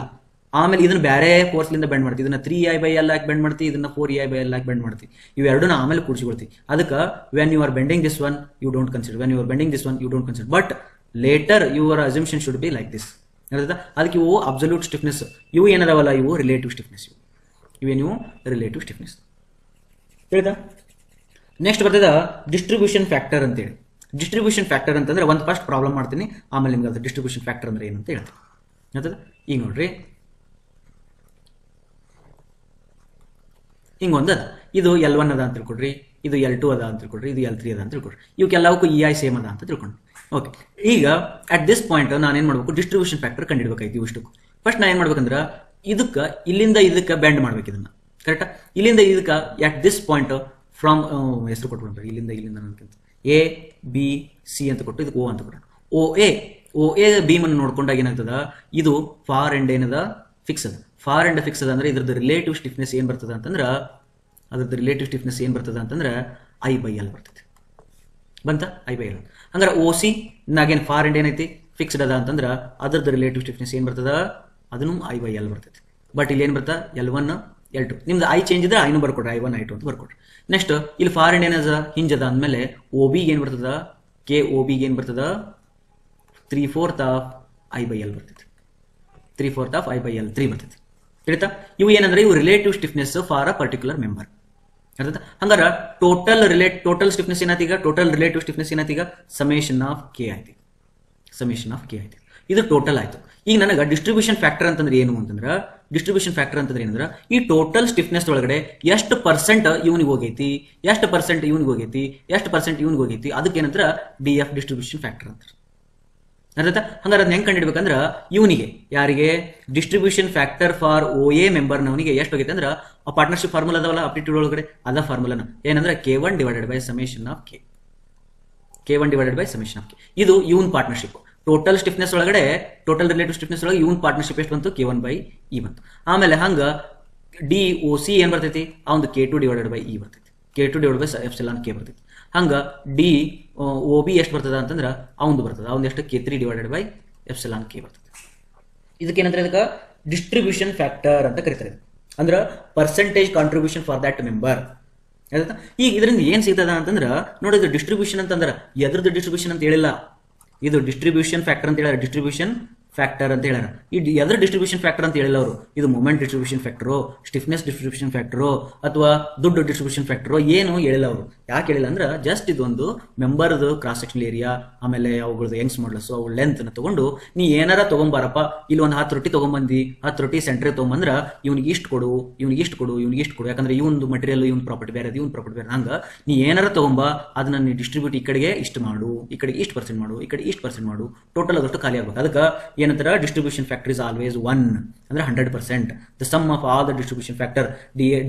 ಆಮೇಲೆ ಇದನ್ನ ಬೇರೆ ಫೋರ್ಸ್ಲಿಂದ ಬೆಂಡ್ ಮಾಡ್ತೀವಿ. ಇದನ್ನ 3EI/L ಹಾಕಿ ಬೆಂಡ್ ಮಾಡ್ತೀವಿ, ಇದನ್ನ 4EI/L ಹಾಕಿ ಬೆಂಡ್ ಮಾಡ್ತೀವಿ. ಇವೆರಡನ್ನ ಆಮೇಲೆ ಕೂಡಿಸಿಕೊಳ್ತೀವಿ. ಅದಕ್ಕೆ when you are bending this one you don't consider, but later your assumption should be like this. ಅದಕ್ಕೆ ಇವು ಅಬ್ಸಲ್ಯೂಟ್ ಸ್ಟಿಫ್ನೆಸ್. ಇವು ಏನದಾವಲ್ಲ, ಇವು ರಿಲೇಟಿವ್ ಸ್ಟಿಫ್ನೆಸ್. ಇವೇನಿವು ರಿಲೇಟಿವ್ ಸ್ಟಿಫ್ನೆಸ್. ತಿಳಿತಾ? ನೆಕ್ಸ್ಟ್ ಬರ್ತದ ಡಿಸ್ಟ್ರಿಬ್ಯೂಷನ್ ಫ್ಯಾಕ್ಟರ್ ಅಂತೇಳಿ. ಡಿಸ್ಟ್ರಿಬ್ಯೂಷನ್ ಫ್ಯಾಕ್ಟರ್ ಅಂತಂದ್ರೆ ಒಂದು ಫಸ್ಟ್ ಪ್ರಾಬ್ಲಮ್ ಮಾಡ್ತೀನಿ, ಆಮೇಲೆ ನಿಮ್ಗೆ ಅದು ಡಿಸ್ಟ್ರಿಬ್ಯೂಷನ್ ಫ್ಯಾಕ್ಟರ್ ಅಂದ್ರೆ ಏನಂತ ಹೇಳ್ತೀನಿ. ಆಯ್ತದ? ಈಗ ನೋಡ್ರಿ, ಹಿಂಗೊಂದು ಅದ, ಇದು L1 ಅದ ಅಂತ ತಿಳ್ಕೊಡ್ರಿ, ಇದು L2 ಅದ ಅಂತ ತಿಳ್ಕೊಡ್ರಿ, ಇದು L3 ಅದ ಅಂತ ತಿಳ್ಕೊಡ್ರಿ. ಇವಕ್ಕೆಲ್ಲವಕ್ಕೂ EI ಸೇಮ್ ಅದ ಅಂತ ತಿಳ್ಕೊಂಡು. ಓಕೆ, ಈಗ ಅಟ್ ದಿಸ್ ಪಾಯಿಂಟ್ ನಾನು ಏನು ಮಾಡಬೇಕು, ಡಿಸ್ಟ್ರಿಬ್ಯೂಷನ್ ಫ್ಯಾಕ್ಟರ್ ಕಂಡುಹಿಡಬೇಕಾಯ್ತು ಇವಿಷ್ಟಕ್ಕೂ. ಫಸ್ಟ್ ನಾನು ಏನು ಮಾಡ್ಬೇಕಂದ್ರೆ ಇದಕ್ಕೆ ಇಲ್ಲಿಂದ ಇದಕ್ಕೆ ಬ್ಯಾಂಡ್ ಮಾಡ್ಬೇಕು ಇದನ್ನ, ಕರೆಕ್ಟಾ? ಇಲ್ಲಿಂದ ಇದಕ್ಕೆ ಅಟ್ ದಿಸ್ ಪಾಯಿಂಟ್ ಫ್ರಮ್ ಹೆಸರು ಕೊಟ್ಬಿಡ್ರಿ, ಇಲ್ಲಿಂದ ನನಗಿಂತ A B C ಅಂತ ಕೊಟ್ಟು ಇದಕ್ಕೆ O ಅಂತ ಕೊಟ್ಟರು. ಓ ಎ ಬೀಮ್ ಅನ್ನು ನೋಡ್ಕೊಂಡಾಗ ಏನಾಗ್ತದ, ಇದು ಫಾರ್ ಎಂಡ್ ಏನದ ಫಿಕ್ಸ್ ಅದ. ಫಾರ್ ಎಂಡ್ ಫಿಕ್ಸ್ ಅದ ಅಂದ್ರೆ ಇದ್ರದ್ದು ರಿಲೇಟಿವ್ ಸ್ಟಿಫ್ನೆಸ್ ಏನ್ ಬರ್ತದ ಅಂತಂದ್ರೆ I/L ಬರ್ತದೆ. ಬಂತ I/L. ಹಂಗಾರೆ OC ನಾಗೇನು ಫಾರ್ ಎಂಡ್ ಏನೈತಿ ಫಿಕ್ಸ್ಡ್ ಅದ ಅಂತಂದ್ರೆ ಅದ್ರದ್ದು ರಿಲೇಟಿವ್ ಸ್ಟಿಫ್ನೆಸ್ ಏನ್ ಬರ್ತದ, ಅದನ್ನು I/L ಬರ್ತೈತಿ. ಬಟ್ ಇಲ್ಲಿ ಏನ್ ಬರ್ತಾ L1 L2 ನಿಮ್ದು I ಚೇಂಜ್ ಇದ್ರೆ ಐನು ಬರ್ಕೊಡ್ರಿ, I1 I2 ಅಂತ ಬರ್ಕೊಡ್ರಿ. ನೆಕ್ಸ್ಟ್ ಇಲ್ಲಿ ಫಾರ್ ಎಂಡ್ ಏನದ ಹಿಂಜ್ ಅದ ಅಂದ್ಮೇಲೆ OB ಏನ್ ಬರ್ತದ, KOB ಏನ್ ಬರ್ತದ 3/4 ಆಫ್ I/L ಬರ್ತೈತಿ. 3/4 ಆಫ್ I/L 3 ಬರ್ತೈತಿ. ತಿಳಿತಾ? ಇವು ಏನಂದ್ರೆ ಇವು relative stiffness for a particular member. ಅರ್ಥ? ಹಂಗಾರ ಟೋಟಲ್ ಸ್ಟಿಫ್ನೆಸ್ ಏನಾಯ್ತೀಗ, ಟೋಟಲ್ ರಿಲೇಟಿವ್ ಸ್ಟಿಫ್ನೆಸ್ ಏನಾಯ್ತೀಗ ಸಮೇಷನ್ ಆಫ್ ಕೆ ಆಯ್ತು. ಇದು ಟೋಟಲ್ ಆಯ್ತು. ಈಗ ನನಗೆ ಡಿಸ್ಟ್ರಿಬ್ಯೂಷನ್ ಫ್ಯಾಕ್ಟರ್ ಅಂತಂದ್ರೆ ಏನು ಅಂತಂದ್ರೆ, ಈ ಟೋಟಲ್ ಸ್ಟಿಫ್ನೆಸ್ ಒಳಗಡೆ ಎಷ್ಟು ಪರ್ಸೆಂಟ್ ಇವನಿಗೆ ಹೋಗೈತಿ, ಎಷ್ಟು ಪರ್ಸೆಂಟ್ ಇವನಿಗೆ ಹೋಗೈತಿ, ಅದಕ್ಕೆ ಏನಂದ್ರೆ DF ಡಿಸ್ಟ್ರಿಬ್ಯೂಷನ್ ಫ್ಯಾಕ್ಟರ್ ಅಂತಾರೆ. ಅರ್ಥ? ಹಂಗಾರೆ ಅದನ್ನ ಹೆಂಗ್ ಕಂಡಿಡ್ಬೇಕಂದ್ರ ಇವನಿಗೆ ಯಾರಿಗೆ distribution factor for OA member ನವನಿಗೆ ಎಷ್ಟು ಹೋಗೈತೆ ಅಂದ್ರೆ ಆ ಪಾರ್ಟ್ನರ್ಶಿಪ್ ಫಾರ್ಮುಲಾ ಅದಾವಲ್ಲ ಅಪ್ಟಿಟ್ಯೂಡ್ ಒಳಗಡೆ ಅದ ಫಾರ್ಮುಲಾನ ಏನಂದ್ರೆ K1 divided by summation of K. ಇದು ಇವನ್ ಪಾರ್ಟ್ನರ್ಶಿಪ್. ಟೋಟಲ್ ಸ್ಟಿಫ್ನೆಸ್ ಒಳಗಡೆ ಟೋಟಲ್ ರಿಲೇಟಿವ್ ಸ್ಟಿಫ್ನೆಸ್ ಒಳಗೆ ಇವನ್ ಪಾರ್ಟ್ನರ್ಶಿಪ್ ಎಷ್ಟು ಬಂತು, K1/E ಬಂತು. ಆಮೇಲೆ ಹಂಗ DOC ಏನ್ ಬರ್ತೈತಿ, ಅವನು K2 ಡಿವೈಡೆಡ್ ಬೈ E ಬರ್ತೈತಿ. K2 divide by epsilon K ಬರ್ತೈತಿ. ಹಂಗ DOB ಎಷ್ಟು ಬರ್ತದ ಅಂತಂದ್ರೆ ಅವಂದು ಬರ್ತದ, ಅವ್ನು ಎಷ್ಟು K3 divided by epsilon K ಬರ್ತದೆ. ಇದಕ್ಕೇನಂದ್ರೆ ಇದಕ್ಕೆ ಡಿಸ್ಟ್ರಿಬ್ಯೂಷನ್ ಫ್ಯಾಕ್ಟರ್ ಅಂತ ಕರೀತಾರೆ. ಅಂದ್ರೆ percentage contribution for that member. ಈಗ ಇದರಿಂದ ಏನ್ ಸಿಗ್ತದ ಅಂತಂದ್ರೆ ನೋಡಿ, ಇದು ಡಿಸ್ಟ್ರಿಬ್ಯೂಷನ್ ಅಂತಂದ್ರೆ ಎದ್ರದ್ದು ಡಿಸ್ಟ್ರಿಬ್ಯೂಷನ್ ಅಂತ ಹೇಳಿಲ್ಲ, ಇದು ಡಿಸ್ಟ್ರಿಬ್ಯೂಷನ್ ಫ್ಯಾಕ್ಟರ್ ಅಂತ ಹೇಳ್ಯಾರ. ಡಿಸ್ಟ್ರಿಬ್ಯೂಷನ್ ಫ್ಯಾಕ್ಟರ್ ಅಂತ ಹೇಳ್ಯಾರ. ಎದ್ರ ಡಿಸ್ಟ್ರಿಬ್ಯೂಷನ್ ಫ್ಯಾಕ್ಟರ್ ಅಂತ ಹೇಳಿಲ್ಲ ಅವರು. ಇದು ಮೂಮೆಂಟ್ ಡಿಸ್ಟ್ರಿಬ್ಯೂಷನ್ ಫ್ಯಾಕ್ಟರೋ, ಸ್ಟಿಫ್ನೆಸ್ ಡಿಸ್ಟ್ರಿಬ್ಯೂಷನ್ ಫ್ಯಾಕ್ಟರೋ, ಅಥವಾ ದುಡ್ಡು ಡಿಸ್ಟ್ರಿಬ್ಯೂಷನ್ ಫ್ಯಾಕ್ಟರೋ ಏನು ಹೇಳಿಲ್ಲ ಅವರು. ಯಾಕೆ ಹೇಳಿಲ್ಲ ಅಂದ್ರೆ ಜಸ್ಟ್ ಇದೊಂದು ಮೆಂಬರ್ದು ಕ್ರಾಸ್ ಸೆಕ್ಷನಲ್ ಏರಿಯಾ, ಆಮೇಲೆ ಅವುಗಳದ್ದು ಯಂಗ್ಸ್ ಮಾಡ್ಲಸ್ ಅವು ಲೆಂತ್ ತಗೊಂಡು ನೀ ಏನಾರ ತಗೊಂಬಾರಪ್ಪ, ಇಲ್ಲಿ ಒಂದು 10 ರೊಟ್ಟಿ ತಗೊಂಬಂದಿ, 10 ರೊಟ್ಟಿ ಸೆಂಟ್ರಿಗೆ ತಗೊಂಬಂದ್ರ ಇವ್ನಿಗೆ ಇಷ್ಟು ಕೊಡು, ಯಾಕಂದ್ರೆ ಇವೊಂದು ಮಟೀರಿಯಲ್ ಇವನ್ ಪ್ರಾಪರ್ಟಿ ಬೇರೆ, ಇವನ್ ಪ್ರಾಪರ್ಟಿ ಬೇರೆ. ಹಂಗ ನೀ ಏನಾರ ತಗೊಂಬ ಅದನ್ನ ನೀ ಡಿಸ್ಟ್ರಿಬ್ಯೂಟ್ ಈ ಕಡೆಗೆ ಇಷ್ಟು ಮಾಡು, ಈ ಕಡೆಗೆ ಇಷ್ಟು ಪರ್ಸೆಂಟ್ ಮಾಡು, ಈ ಕಡೆ ಇಷ್ಟು ಪರ್ಸೆಂಟ್ ಮಾಡು, ಟೋಟಲ್ ಅದಷ್ಟು ಖಾಲಿ ಆಗ್ಬೇಕು. ಅದಕ್ಕೆ ಏನಂತಾರ ಡಿಸ್ಟ್ರಿಬ್ಯೂಷನ್ ಫ್ಯಾಕ್ಟರ್ ಇಸ್ ಆಲ್ವೇಸ್ 1 ಅಂದ್ರೆ 100%. The sum of all the distribution factor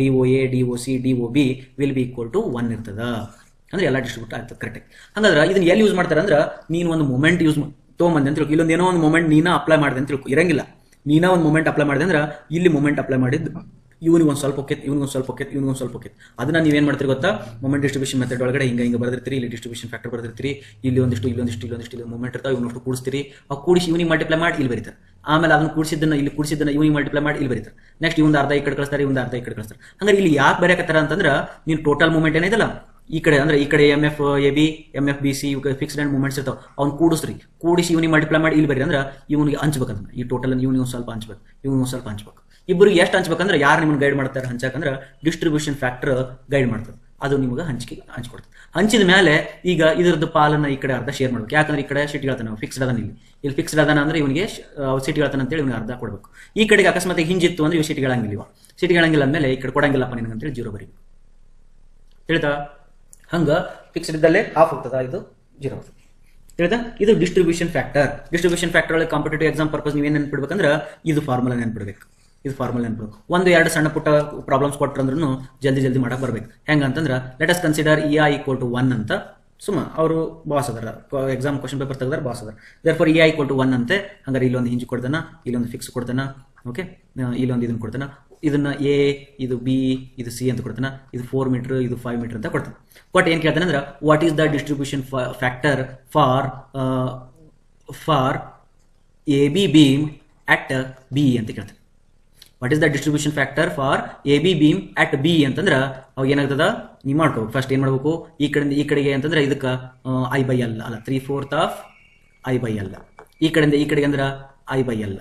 DOA, DOC, DOB will be equal to 1 ಇರ್ತದ. ಅಂದ್ರೆ ಎಲ್ಲ ಡಿಸ್ಟ್ರಿಬ್ಯೂಟ್ ಆಗ್ತದೆ ಕರೆಕ್ಟ್. ಹಂಗಾದ್ರೆ ಇದನ್ನ ಎಲ್ಲಿ ಯೂಸ್ ಮಾಡ್ತಾರೆ ಅಂದ್ರೆ, ನೀನು ಒಂದು ಮೂಮೆಂಟ್ ಯೂಸ್ ತೊಗೊಂಬಂದೆ ಅಂತ ತಿಳ್ಕೊ, ಇಲ್ಲೊಂದು ಏನೋ ಒಂದು ಮೂಮೆಂಟ್ ನೀನ ಅಪ್ಲೈ ಮಾಡಿದೆ ಅಂತ ತಿಳ್ಕೊ, ಇರಂಗಿಲ್ಲ. ನೀನ ಒಂದು ಮೂಮೆಂಟ್ ಅಪ್ಲೈ ಮಾಡಿದೆ ಅಂದ್ರೆ ಇಲ್ಲಿ ಮೂಮೆಂಟ್ ಅಪ್ಲೈ ಮಾಡಿದ್ದು ಇವನಿಗೆ ಒಂದು ಸ್ವಲ್ಪ ಹೊಕ್ಕೈತೆ, ಅದನ್ನ ನೀವೇನ್ ಮಾಡ್ತೀರಿ ಗೊತ್ತಾ, ಮೂಮೆಂಟ್ ಡಿಸ್ಟ್ರಿಬ್ಯೂಷನ್ ಮೆಥಡ್ ಒಳಗಡೆ ಹಿಂಗ ಬರ್ದಿರ್ತೀರಿ, ಇಲ್ಲಿ ಡಿಸ್ಟ್ರಿಬ್ಯೂಷನ್ ಫ್ಯಾಕ್ಟರ್ ಬರ್ದಿರ್ತೀರಿ, ಇಲ್ಲಿ ಒಂದಿಷ್ಟು ಮೂಮೆಂಟ್ ಇರ್ತಾವೆ, ಇವನಷ್ಟು ಕೂಡಿಸ್ತೀರಿ, ಆ ಕೂಡಿಸಿ ಇವನಿಗೆ ಮಲ್ಟಿಪ್ಲೈ ಮಾಡಿ ಇಲ್ಲಿ ಬರೀತಾರೆ. ಆಮೇಲೆ ಅದನ್ನ ಕೂಡಿಸಿದ್ದನ್ನ ಇವನಿಗೆ ಮಲ್ಟಿಪ್ಲೈ ಮಾಡಿ ಇಲ್ಲಿ ಬರೀತಾರೆ. ನೆಕ್ಸ್ಟ್ ಇವಂದು ಅರ್ಧ ಈ ಕಡೆ ಕಳಿಸ್ತಾರೆ, ಇವಂದು ಅರ್ಧ ಈ ಕಡೆ ಕಳಿಸ್ತಾರೆ. ಹಂಗಾರೆ ಇಲ್ಲಿ ಯಾಕೆ ಬರೆಯಕತ್ತಾರ ಅಂತಂದ್ರೆ, ನೀನು ಟೋಟಲ್ ಮೂಮೆಂಟ್ ಏನೈತಲ್ಲ ಈ ಕಡೆ ಅಂದ್ರೆ ಈ ಕಡೆ MF AB MF BC fixed end moments ಇರ್ತಾವ, ಅವ್ನು ಕೂಡಿಸಿ ಇವನಿಗೆ ಮಲ್ಟಿಪ್ಲೈ ಮಾಡಿ ಇಲ್ಲಿ ಬರೀ ಅಂದ್ರೆ ಇವನಿಗೆ ಹಂಚ್ಬೇಕಂದ್ರೆ ಈ ಟೋಟಲ್ ಇವನಿಗೆ ಸ್ವಲ್ಪ ಹಂಚ್ಬೇಕು. ಇಬ್ಬರಿಗೆ ಎಷ್ಟು ಹಂಚ್ಬೇಕಂದ್ರೆ ಯಾರು ನಿಮ್ಗೆ ಗೈಡ್ ಮಾಡ್ತಾರೆ ಹಂಚಕಂದ್ರೆ ಡಿಸ್ಟ್ರಿಬ್ಯೂಷನ್ ಫ್ಯಾಕ್ಟರ್ ಗೈಡ್ ಮಾಡ್ತಾರೆ, ಅದು ನಿಮಗೆ ಹಂಚ್ಕೊಡ್ತದೆ. ಹಂಚಿದ ಮೇಲೆ ಈಗ ಇದ್ರದ್ದು ಪಾಲನ್ನ ಈ ಕಡೆ ಅರ್ಧ ಶೇರ್ ಮಾಡ್ಬೇಕು. ಯಾಕಂದ್ರೆ ಈ ಕಡೆ ಸೀಟ್ ಹೇಳ್ತಾನೆ ಫಿಕ್ಸ್ಡ್ ಅದಾನ, ಇಲ್ಲಿ ಫಿಕ್ಸ್ಡ್ ಅದಾನ ಅಂದ್ರೆ ಇವನಿಗೆ ಸೀಟ್ ಹೇಳ್ತಾನೆ ಅಂತೇಳಿ ಇವನಿಗೆ ಅರ್ಧ ಕೊಡ್ಬೇಕು. ಈ ಕಡೆಗೆ ಅಕಸ್ಮಾತ್ ಹಿಂಜಿತ್ತು ಅಂದ್ರೆ ಇವ್ ಸೀಟ್ ಹೇಳಂಗಿಲ್ಲ ಅಂದ್ಮೇಲೆ ಈ ಕಡೆ ಕೊಡಂಗಿಲ್ಲಪ್ಪ ನಿನಗೆ ಅಂತೇಳಿ 0 ಬರೀಬೇಕು. ತಿಳಿತಾ? ಹಂಗ ಫಿಕ್ಸ್ಡ್ ಇದ್ದಲ್ಲೇ ಹಾಫ್ ಹೋಗ್ತದ, ಇದು 0 ಹೋಗ್ತದೆ. ತಿಳಿತಾ? ಇದು ಡಿಸ್ಟ್ರಿಬ್ಯೂಷನ್ ಫ್ಯಾಕ್ಟರ್ ಒಳಗೆ ಕಾಂಪಿಟೇಟಿವ್ ಎಕ್ಸಾಮ್ ಪರ್ಪಸ್ ನೀವೇನು ನೆನ್ಪಿಡ್ಬೇಕಂದ್ರೆ ಇದು ಫಾರ್ಮುಲಾ ನೆನ್ಪಿಡ್ಬೇಕು. ಒಂದು ಎರಡು ಸಣ್ಣ ಪುಟ್ಟ ಪ್ರಾಬ್ಲಮ್ಸ್ ಕೊಟ್ಟರಂದ್ರೂ ಜಲ್ದಿ ಮಾಡಕ್ ಬರ್ಬೇಕು. ಹೆಂಗಂತಂದ್ರೆ ಲೆಟ್ ಅಸ್ ಕನ್ಸಿಡರ್ EI = 1 ಅಂತ ಅವರು ಬಾಸ್ ಅದರ ಎಕ್ಸಾಮ್ ಕ್ವಶನ್ ಪೇಪರ್ ತೆಗೆದಾರ ಬಾಸ್ ಅದರ. ದೇರ್ಫೋರ್ EI = 1 ಅಂತೆ. ಹಂಗಾರೆ ಇಲ್ಲೊಂದು ಹಿಂಜಿ ಕೊಡ್ತಾನ, ಇಲ್ಲೊಂದು ಫಿಕ್ಸ್ ಕೊಡ್ತಾನ, ಓಕೆ, ಇಲ್ಲೊಂದು ಇದನ್ನ ಕೊಡ್ತಾನ, ಇದನ್ನ A, ಇದು B, ಇದು C ಅಂತ ಕೊಡ್ತಾನ, ಇದು 4 ಮೀಟರ್, ಇದು 5 ಮೀಟರ್ ಅಂತ ಕೊಡ್ತಾನೆ. ಬಟ್ ಏನ್ ಕೇಳ್ತಾನೆ ಅಂದ್ರೆ what is the distribution factor for AB beam at B ಅಂತ ಕೇಳ್ತಾನೆ. What is the distribution factor for AB beam at B ಅಂತಂದ್ರೆ ಅವಾಗ ಏನಾಗ್ತದ, ನೀವು ಮಾಡ್ಕೋ. ಫಸ್ಟ್ ಏನ್ ಮಾಡ್ಬೇಕು, ಈ ಕಡೆಯಿಂದ ಈ ಕಡೆಗೆ ಅಂತಂದ್ರೆ ಇದಕ್ಕೆ I/L ಅಲ್ಲ, 3/4 ಆಫ್ I/L. ಈ ಕಡೆಯಿಂದ ಈ ಕಡೆಗೆ ಅಂದ್ರೆ I/L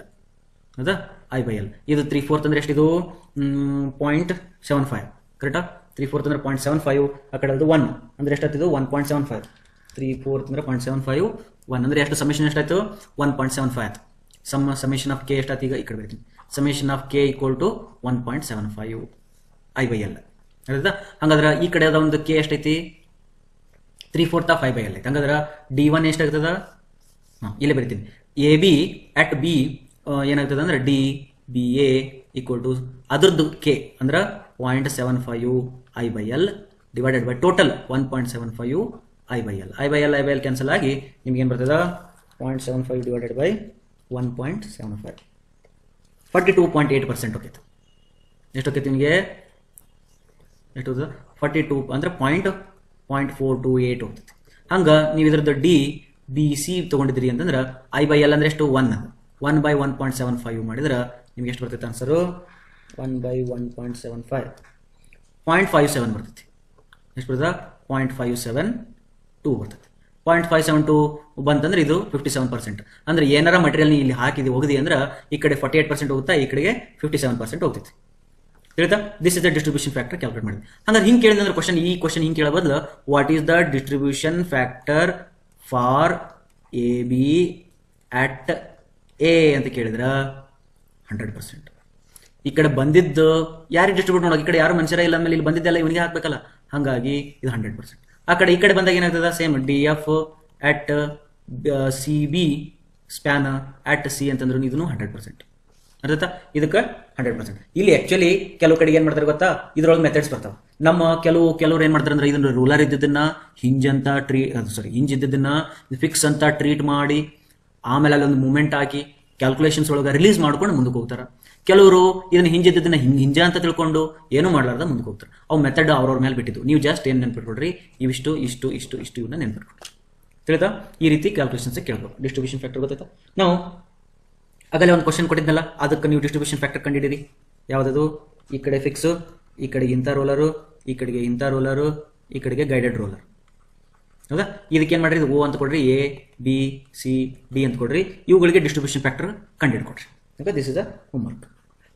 ಹೌದಾ, I/L. ಇದು 3/4 ಅಂದ್ರೆ ಎಷ್ಟಿದು 0.75 ಕರೆಕ್ಟಾ. 3/4 ಅಂದ್ರೆ 0.75, ಆ ಕಡೆ 1 ಅಂದ್ರೆ ಎಷ್ಟಾಯ್ತು 1.75. 3/4 ಅಂದ್ರೆ 0.75, 1 ಅಂದ್ರೆ ಎಷ್ಟು, ಸಮೇಷನ್ ಎಷ್ಟಾಯ್ತು 1.75 ಆಯ್ತು. ಸಮೇಷನ್ ಆಫ್ K ಎಷ್ಟಾಯ್ತು, ಈಗ ಈ ಕಡೆ ಬರ್ತೀನಿ, ಸಮೇಷನ್ ಆಫ್ K = 1.75 I/L. ಅರ್ಥ ಹಂಗಾದ್ರೆ ಈ ಕಡೆ ಅದ ಒಂದು ಕೆ ಎಷ್ಟೈತಿ 3/4 5/L ಐತಿ ಹಂಗಾದ್ರೆ D1 ಎಷ್ಟಾಗ್ತದ ಇಲ್ಲೇ ಬರಿತೀನಿ ಎ ಬಿ ಅಟ್ ಬಿ ಏನಾಗ್ತದ ಅಂದ್ರೆ D B A equal to ಅದ್ರದ್ದು ಕೆ ಅಂದ್ರೆ 0.75 I/L divided by total 1.75 I/L I/L cancel ಆಗಿ ನಿಮ್ಗೆ ಏನು ಬರ್ತದ 0.75 ಡಿವೈಡೆಡ್ ಬೈ 1.75 42.8% ಹೋಗ್ತೈತೆ ಎಷ್ಟು ಹೋಗ್ತೈತಿ ನಿಮಗೆ ಎಷ್ಟು 42 ಅಂದ್ರೆ 0.428 ಹೋಗ್ತೈತಿ ಹಂಗೆ ನೀವು ಇದ್ರದ್ದು ಡಿ ಬಿ ಸಿ ತೊಗೊಂಡಿದ್ರಿ ಅಂತಂದ್ರೆ I/L ಅಂದ್ರೆ ಎಷ್ಟು 1/1.75 ಮಾಡಿದ್ರೆ ನಿಮ್ಗೆ ಎಷ್ಟು ಬರ್ತೈತೆ ಆನ್ಸರು 1/1.75 0.57 ಬರ್ತೈತಿ ಎಷ್ಟು ಬರ್ತದ 0.572 ಬರ್ತೈತಿ 0.572 ಬಂತಂದ್ರೆ ಇದು 57%. ಅಂದ್ರೆ ಏನಾರ ಮಟೀರಿಯಲ್ ಇಲ್ಲಿ ಹಾಕಿದಿ ಹೋಗದಿ ಅಂದ್ರೆ ಈ ಕಡೆ 48% ಹೋಗುತ್ತಾ ಈ ಕಡೆಗೆ 57% ಹೋಗ್ತೈತಿ ತಿಳಿತಾ this is the distribution factor calculate ಮಾಡಿದ್ವಿ ಹಂಗಾರೆ ಹಿಂಗೆ ಕೇಳಿದ್ರೆ ಕ್ವಶನ್ ಈ ಕ್ವಶನ್ ಹಿಂಗೆ ಕೇಳೋ ಬದಲು what is the distribution factor for A be at A ಅಂತ ಕೇಳಿದ್ರ 100%. ಈ ಕಡೆ ಬಂದಿದ್ದು ಯಾರಿಗೆ ಡಿಸ್ಟ್ರಿಬ್ಯೂಟ್ ಮಾಡೋಕೆ ಈ ಕಡೆ ಯಾರು ಮನುಷ್ಯರ ಇಲ್ಲ ಆಮೇಲೆ ಇಲ್ಲಿ ಬಂದಿದ್ದೆಲ್ಲ ಇವನಿಗೆ ಹಾಕ್ಬೇಕಲ್ಲ ಹಾಗಾಗಿ ಇದು 100%. ಆ ಕಡೆ ಈ ಕಡೆ ಬಂದಾಗ ಏನಾಗ್ತದ same D F at C B span at C ಅಂತಂದ್ರು ಇದನ್ನು 100%. ಅರ್ಥ ಇದಕ್ಕೆ 100%. ಇಲ್ಲಿ ಆಕ್ಚುಲಿ ಕೆಲವು ಕಡೆಗೆ ಏನ್ ಮಾಡ್ತಾರೆ ಗೊತ್ತಾ ಇದ್ರೊಳಗೆ ಮೆಥಡ್ಸ್ ಬರ್ತಾವ ನಮ್ಮ ಕೆಲವ್ರು ಏನ್ ಮಾಡ್ತಾರೆ ಅಂದ್ರೆ ಇದನ್ನ ರೂಲರ್ ಇದ್ದದನ್ನ ಹಿಂಜ್ ಅಂತ ಹಿಂಜ್ ಇದ್ದದನ್ನ ಫಿಕ್ಸ್ ಅಂತ ಟ್ರೀಟ್ ಮಾಡಿ ಆಮೇಲೆ ಅಲ್ಲೊಂದು ಮೂಮೆಂಟ್ ಹಾಕಿ ಕ್ಯಾಲ್ಕುಲೇಷನ್ಸ್ ಒಳಗೆ ರಿಲೀಸ್ ಮಾಡ್ಕೊಂಡು ಮುಂದಕ್ಕೆ ಹೋಗ್ತಾರೆ. ಕೆಲವರು ಇದನ್ನ ಹಿಂಜಿದ್ದನ್ನ ಹಿಂಜ ಅಂತ ತಿಳ್ಕೊಂಡು ಏನು ಮಾಡ್ಲಾರ್ದ ಮುಂದಕ್ಕೆ ಹೋಗ್ತಾರೆ. ಅವು ಮೆಥಡ್ ಅವ್ರವ್ರ ಮೇಲೆ ಬಿಟ್ಟಿದ್ದು. ನೀವು ಜಸ್ಟ್ ಏನ್ ನೆನ್ಪಿಟ್ಕೊಡ್ರಿ ಇವಿಷ್ಟು ಇಷ್ಟು ಇಷ್ಟು ಇಷ್ಟು ಇವನ್ನ ನೆನ್ಪಿಟ್ಕೊಡ್ರಿ. ತಿಳಿತಾ ಈ ರೀತಿ ಕ್ಯಾಲ್ಕುಲೇಷನ್ಸ್ ಕೇಳ್ಬೇಕು. ಡಿಸ್ಟ್ರಿಬ್ಯೂಷನ್ ಫ್ಯಾಕ್ಟರ್ ಗೊತ್ತಾಯ್ತಾ? ನಾವು ಆಗಲೇ ಒಂದು ಕ್ವಶನ್ ಕೊಟ್ಟಿದ್ನಲ್ಲ ಅದಕ್ಕೆ ನೀವು ಡಿಸ್ಟ್ರಿಬ್ಯೂಷನ್ ಫ್ಯಾಕ್ಟರ್ ಕಂಡಿದ್ದೀರಿ. ಯಾವುದದು ಈ ಕಡೆ ಫಿಕ್ಸ್, ಈ ಕಡೆಗೆ ಇಂಥ ರೋಲರು, ಈ ಕಡೆಗೆ ಇಂಥ ರೋಲರು, ಈ ಕಡೆಗೆ ಗೈಡೆಡ್ ರೋಲರ್. ಹೌದಾ? ಇದಕ್ಕೆ ಏನು ಮಾಡ್ರಿ ಓ ಅಂತ ಕೊಡ್ರಿ, ಎ ಬಿ ಸಿ ಡಿ ಅಂತ ಕೊಡ್ರಿ. ಇವುಗಳಿಗೆ ಡಿಸ್ಟ್ರಿಬ್ಯೂಷನ್ ಫ್ಯಾಕ್ಟರ್ ಕಂಡುಹಿಡ್ಕೊಡ್ರಿ. Okay, this is a homework.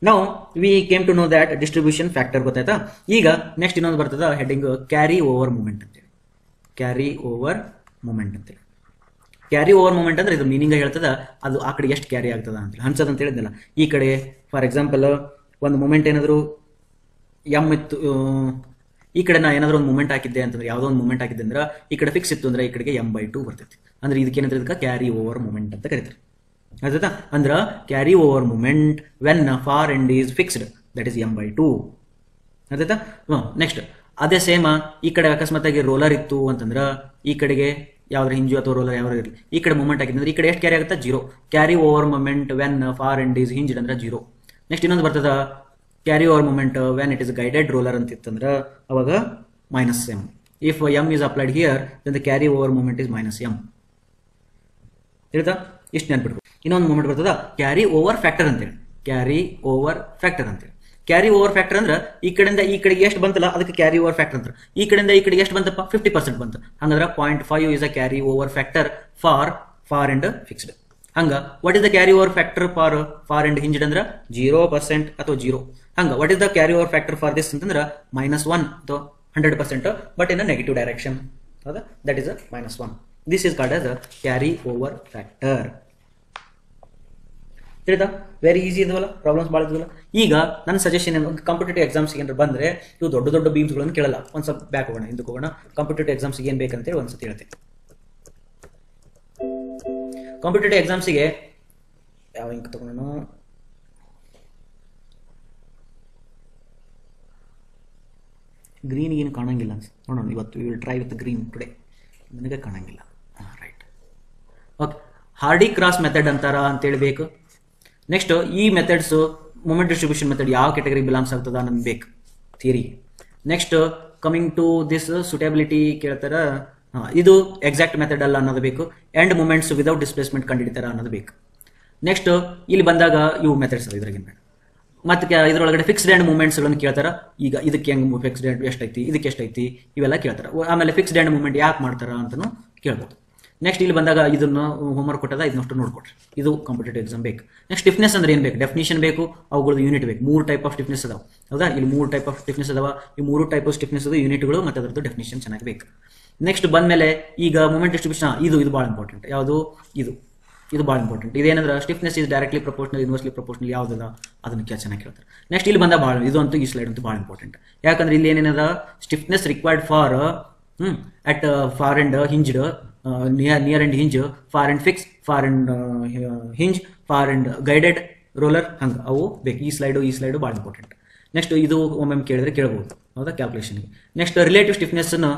ನಾವು we came to know that distribution factor ಗೊತ್ತಾಯ್ತಾ? ಈಗ ನೆಕ್ಸ್ಟ್ ಇನ್ನೊಂದು ಬರ್ತದ ಹೆಡ್ಡಿಂಗ್ ಕ್ಯಾರಿ ಓವರ್ ಮೂಮೆಂಟ್ ಅಂತೇಳಿ. ಕ್ಯಾರಿ ಓವರ್ ಮೂಮೆಂಟ್ ಅಂತೇಳಿ. ಕ್ಯಾರಿ ಓವರ್ ಮೂಮೆಂಟ್ ಅಂದ್ರೆ ಇದು ಮೀನಿಂಗ್ ಹೇಳ್ತದ ಅದು ಆ ಕಡೆ ಎಷ್ಟು ಕ್ಯಾರಿ ಆಗ್ತದ ಅಂತ ಹಂಚದ ಅಂತ ಹೇಳಿದ್ನಲ್ಲ. ಈ ಕಡೆ ಫಾರ್ ಎಕ್ಸಾಂಪಲ್ ಒಂದು ಮೂಮೆಂಟ್ ಏನಾದ್ರು ಎಮ್ ಇತ್ತು, ಈ ಕಡೆ ನಾ ಏನಾದ್ರು ಒಂದು ಮೂಮೆಂಟ್ ಹಾಕಿದ್ದೆ ಅಂತಂದ್ರೆ ಯಾವುದೋ ಒಂದು ಮೂಮೆಂಟ್ ಹಾಕಿದ್ದೆ ಅಂದ್ರೆ ಈ ಕಡೆ ಫಿಕ್ಸ್ ಇತ್ತು ಅಂದ್ರೆ ಈ ಕಡೆಗೆ m/2 ಬರ್ತೈತಿ. ಅಂದ್ರೆ ಇದಕ್ಕೆ ಏನಂದ್ರೆ ಇದಕ್ಕೆ ಕ್ಯಾರಿ ಓವರ್ ಮೂಮೆಂಟ್ ಅಂತ ಕರೀತಾರೆ. ಆಯ್ತಾ? ಅಂದ್ರ carry over moment when far end is fixed that is m/2. ಆಯ್ತಾ? ನೆಕ್ಸ್ಟ್ ಅದೇ ಸೇಮ್ ಈ ಕಡೆ ಅಕಸ್ಮಾತ್ ಆಗಿ ರೋಲರ್ ಇತ್ತು ಅಂತಂದ್ರ ಈ ಕಡೆಗೆ ಯಾವ್ದ್ರ ಹಿಂಜು ಅಥವಾ ರೋಲರ್ ಯಾವ ಇರಲಿ ಈ ಕಡೆ ಮೂಮೆಂಟ್ ಹಾಕಿದ್ರೆ ಈ ಕಡೆ ಎಷ್ಟು ಕ್ಯಾರಿ ಆಗುತ್ತೆ? 0. Carry over moment when far end is hinged ಅಂದ್ರೆ 0. ನೆಕ್ಸ್ಟ್ ಇನ್ನೊಂದು ಬರ್ತದ carry over moment when it is guided roller ಅಂತ ಇತ್ತಂದ್ರೆ ಅವಾಗ -m. If m is applied here then the carry over moment is -m. ತಿಳಿತಾ? ಇಷ್ಟು ನೆನ್ಪಿಟ್ಕೊ. ಇನ್ನೊಂದು ಮೂಮೆಂಟ್ ಬರ್ತದ ಕ್ಯಾರಿ ಓವರ್ ಫ್ಯಾಕ್ಟರ್ ಅಂತೇಳಿ. ಕ್ಯಾರಿ ಓವರ್ ಫ್ಯಾಕ್ಟರ್ ಅಂತೇಳಿ. ಕ್ಯಾರಿ ಓವರ್ ಫ್ಯಾಕ್ಟರ್ ಅಂದ್ರೆ ಈ ಕಡೆಯಿಂದ ಈ ಕಡೆಗೆ ಎಷ್ಟು ಬಂತಲ್ಲ ಅದಕ್ಕೆ ಕ್ಯಾರಿ ಓವರ್ ಫ್ಯಾಕ್ಟರ್ ಅಂತ. ಈ ಕಡೆಯಿಂದ ಈ ಕಡೆಗೆ ಎಷ್ಟು ಬಂತಪ್ಪ? 50% ಬಂತು. ಹಂಗಂದ್ರೆ 0.5 is a carry over factor for far and fixed. ಹಂಗ what is the carry over factor for end hinged ಅಂದ್ರೆ 0% ಅಥವಾ 0. ಹಂಗ what is the carry over factor for this ಅಂತಂದ್ರೆ -1 ಅಥವಾ 100% but in a negative direction. ಹೌದಾ? That is a -1. This is called as a carry over factor. ತಿಳಿತಾ? Very easy ಇದವಲ್ಲ, problems ಭಾಳ ಇದ್ವಲ್ಲ. ಈಗ ನನ್ನ ಸಜೆಷನ್ ಏನು, ಕಾಂಪಿಟೇಟಿವ್ ಎಕ್ಸಾಮ್ಸ್ಗೆ ಏನಾದ್ರು ಬಂದ್ರೆ ಇವು ದೊಡ್ಡ ದೊಡ್ಡ ಬೀಮ್ಸ್ಗಳನ್ನು ಕೇಳಲ್ಲ. ಒಂದು ಸ್ವಲ್ಪ ಬ್ಯಾಕ್ ಹೋಗೋಣ, ಹಿಂದಕ್ಕೆ ಹೋಗೋಣ. ಕಾಂಪಿಟೇಟಿವ್ ಎಕ್ಸಾಮ್ಸ್ಗೆ ಏನು ಬೇಕಂತೇಳಿ ಒಂದ್ಸತಿ ಹೇಳ್ತೀನಿ. ಕಾಂಪಿಟೇಟಿವ್ ಎಕ್ಸಾಮ್ಸಿಗೆ ಯಾವ ಇಂಕ್ ತಗೋಣ? ಗ್ರೀನ್ ಏನು ಕಾಣಂಗಿಲ್ಲ ಅನ್ಸ ನೋಡೋಣ. ಇವತ್ತು will try with green today. ನನಗೆ ಕಾಣಂಗಿಲ್ಲ. Right, okay. Hardy Cross method ಅಂತಾರ ಅಂತೇಳಿ ಬೇಕು. ನೆಕ್ಸ್ಟ್ ಈ ಮೆಥಡ್ಸ್ ಮೂಮೆಂಟ್ ಡಿಸ್ಟ್ರಿಬ್ಯೂಷನ್ ಮೆಥಡ್ ಯಾವ ಕ್ಯಾಟಗರಿ ಬಿಲಾಂಗ್ಸ್ ಆಗ್ತದ ನಮ್ಗೆ ಬೇಕು theory. Next coming to this suitability ಕೇಳ್ತಾರ. ಇದು ಎಕ್ಸಾಕ್ಟ್ ಮೆಥಡ್ ಅಲ್ಲ ಅನ್ನೋದು ಬೇಕು. ಎಂಡ್ ಮೂಮೆಂಟ್ಸ್ ವಿದೌಟ್ ಡಿಸ್ಪ್ಲೇಸ್ಮೆಂಟ್ ಕಂಡುಹಿಡಿತಾರ ಅನ್ನೋದು ಬೇಕು. ನೆಕ್ಸ್ಟ್ ಇಲ್ಲಿ ಬಂದಾಗ ಇವು ಮೆಥಡ್ಸ್ ಅದ ಇದ್ರಾಗಿನ ಬೇಡ. ಮತ್ತೆ ಇದ್ರೊಳಗಡೆ ಫಿಕ್ಸ್ಡ್ ಎಂಡ್ ಮೂಮೆಂಟ್ಸ್ ಗಳನ್ನು ಕೇಳ್ತಾರ. ಈಗ ಇದಕ್ಕೆ ಹೆಂಗ್ ಫಿಕ್ಸ್ಡ್ ಎಂಡ್ ಎಷ್ಟೈತಿ, ಇದಕ್ಕೆ ಎಷ್ಟೈತಿ ಇವೆಲ್ಲ ಕೇಳ್ತಾರ. ಆಮೇಲೆ ಫಿಕ್ಸ್ಡ್ ಎಂಡ್ ಮೂಮೆಂಟ್ ಯಾಕೆ ಮಾಡ್ತಾರ ಅಂತಾನು ಕೇಳ್ಬೋದು. ನೆಕ್ಸ್ಟ್ ಇಲ್ಲಿ ಬಂದಾಗ ಇದನ್ನು ಹೋಮ್ವರ್ಕ್ ಕೊಟ್ಟದ ಇದನ್ನಷ್ಟು ನೋಡ್ಕೊಡ್ರಿ. ಇದು ಕಾಂಪಿಟೇಟಿವ್ ಎಕ್ಸಾಮ್ ಬೇಕು. ನೆಕ್ಸ್ಟ್ ಸ್ಟಿಫ್ನೆಸ್ ಅಂದ್ರೆ ಏನ್ ಬೇಕು? ಡೆಫಿನಿಷನ್ ಬೇಕು, ಅವುಗಳದ್ದು ಯೂನಿಟ್ ಬೇಕು. 3 ಟೈಪ್ ಆಫ್ ಸ್ಟಿಫ್ನೆಸ್ ಅದಾವ. ಹೌದಾ? ಇಲ್ಲಿ 3 ಟೈಪ್ ಆಫ್ ಸ್ಟಿಫ್ನೆಸ್ ಅದಾವ. ಈ 3 ಟೈಪ್ ಆಫ್ ಸ್ಟಿಫ್ನೆಸ್ ಅದು ಯೂನಿಟ್ಗಳು ಮತ್ತೆ ಅದರದ್ದು ಡೆಫಿನಿಷನ್ ಚೆನ್ನಾಗಿ ಬೇಕು. ನೆಕ್ಸ್ಟ್ ಬಂದ್ಮೇಲೆ ಈಗ ಮೂಮೆಂಟ್ ಡಿಸ್ಟ್ರಿಬ್ಯೂಷನ್ ಇದು ಬಹಳ ಇಂಪಾರ್ಟೆಂಟ್. ಯಾವುದು? ಇದು ಇದು ಭಾಳ ಇಂಪಾರ್ಟೆಂಟ್. ಇದೇನಂದ್ರೆ stiffness is directly proportional inversely proportional ಯಾವುದದ ಅದನ್ನು ಚೆನ್ನಾಗಿ ಕೇಳ್ತಾರೆ. ನೆಕ್ಸ್ಟ್ ಇಲ್ಲಿ ಬಂದ ಭಾಳ ಇದು ಅಂತೂ ಈ ಸ್ಲೈಡ್ ಅಂತೂ ಭಾಳ ಇಂಪಾರ್ಟೆಂಟ್. ಯಾಕಂದ್ರೆ ಇಲ್ಲಿ ಏನೇನದ stiffness required for at far end hinged near end hinge, far end fix, far end hinge, far end guided roller, ಹಂಗೆ ಅವು ಬೇಕು. ಈ ಸ್ಲೈಡು ಭಾಳ ಇಂಪಾರ್ಟೆಂಟ್. ನೆಕ್ಸ್ಟ್ ಇದು ಒಮ್ಮೆ ಕೇಳಿದ್ರೆ ಕೇಳಬಹುದು, ಹೌದಾ, ಕ್ಯಾಲ್ಕುಲೇಷನ್ಗೆ. ನೆಕ್ಸ್ಟ್ ರಿಲೇಟಿವ್ ಸ್ಟಿಫ್ನೆಸ್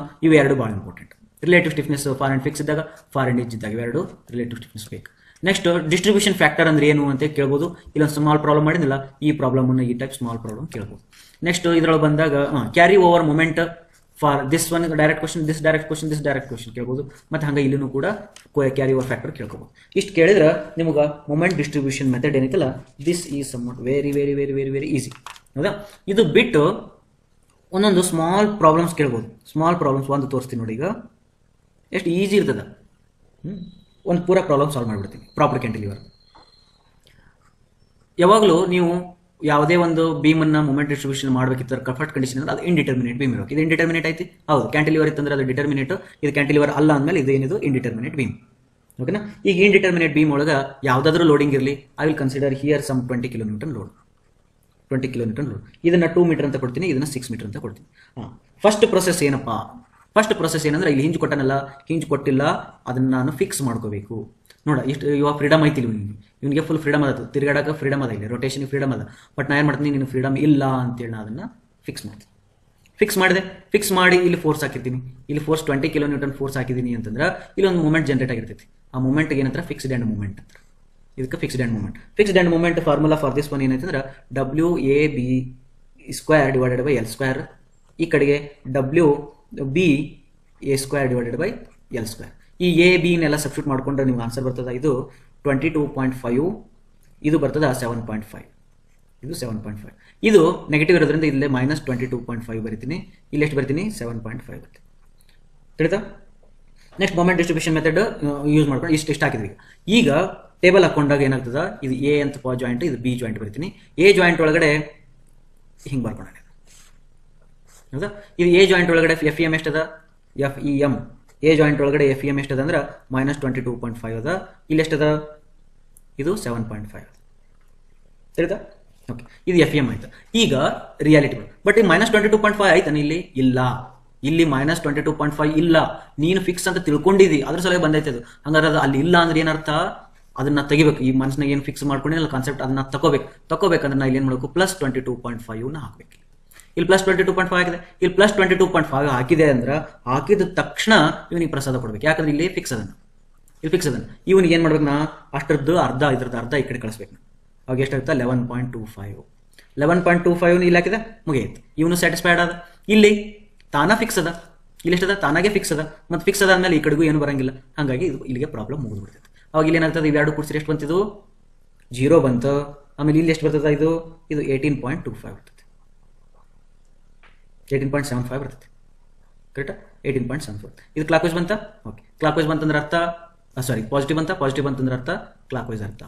ಇವು ಎರಡು ಭಾಳ important. Relative stiffness for end fix ಇದ್ದಾಗ, ಫಾರ್ ಅಂಡ್ ಹಿಂಜ್ ಇದ್ದಾಗ ಇವೆರಡು ರಿಲೇಟಿವ್ ಸ್ಟಿಫ್ನೆಸ್ ಬೇಕು. ನೆಕ್ಸ್ಟ್ ಡಿಸ್ಟ್ರಿಬ್ಯೂಷನ್ ಫ್ಯಾಕ್ಟರ್ ಅಂದ್ರೆ ಏನು ಅಂತ ಕೇಳ್ಬೋದು. ಇಲ್ಲೊಂದು ಸ್ಮಾಲ್ ಪ್ರಾಬ್ಲಮ್ ಮಾಡಿದಿಲ್ಲ, ಈ ಪ್ರಾಬ್ಲಮ್ ಈ ಟೈಪ್ ಸ್ಮಾಲ್ ಪ್ರಾಬ್ಲಮ್ ಕೇಳ್ಬೋದು. ನೆಕ್ಸ್ಟ್ ಇದ್ರೊಳಗೆ ಬಂದಾಗ carry over moment for this one direct question, this direct question, this direct question ಕೇಳ್ಬೋದು. ಮತ್ತು ಹಂಗೆ ಇಲ್ಲೂ ಕೂಡ ಕ್ಯಾರಿ ಓವರ್ ಫ್ಯಾಕ್ಟರ್ ಕೇಳ್ಕೋಬೋದು. ಇಷ್ಟು ಕೇಳಿದ್ರೆ ನಿಮ್ಗೆ ಮೊಮೆಂಟ್ ಡಿಸ್ಟ್ರಿಬ್ಯೂಷನ್ ಮೆಥಡ್ ಏನೈತಲ್ಲ, this is somewhat very very very very very easy, ಹೌದಾ. ಇದು ಬಿಟ್ಟು ಒಂದೊಂದು ಸ್ಮಾಲ್ ಪ್ರಾಬ್ಲಮ್ಸ್ ಕೇಳ್ಬೋದು. ಸ್ಮಾಲ್ ಪ್ರಾಬ್ಲಮ್ಸ್ ಒಂದು ತೋರಿಸ್ತೀನಿ ನೋಡಿ. ಈಗ ಎಷ್ಟು ಈಸಿ ಇರ್ತದೆ. ಒಂದು ಪೂರ ಪ್ರಾಬ್ಲಮ್ ಸಾಲ್ವ್ ಮಾಡಿಬಿಡ್ತೀನಿ. Proper cantilever. ಯಾವಾಗಲೂ ನೀವು ಯಾವುದೇ ಒಂದು ಬೀಮನ್ನು ಮೊಮೆಂಟ್ ಡಿಸ್ಟ್ರಿಬ್ಯೂಷನ್ ಮಾಡಬೇಕಿತ್ತು ಕಫರ್ಟ್ ಕಂಡೀಷನ್ ಅಂದ್ರೆ ಅದು ಇಂಡಿಟರ್ಮಿನೇಟ್ ಬೀಮ್ ಇರೋಕೆ. ಇದು ಇಂಡಿಟರ್ಮಿನೇಟ್ ಐತಿ, ಹೌದು. ಕ್ಯಾಂಟಿಲಿವರ್ ಇತ್ತಂದ್ರೆ ಅದು ಡಿಟರ್ಮಿನೇಟ್, ಇದು ಕ್ಯಾಂಟಿಲಿವರ್ ಅಲ್ಲ ಅಂದಮೇಲೆ ಇದು ಏನಿದು ಇಂಡಿಟರ್ಮಿನೇಟ್ ಬೀಮ್, ಓಕೆನಾ. ಈಗ ಇಂಡಿಟರ್ಮಿನೇಟ್ ಬೀಮ್ ಒಳಗೆ ಯಾವುದಾದ್ರೂ ಲೋಡಿಂಗ್ ಇರಲಿ, I will consider here some 20 kilometre load, 20 kilometre load. ಇದನ್ನ 2 ಮೀಟರ್ ಅಂತ ಕೊಡ್ತೀನಿ, ಇದನ್ನ 6 ಮೀಟರ್ ಅಂತ ಕೊಡ್ತೀನಿ. ಫಸ್ಟ್ ಪ್ರೊಸೆಸ್ ಏನಪ್ಪಾ? ಫಸ್ಟ್ ಪ್ರೊಸೆಸ್ ಏನಂದ್ರೆ ಇಲ್ಲಿ ಹಿಂಜ್ ಕೊಟ್ಟನಲ್ಲ, ಹಿಂಜ್ ಕೊಟ್ಟಿಲ್ಲ, ಅದನ್ನ ನಾನು ಫಿಕ್ಸ್ ಮಾಡ್ಕೋಬೇಕು. ನೋಡ ಇಷ್ಟು ಇವಾಗ ಫ್ರೀಡಮ್ ಐತಿ ಇವನಿಗೆ ಫುಲ್ ಫ್ರೀಡಮ್ ಅದ, ತಿರುಗಾಡಕ್ಕೆ ಫ್ರೀಡಮ್ ಅದ, ಇಲ್ಲಿ ರೊಟೇಷನ್ ಫ್ರೀಡಮ್ ಅದ. ಬಟ್ ನಾ ಏನು ಮಾಡ್ತೀನಿ, ನೀನು ಫ್ರೀಡಮ್ ಇಲ್ಲ ಅಂತೇಳಿ ನಾ ಅದನ್ನ ಫಿಕ್ಸ್ ಮಾಡ್ತೀನಿ. ಫಿಕ್ಸ್ ಮಾಡಿದೆ, ಫಿಕ್ಸ್ ಮಾಡಿ ಇಲ್ಲಿ ಫೋರ್ಸ್ ಹಾಕಿರ್ತೀನಿ. ಇಲ್ಲಿ ಫೋರ್ಸ್ 20 ಕಿಲೋನ್ಯೂಟನ್ ಫೋರ್ಸ್ ಹಾಕಿದ್ದೀನಿ ಅಂತಂದ್ರೆ ಇಲ್ಲಿ ಒಂದು ಮೂಮೆಂಟ್ ಜನರೇಟ್ ಆಗಿರ್ತೈತಿ. ಆ ಮೂಮೆಂಟ್ಗೆ ಏನಂತಾರೆ, ಫಿಕ್ಸ್ಡ್ ಎಂಡ್ ಮೂಮೆಂಟ್ ಅಂತ. ಇದಕ್ಕೆ fixed end moment. Fixed end moment formula for this one ಏನೈತಂದ್ರೆ WAB square divided by L square. ಈ ಕಡೆಗೆ WBA square divided by L square. ಈ AB ನೆಲ್ಲ ಸಬ್ಸ್ಟಿಟ್ಯೂಟ್ ಮಾಡ್ಕೊಂಡ್ರೆ ನಿಮ್ಗೆ ಆನ್ಸರ್ ಬರ್ತದ. ಇದು 22.5, ಇದು ಬರ್ತದ 7.5, ಇದು 7.5. ಇದು ನೆಗೆಟಿವ್ ಇರೋದ್ರಿಂದ ಇಲ್ಲೇ -22.5 ಬರಿತೀನಿ, ಇಲ್ಲಿ ಎಷ್ಟು ಬರ್ತೀನಿ 7.5 ಬರ್ತೀನಿ. ತಿಳಿತಾ? Next moment distribution method use ಮಾಡ್ಕೊಂಡು ಇಷ್ಟು ಹಾಕಿದ್ವಿ. ಈಗ ಟೇಬಲ್ ಹಾಕೊಂಡಾಗ ಏನಾಗ್ತದ, ಇದು A ಅಂತ ಜಾಯಿಂಟ್, ಇದು B ಜಾಯಿಂಟ್ ಬರಿತೀನಿ. A ಜಾಯಿಂಟ್ ಒಳಗಡೆ ಹಿಂಗೆ ಬರ್ಕೊಂಡ, ಹೌದಾ. ಇದು A ಜಾಯಿಂಟ್ ಒಳಗಡೆ FEM ಎಷ್ಟದ, FEM. A ಜಾಯಿಂಟ್ ಒಳಗಡೆ FEM ಎಷ್ಟದ ಅಂದ್ರೆ -22.5 ಅದ. ಇಲ್ಲಿ ಎಷ್ಟದ, ಇದು 7.5 ಅದ. ತಿಳಿತಾ? ಓಕೆ, ಇದು FEM ಆಯ್ತು. ಈಗ ರಿಯಾಲಿಟಿ ಬಟ್ ಈ -22.5 ಆಯ್ತಾನೆ ಇಲ್ಲಿ ಇಲ್ಲ, ಇಲ್ಲಿ -22.5 ಇಲ್ಲ. ನೀನು ಫಿಕ್ಸ್ ಅಂತ ತಿಳ್ಕೊಂಡಿದ್ದಿ, ಅದ್ರ ಸಲಹೆ ಬಂದೈತೆ ಅದು. ಹಂಗಾರೆ ಅದು ಅಲ್ಲಿ ಇಲ್ಲ ಅಂದ್ರೆ ಏನರ್ಥ, ಅದನ್ನ ತೆಗಿಬೇಕು. ಈ ಮನಸ್ಸಿನಾಗ ಏನು ಫಿಕ್ಸ್ ಮಾಡ್ಕೊಂಡಿಲ್ಲ ಕಾನ್ಸೆಪ್ಟ್, ಅದನ್ನ ತಗೋಬೇಕಂದ್ರೆ ನಾ ಇಲ್ಲಿ ಏನು ಮಾಡಬೇಕು, +22.5 ಹಾಕ್ಬೇಕು. ಇಲ್ಲಿ +22.5 ಆಗಿದೆ, ಇಲ್ಲಿ +22.5 ಹಾಕಿದೆ ಅಂದ್ರೆ ಹಾಕಿದ ತಕ್ಷಣ ಇವನಿಗೆ ಪ್ರಸಾದ ಕೊಡ್ಬೇಕು. ಯಾಕಂದ್ರೆ ಇಲ್ಲಿ ಫಿಕ್ಸ್ ಅದನ್ನ, ಇಲ್ಲಿ ಫಿಕ್ಸ್ ಅದನ್ನ. ಇವನಿಗೆ ಏನು ಮಾಡ್ಬೇಕು, ನಾ ಅಷ್ಟರದ್ದು ಅರ್ಧ, ಇದ್ರದ್ದು ಅರ್ಧ ಈ ಕಡೆ ಕಳಿಸ್ಬೇಕು. ಅವಾಗ ಎಷ್ಟಾಗುತ್ತೆ 11.25. 11.25 ಇಲ್ಲಿ ಹಾಕಿದೆ, ಮುಗಿಯಿತು. ಇವನು ಸ್ಯಾಟಿಸ್ಫೈಡ್ ಆದ. ಇಲ್ಲಿ ತಾನ ಫಿಕ್ಸ್ ಅದ, ಇಲ್ಲಿ ಎಷ್ಟದ ತಾನಾಗೆ ಫಿಕ್ಸ್ ಅದ, ಮತ್ತು ಫಿಕ್ಸ್ ಅದ ಆದ್ಮೇಲೆ ಈ ಕಡೆಗೂ ಏನು ಬರಂಗಿಲ್ಲ. ಹಾಗಾಗಿ ಇದು ಇಲ್ಲಿಗೆ ಪ್ರಾಬ್ಲಮ್ ಮುಗಿದ್ಬಿಡ್ತೈತೆ. ಅವಾಗ ಇಲ್ಲಿ ಏನಾಗ್ತದೆ, ಇವೆರಡು ಕೂಡಿಸಿದ್ರೆ ಎಷ್ಟು ಬಂತಿದ್ದು 0 ಬಂತು. ಆಮೇಲೆ ಇಲ್ಲಿ ಎಷ್ಟು ಬರ್ತದೆ, ಇದು 18.25 ಬರ್ತದೆ, 18.75 ಬರ್ತದೆ. ಕರೆಕ್ಟಾ? 18.75. ಇದು ಕ್ಲಾಕ್ ವೈಸ್ ಬಂತ. ಓಕೆ, ಕ್ಲಾಕ್ ವೈಸ್ ಬಂತಂದ್ರೆ ಅರ್ಥ, ಸಾರಿ ಪಾಸಿಟಿವ್ ಬಂತ, ಪಾಸಿಟಿವ್ ಬಂತಂದ್ರೆ ಅರ್ಥ ಕ್ಲಾಕ್ ವೈಸ್ ಅರ್ಥ.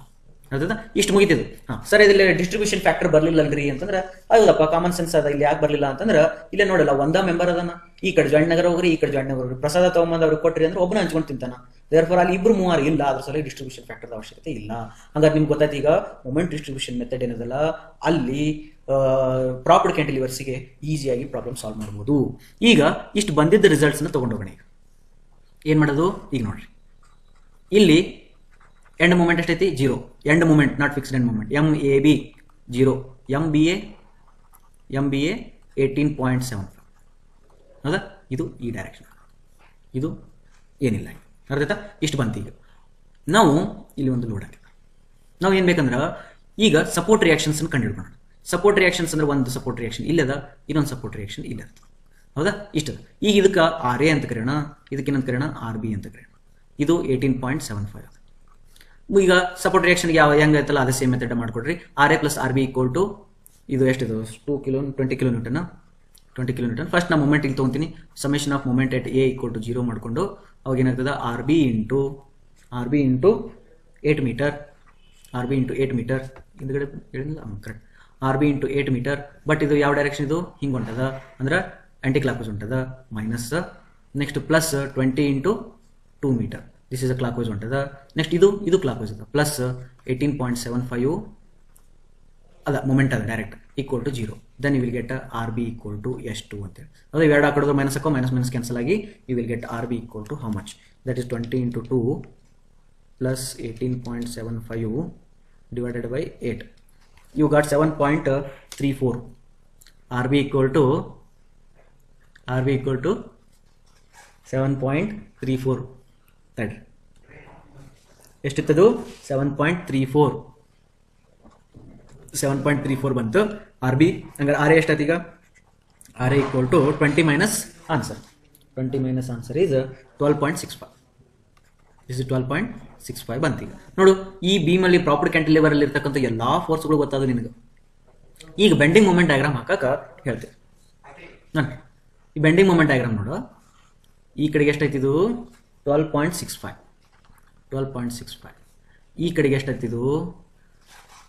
ಅರ್ಥದ? ಇಷ್ಟು ಮುಗಿತಿದ್ದು. ಸರ್ ಇದರಲ್ಲಿ ಡಿಸ್ಟ್ರಿಬ್ಯೂಷನ್ ಫ್ಯಾಕ್ಟರ್ ಬರ್ಲಿಲ್ಲ ಅಲ್ರಿ ಅಂತಂದ್ರೆ, ಹೌದಪ್ಪ ಕಾಮನ್ ಸೆನ್ಸ್ ಅದ. ಇಲ್ಲಿ ಯಾಕೆ ಬರ್ಲಿಲ್ಲ ಅಂತಂದ್ರೆ, ಇಲ್ಲೇ ನೋಡಲ್ಲ ಒಂದ ಮೆಂಬರ್ ಅದನ್ನ, ಈ ಕಡೆ ಜಾಯಿಂಟ್ ನಗರ ಹೋಗ್ರಿ, ಈ ಕಡೆ ಜಾಯಿಂಟ್ ನಗರ ಹೋಗ್ರಿ, ಪ್ರಸಾದ ತಗೊಂಬಂದು ಅವ್ರಿಗೆ ಕೊಟ್ರಿ ಅಂದ್ರೆ ಒಬ್ಬನ ಹಂಚ್ಕೊಂಡು ತಿಂತಾನ. ದೇರ್ಫೋರ್ ಅಲ್ಲಿ ಇಬ್ರು ಮೂವರು ಇಲ್ಲ, ಅದ್ರ ಸಲ ಡಿಸ್ಟ್ರಿಬ್ಯೂಷನ್ ಫ್ಯಾಕ್ಟರ್ ಅವಶ್ಯಕತೆ ಇಲ್ಲ. ಹಾಗಾದ್ರೆ ನಿಮ್ಗೆ ಗೊತ್ತಾಯ್ತು ಈಗ ಮೊಮೆಂಟ್ ಡಿಸ್ಟ್ರಿಬ್ಯೂಷನ್ ಮೆಥಡ್ ಏನದಲ್ಲ, ಅಲ್ಲಿ ಪ್ರಾಪರ್ ಕ್ಯಾಂಟಿಲಿವರ್ಸ್ಗೆ ಈಸಿಯಾಗಿ ಪ್ರಾಬ್ಲಮ್ ಸಾಲ್ವ್ ಮಾಡ್ಬೋದು. ಈಗ ಇಷ್ಟು ಬಂದಿದ್ದ ರಿಸಲ್ಟ್ಸ್ನ ತೊಗೊಂಡೋಗೋಣ. ಈಗ ಏನು ಮಾಡೋದು, ಈಗ ನೋಡ್ರಿ, ಇಲ್ಲಿ ಎಂಡ್ ಮೂಮೆಂಟ್ ಎಷ್ಟೈತಿ 0. End moment, not fixed end moment. MAB 0, MBA 18.75. ಹೌದಾ? ಇದು ಈ ಡೈರೆಕ್ಷನ್, ಇದು ಏನಿಲ್ಲ. ಅರ್ಥ? ಇಷ್ಟು ಬಂತು. ಈಗ ನಾವು ಇಲ್ಲಿ ಒಂದು ಲೋಡ್ ಹಾಕಿದ್ವಿ. ನಾವು ಏನು ಬೇಕಂದ್ರೆ ಈಗ ಸಪೋರ್ಟ್ ರಿಯಾಕ್ಷನ್ಸ್ ಕಂಡುಹಿಡ್ಕೋಣ. ಸಪೋರ್ಟ್ ರಿಯಾಕ್ಷನ್ಸ್ ಅಂದ್ರೆ ಒಂದು ಸಪೋರ್ಟ್ ರಿಯಾಕ್ಷನ್ ಇಲ್ಲದ, ಇನ್ನೊಂದು ಸಪೋರ್ಟ್ ರಿಯಾಕ್ಷನ್ ಇಲ್ಲ. ಹೌದಾ? ಇಷ್ಟದ. ಈಗ ಇದಕ್ಕೆ RA ಅಂತ ಕರೆಯೋಣ, ಇದಕ್ಕೆ ಏನಂತ ಕರೆಯೋಣ, RB ಅಂತ ಕರೆಯೋಣ. ಇದು 18.75. ಈಗ ಸಪೋರ್ಟ್ ರಿಯಾಕ್ಷನ್ಗೆ ಹೆಂಗೈತಲ್ಲ ಅದೇ ಸೇಮ್ ಮೆಥಡ್ ಮಾಡ್ಕೊಡ್ರಿ. RA + RB = ಇದು ಎಷ್ಟಿದು 20 ಕಿಲೋನ್ಯೂಟನ್. 20 ಕಿಲೋನ್ಯೂಟನ್. ಫಸ್ಟ್ ನಾ ಮೂಮೆಂಟ್ ಇಲ್ಲಿ ತೊಗೊಂತೀನಿ. Summation of moment at A = 0 ಮಾಡ್ಕೊಂಡು ಅವಾಗ ಏನಾಗ್ತದೆ, RB into 8 metre. RB into 8 metre ಹಿಂದ್ಗಡೆ ಹೇಳಿಲ್ಲ, correct. RB into 8 metre. But ಇದು ಯಾವ ಡೈರೆಕ್ಷನ್, ಇದು ಹಿಂಗೆ ಹೊಂಟದ ಅಂದ್ರೆ ಆಂಟಿ ಕ್ಲಾಕ್ ವೈಸ್ ಹೊಂಟದ. Minus next +20 into 2 metre. This is a clock wise ಹೊಂಟದ. ನೆಕ್ಸ್ಟ್ ಇದು ಕ್ಲಾಕ್ ವೈಸ್ ಅದ, ಪ್ಲಸ್ 18.75 ಅದ ಮೊಮೆಂಟ್ ಅದ direct equal to 0. Then you will get R B equal to ಎಷ್ಟು ಅಂತೇಳಿ. ಅದೇ ಎರಡು ಹಾಕಿದ್ರೆ ಮೈನಸ್ ಹಾಕೋ, ಮೈನಸ್ ಕ್ಯಾನ್ಸಲ್ ಆಗಿ you will get R B equal to how much, that is 20 into 2 plus 18.75 divided by 8. You got 7.34. RB equal to 7.34. that ಎಷ್ಟಿತ್ತದು 7.34 ಬಂತು RB. ಹಂಗಾರೆ RA ಎಷ್ಟಾಯ್ತು ಈಗ? RA equal to 20 minus answer. 20 minus answer is 12.65. This is 12.65 ಬಂತು. ಈಗ ನೋಡು, ಈ beam ಅಲ್ಲಿ proper cantilever ಅಲ್ಲಿ ಇರ್ತಕ್ಕಂಥ ಎಲ್ಲಾ ಫೋರ್ಸ್ಗಳು ಗೊತ್ತಾದ ನಿನಗೆ. ಈಗ ಬೆಂಡಿಂಗ್ ಮೂಮೆಂಟ್ ಡಯಾಗ್ರಾಮ್ ಹಾಕಕ ಹೇಳ್ತೇವೆ ನಾನು. ಈ ಬೆಂಡಿಂಗ್ ಮೂಮೆಂಟ್ ಡಯಾಗ್ರಾಮ್ ನೋಡು, ಈ ಕಡೆಗೆ ಎಷ್ಟಾಯ್ತಿದು 12.65. ಈ ಕಡೆಗೆ ಎಷ್ಟಾಯ್ತಿದು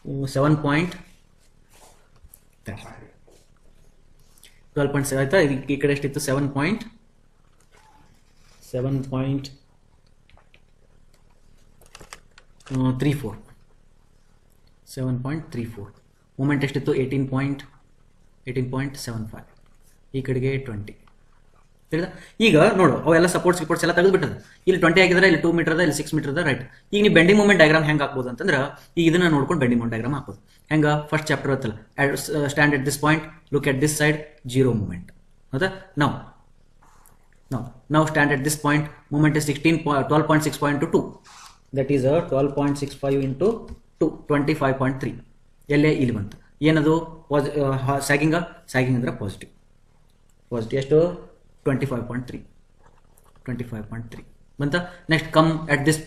12.7 ಆಯ್ತಾ. ಈ ಕಡೆ ಎಷ್ಟಿತ್ತು 7.34. ಮೂಮೆಂಟ್ ಎಷ್ಟಿತ್ತು 18.75. ಈ ಕಡೆಗೆ 20. ತಿಳಿದ? ಈಗ ನೋಡು, ಅವೆಲ್ಲ ಸಪೋರ್ಟ್ಸ್ ಎಲ್ಲ ತೆಗೆದುಬಿಟ್ಟದ. ಇಲ್ಲಿ 20 ಆಗಿದ್ರೆ, ಇಲ್ಲಿ 2 ಮೀಟರ್ ಅದ, ಇಲ್ಲಿ 6 ಮೀಟರ್ ಅದ, ರೈಟ್. ಈಗ ನೀವು ಬೆಂಡಿಂಗ್ ಮೂಮೆಂಟ್ ಡಯಾಗ್ರಾಮ್ ಹೆಂಗೆ ಹಾಕ್ಬೋದು ಅಂತಂದ್ರೆ, ಈಗ ಇದನ್ನ ನೋಡ್ಕೊಂಡು ಬೆಂಡಿಂಗ್ ಮೂಮೆಂಟ್ ಡಯಾಗ್ರಾಮ್ ಹಾಕೋದು ಹೆಂಗ. ಫಸ್ಟ್ ಚಾಪ್ಟರ್ ಇರುತ್ತಲ್ಲ, stand at this point, look at this side, 0 moment. ಹೌದಾ? ನಾವು stand at this point, moment is 12.6 into 2. That is 12.65 into 2, 25.3. ಎಲ್ಲೇ ಇಲ್ಲಿ ಬಂತು. ಏನದು ಸ್ಯಾಗಿಂಗ್ ಅಂದ್ರೆ ಪಾಸಿಟಿವ್ ಎಷ್ಟು 25.3 ಬಂತ. Next come at this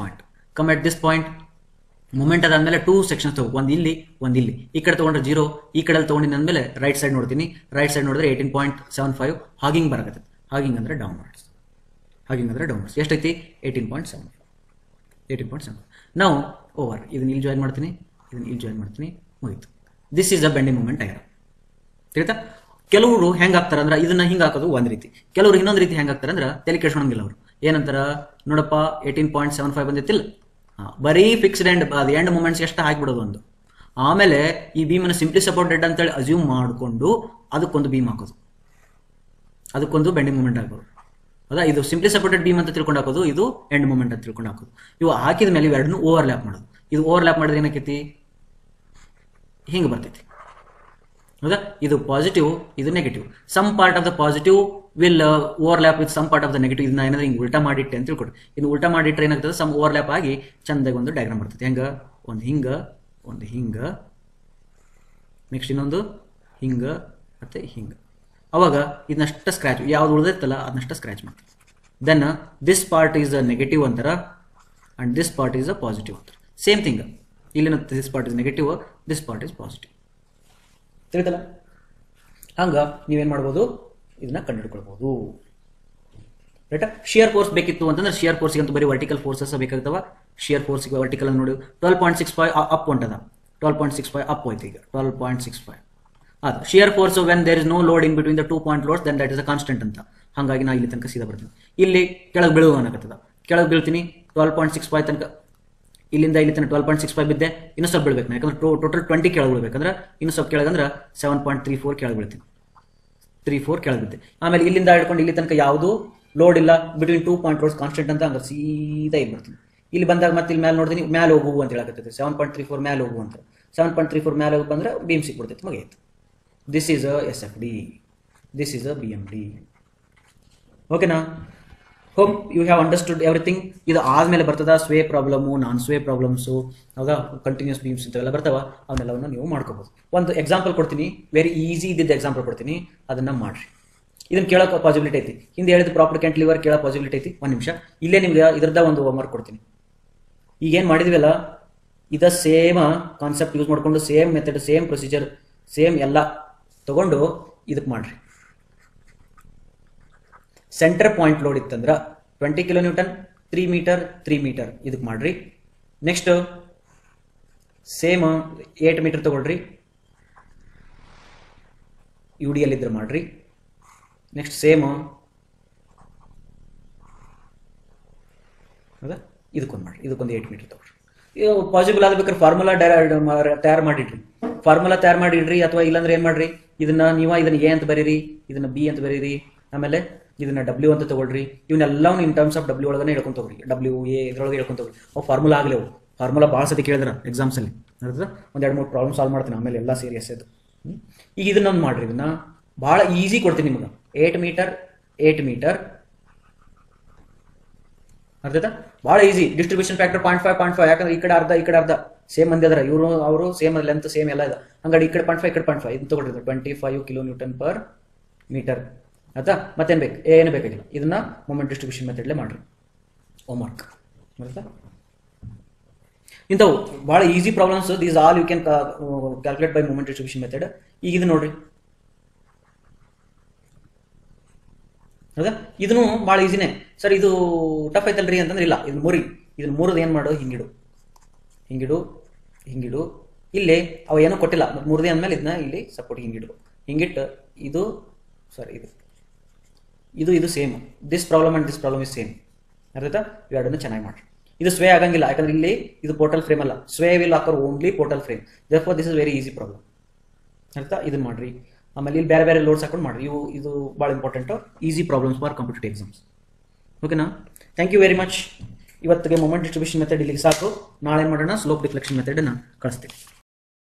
point, moment ಅದಾದ್ಮೇಲೆ 2 ಸೆಕ್ಷನ್ಸ್ ತಗೋ, ಒಂದು ಇಲ್ಲಿ. ಈ ಕಡೆ ತಗೊಂಡ್ರೆ 0, ಈ ಕಡೆ ತಗೊಂಡಿದ್ದ ಅಂದ್ಮೇಲೆ ರೈಟ್ ಸೈಡ್ ನೋಡ್ತೀನಿ. ರೈಟ್ ಸೈಡ್ ನೋಡಿದ್ರೆ 18.75 ಹಾಗಿಂಗ್ ಬರಕತ್ತೆ. ಹಾಗಿಂಗ್ ಅಂದ್ರೆ ಡೌನ್ವರ್ಡ್ಸ್. ಎಷ್ಟೈತಿ 18.75. ನಾವು ಓವರ್ ಇದನ್ನ ಇಲ್ಲಿ ಜಾಯಿನ್ ಮಾಡ್ತೀನಿ, ಮುಗೀತು. This is a bending moment diagram. ತಿಳಿತಾ? ಕೆಲವರು ಹೆಂಗ್ ಆಗ್ತಾರ ಅಂದ್ರೆ, ಇದನ್ನ ಹಿಂಗೆ ಹಾಕೋದು ಒಂದ್ ರೀತಿ, ಕೆಲವರು ಇನ್ನೊಂದು ರೀತಿ ಹೆಂಗ್ ಆಗ್ತಾರ ಅಂದ್ರೆ ತಲೆ ಕೆಡ್ಸ್ಕೊಳಂಗಿಲ್ಲ. ಅವರು ಏನಂತಾರ ನೋಡಪ್ಪ 18.75 ಬಂದಿತ್ತಿಲ್ಲ, ಬರೀ ಫಿಕ್ಸ್ಡ್ ಎಂಡ್, ಅದು ಎಂಡ್ ಮೂಮೆಂಟ್ಸ್ ಎಷ್ಟು ಹಾಕಿಬಿಡೋದು ಒಂದು. ಆಮೇಲೆ ಈ ಬೀಮನ್ನು ಸಿಂಪ್ಲಿ ಸಪೋರ್ಟೆಡ್ ಅಂತೇಳಿ ಅಸ್ಯೂಮ್ ಮಾಡಿಕೊಂಡು ಅದಕ್ಕೊಂದು ಬೀಮ್ ಹಾಕೋದು, ಅದಕ್ಕೊಂದು ಬೆಂಡಿಂಗ್ ಮೂಮೆಂಟ್ ಹಾಕೋದು. ಹೌದಾ? ಇದು ಸಿಂಪ್ಲಿ ಸಪೋರ್ಟೆಡ್ ಬೀಮ್ ಅಂತ ತಿಳ್ಕೊಂಡು ಹಾಕೋದು, ಇದು ಎಂಡ್ ಮೂಮೆಂಟ್ ಅಂತ ತಿಳ್ಕೊಂಡು ಹಾಕೋದು. ಇವು ಹಾಕಿದ ಮೇಲೆ ಇವೆರಡನ್ನು ಓವರ್ಲ್ಯಾಪ್ ಮಾಡೋದು. ಇದು ಓವರ್ಲ್ಯಾಪ್ ಮಾಡಿದ್ರೆ ಏನಾಕೈತಿ, ಹಿಂಗೆ ಬರ್ತೈತಿ. ಹೌದಾ? ಇದು ಪಾಸಿಟಿವ್, ಇದು negative. Some part of the positive will overlap with some part of the negative. ಇದನ್ನ ಏನಾದ್ರೆ ಹಿಂಗೆ ಉಲ್ಟಾ ಮಾಡಿಟ್ಟೆ ಅಂತ ತಿಳ್ಕೊಡು. ಇದು ಉಲ್ಟಾ ಮಾಡಿಟ್ರೆ ಏನಾಗ್ತದೆ, ಸಮ್ ಓವರ್ಲ್ಯಾಪ್ ಆಗಿ ಚಂದಾಗಿ ಒಂದು ಡಯಾಗ್ರಾಮ್ ಬರ್ತೈತಿ. ಹೆಂಗ ಒಂದು ಹಿಂಗ, ನೆಕ್ಸ್ಟ್ ಇನ್ನೊಂದು ಹಿಂಗ, ಮತ್ತೆ ಹಿಂಗ. ಅವಾಗ ಇದನ್ನಷ್ಟ ಸ್ಕ್ರಾಚ್, ಯಾವ್ದು ಉಳಿದಿರ್ತಲ್ಲ ಅದನ್ನಷ್ಟ ಸ್ಕ್ರಾಚ್ ಮಾಡ್ತೀವಿ. Then this part is a negative ಅಂತಾರ and this part is a positive ಅಂತಾರ. ಸೇಮ್ ಥಿಂಗ್ ಇಲ್ಲಿನ this part is negative, this part is positive. ತಿಳಿತಲ್ಲ? ಹಂಗ ನೀವೇನ್ ಮಾಡ್ಬೋದು, ಇದನ್ನ ಕಂಡುಹಿಡ್ಕೊಳ್ಬಹುದು. ರೈಟ್? ಶಿಯರ್ ಫೋರ್ಸ್ ಬೇಕಿತ್ತು ಅಂತಂದ್ರೆ, ಶಿಯರ್ ಫೋರ್ಸ್ಗೆ ಅಂತೂ ಬರೀ ವರ್ಟಿಕಲ್ ಫೋರ್ಸಸ್ ಬೇಕಾಗ್ತವ. ಶಿಯರ್ ಫೋರ್ಸ್ಗೆ ವರ್ಟಿಕಲ್ ನೋಡಿ 12.65 ಅಪ್ ಹೊಂಟದ, 12.65 ಅಪ್ ಹೋಯ್ತು. ಈಗ 12.65 ಅದು shear force when there is no load in between the 2 point loads, then that is a constant ಅಂತ. ಹಾಗಾಗಿ ನಾ ಇಲ್ಲಿ ತನಕ ಸೀದಾ ಬರ್ತೀನಿ. ಇಲ್ಲಿ ಕೆಳಗೆ ಬೀಳುವ ಅನ್ನಕತ್ತದ, ಕೆಳಗೆ ಬೀಳ್ತೀನಿ 12.65 ತನಕ. ಇಲ್ಲಿಂದ ಇಲ್ಲಿ ತನಕ 12.65 ಬಿದ್ದೆ, ಇನ್ನೂ ಸ್ವಲ್ಪ ಬೀಳ್ಬೇಕು. ಯಾಕಂದ್ರೆ ಟೋಟಲ್ 20 ಕೆಳಗೆ ಬೀಳ್ಬೇಕಂದ್ರೆ ಇನ್ನೂ ಸ್ವಲ್ಪ ಕೆಳಗಂದ್ರೆ 7.34 ಕೆಳಗೆ ಬೀಳ್ತೀನಿ. 34 ಕೆಳಗೆ ಬಿದ್ದೆ. ಆಮೇಲೆ ಇಲ್ಲಿಂದ ಹಿಡ್ಕೊಂಡು ಇಲ್ಲಿ ತನಕ ಯಾವುದು ಲೋಡ್ ಇಲ್ಲ, ಬಿಟ್ವೀನ್ 2 ಪಾಯಿಂಟ್ ಲೋಡ್ಸ್ ಕಾನ್ಸ್ಟೆಂಟ್ ಅಂತ. ಹಂಗ ಸೀದಾ ಇಲ್ಲಿ ಬರ್ತೀನಿ. ಇಲ್ಲಿ ಬಂದಾಗ ಮತ್ತೆ ಇಲ್ಲಿ ಮೇಲೆ ನೋಡ್ತೀನಿ, ಮ್ಯಾಲೆ ಹೋಗು ಅಂತ ಹೇಳಕತ್ತೈತೆ. 7.34 ಮ್ಯಾಲೆ ಹೋಗು ಅಂತ. 7.34 ಮ್ಯಾಲೆ ಹೋಗಿ ಬಂದ್ರೆ ಬೀಮ್ ಸಿಕ್ಬಿಡ್ತೈತೆ, ಮುಗಿಯಿತು. This is a SFD, this is a BMD. ಓಕೆನಾ? Hope you have understood everything. ಇದು ಆದ್ಮೇಲೆ ಬರ್ತದ sway problem, non sway problems, ಹೌದಾ? ಕಂಟಿನ್ಯೂಸ್ ಬೀಮ್ಸ್ ಇಂಥವೆಲ್ಲ ಬರ್ತಾವ. ಅವನ್ನೆಲ್ಲವನ್ನು ನೀವು ಮಾಡ್ಕೋಬಹುದು. ಒಂದು ಎಕ್ಸಾಂಪಲ್ ಕೊಡ್ತೀನಿ, ವೆರಿ ಈಸಿ ಇದ್ದಿದ್ದ ಎಕ್ಸಾಂಪಲ್ ಕೊಡ್ತೀನಿ, ಅದನ್ನ ಮಾಡ್ರಿ. ಇದನ್ನ ಕೇಳೋಕೆ ಪಾಸಿಬಿಲಿಟಿ ಐತಿ. ಹಿಂದೆ ಹೇಳಿದ ಪ್ರಾಪರ್ ಕ್ಯಾಂಟಿಲಿವರ್ ಕೇಳೋ ಪಾಸಿಬಿಲಿಟಿ ಐತಿ. ಒಂದು ನಿಮಿಷ, ಇಲ್ಲೇ ನಿಮ್ಗೆ ಇದ್ರದ ಒಂದು ಹೋಮ್ವರ್ಕ್ ಕೊಡ್ತೀನಿ. ಈಗೇನು ಮಾಡಿದ್ವಲ್ಲ, ಇದ ಸೇಮ್ ಕಾನ್ಸೆಪ್ಟ್ ಯೂಸ್ ಮಾಡ್ಕೊಂಡು, same method, same procedure, same ಎಲ್ಲ ತಗೊಂಡು ಇದಕ್ಕೆ ಮಾಡ್ರಿ. ಸೆಂಟರ್ ಪಾಯಿಂಟ್ ಲೋಡ್ ಇತ್ತಂದ್ರ 20 kN, 3 ಮೀಟರ್, 3 ಮೀಟರ್ ಇದಕ್ಕೆ ಮಾಡ್ರಿ. ನೆಕ್ಸ್ಟ್ ಸೇಮ್ 8 ಮೀಟರ್ ತಗೊಳ್ರಿ, UDL ಇದ್ರೆ ಮಾಡ್ರಿ. ನೆಕ್ಸ್ಟ್ ಸೇಮ್ ಹೌದಾ ಇದಕ್ಕೊಂದು ಮಾಡ್ರಿ, ಇದಕ್ಕೊಂದು 8 ಮೀಟರ್ ತಗೊಳ್ರಿ. ಇದು ಪಾಸಿಬಲ್ ಆಗಬೇಕಾದ್ರೆ ಫಾರ್ಮುಲಾ ತಯಾರು ಮಾಡಿಡ್ರಿ, ಫಾರ್ಮುಲಾ ತಯಾರು ಮಾಡಿಡ್ರಿ. ಅಥವಾ ಇಲ್ಲಾಂದ್ರೆ ಏನ್ ಮಾಡ್ರಿ, ಇದನ್ನ ಎ ಅಂತ ಬರೀರಿ, ಇದನ್ನ ಬಿ ಅಂತ ಬರೀರಿ, ಆಮೇಲೆ ಇದನ್ನ ಡಬ್ಲ್ಯೂ ಅಂತ ತಗೊಳ್ರಿ. ಇವನ್ನೆಲ್ಲವೂ ಇನ್ ಟರ್ಮ್ಸ್ ಆಫ್ ಡಬ್ಲ್ಯೂ ಒಳಗನೆ ಹೇಳ್ಕೊಂತ ಹೋಗ್ರಿ, ಡಬ್ಲ್ಯೂ ಎ ಇದ್ರೊಳಗೆ ಹೇಳ್ಕೊಂತ ಹೋಗ್ರಿ. ಅವು ಫಾರ್ಮುಲಾ ಆಗಲಿ, ಅವು ಫಾರ್ಮುಲಾ ಭಾಳ ಸತಿ ಕೇಳಿದ್ರ ಎಕ್ಸಾಮ್ಸ್ ಅಲ್ಲಿ, ಒಂದ್ 2-3 ಪ್ರಾಬ್ಲಮ್ ಸಾಲ್ವ್ ಮಾಡ್ತೀನಿ, ಆಮೇಲೆ ಎಲ್ಲ ಸೀರಿಯಸ್ ಅದು. ಈಗ ಇದನ್ನೊಂದು ಮಾಡ್ರಿ, ಇದನ್ನ ಭಾಳ ಈಸಿ ಕೊಡ್ತೀನಿ ನಿಮ್ಗೆ. 8 ಮೀಟರ್ ಅರ್ಥ, ಭಾಳ ಈಸಿ. ಡಿಸ್ಟ್ರಿಬ್ಯೂಷನ್ ಫ್ಯಾಕ್ಟರ್ 0.5, ಯಾಕಂದ್ರೆ ಈ ಕಡೆ ಅರ್ಧ ಸೇಮ್ ಮಂದಿ ಅದರ, ಅವರು ಸೇಮ್ ಲೆಂತ್ ಸೇಮ್ ಎಲ್ಲ ಇದೆ. ಹಂಗಾಗಿ ಈ ಕಡೆ 0.5 ಈ ಕಡೆ 0.5 ಇದನ್ನ ತಗೊಳ್ರಿ. 25 kN/m ಆಯ್ತಾ. ಮತ್ತೇನ್ ಬೇಕು, ಏನು ಬೇಕಾಗಿಲ್ಲ. ಇದನ್ನ ಮೊಮೆಂಟ್ ಡಿಸ್ಟ್ರಿಬ್ಯೂಷನ್ ಮೆಥಡ್ಲೇ ಮಾಡ್ರಿ, ಹೋಮ್ವರ್ಕ್. ಆಯ್ತಾ, ಇಂಥವು ಭಾಳ easy problems. These all you can calculate by moment distribution method. ಈಗ ಇದು ನೋಡ್ರಿ, ಹೌದಾ, ಇದನ್ನು ಭಾಳ ಈಸಿನೇ. ಸರ್ ಇದು ಟಫ್ ಐತಲ್ರಿ ಅಂತಂದ್ರೆ ಇಲ್ಲ, ಇದನ್ನ ಮೂರದು ಏನು ಮಾಡು, ಹಿಂಗಿಡು. ಇಲ್ಲಿ ಅವ ಏನೂ ಕೊಟ್ಟಿಲ್ಲ, ಮತ್ತೆ ಮೂರದೇ ಅಂದಮೇಲೆ ಇದನ್ನ ಇಲ್ಲಿ ಸಪೋರ್ಟ್ ಹಿಂಗಿಟ್ಟು ಇದು same. This problem and this problem is same. ಅರ್ಥ, ಇವೆರಡನ್ನು ಚೆನ್ನಾಗಿ ಮಾಡ್ರಿ. ಇದು ಸ್ವೇ ಆಗಂಗಿಲ್ಲ, ಯಾಕಂದ್ರೆ ಇಲ್ಲಿ ಇದು ಪೋರ್ಟಲ್ ಫ್ರೇಮ್ ಅಲ್ಲ. Sway will occur only portal frame. Therefore this is very easy problem. ಅರ್ಥ, ಇದನ್ನ ಮಾಡ್ರಿ. ಆಮೇಲೆ ಇಲ್ಲಿ ಬೇರೆ ಲೋಡ್ಸ್ ಹಾಕೊಂಡು ಮಾಡ್ರಿ. ಇದು ಭಾಳ important, easy problems for competitive exams. ಓಕೆನಾ, ಥ್ಯಾಂಕ್ ಯು ವೆರಿ ಮಚ್. ಇವತ್ತಿಗೆ ಮೊಮೆಂಟ್ ಡಿಸ್ಟ್ರಿಬ್ಯೂಷನ್ ಮೆಥಡ್ ಇಲ್ಲಿಗೆ ಸಾಕು. ನಾಳೆ ಮಾಡೋಣ ಸ್ಲೋಪ್ ಡಿಫ್ಲೆಕ್ಷನ್ ಮೆಥಡ್ ಕಳಿಸ್ತೀವಿ.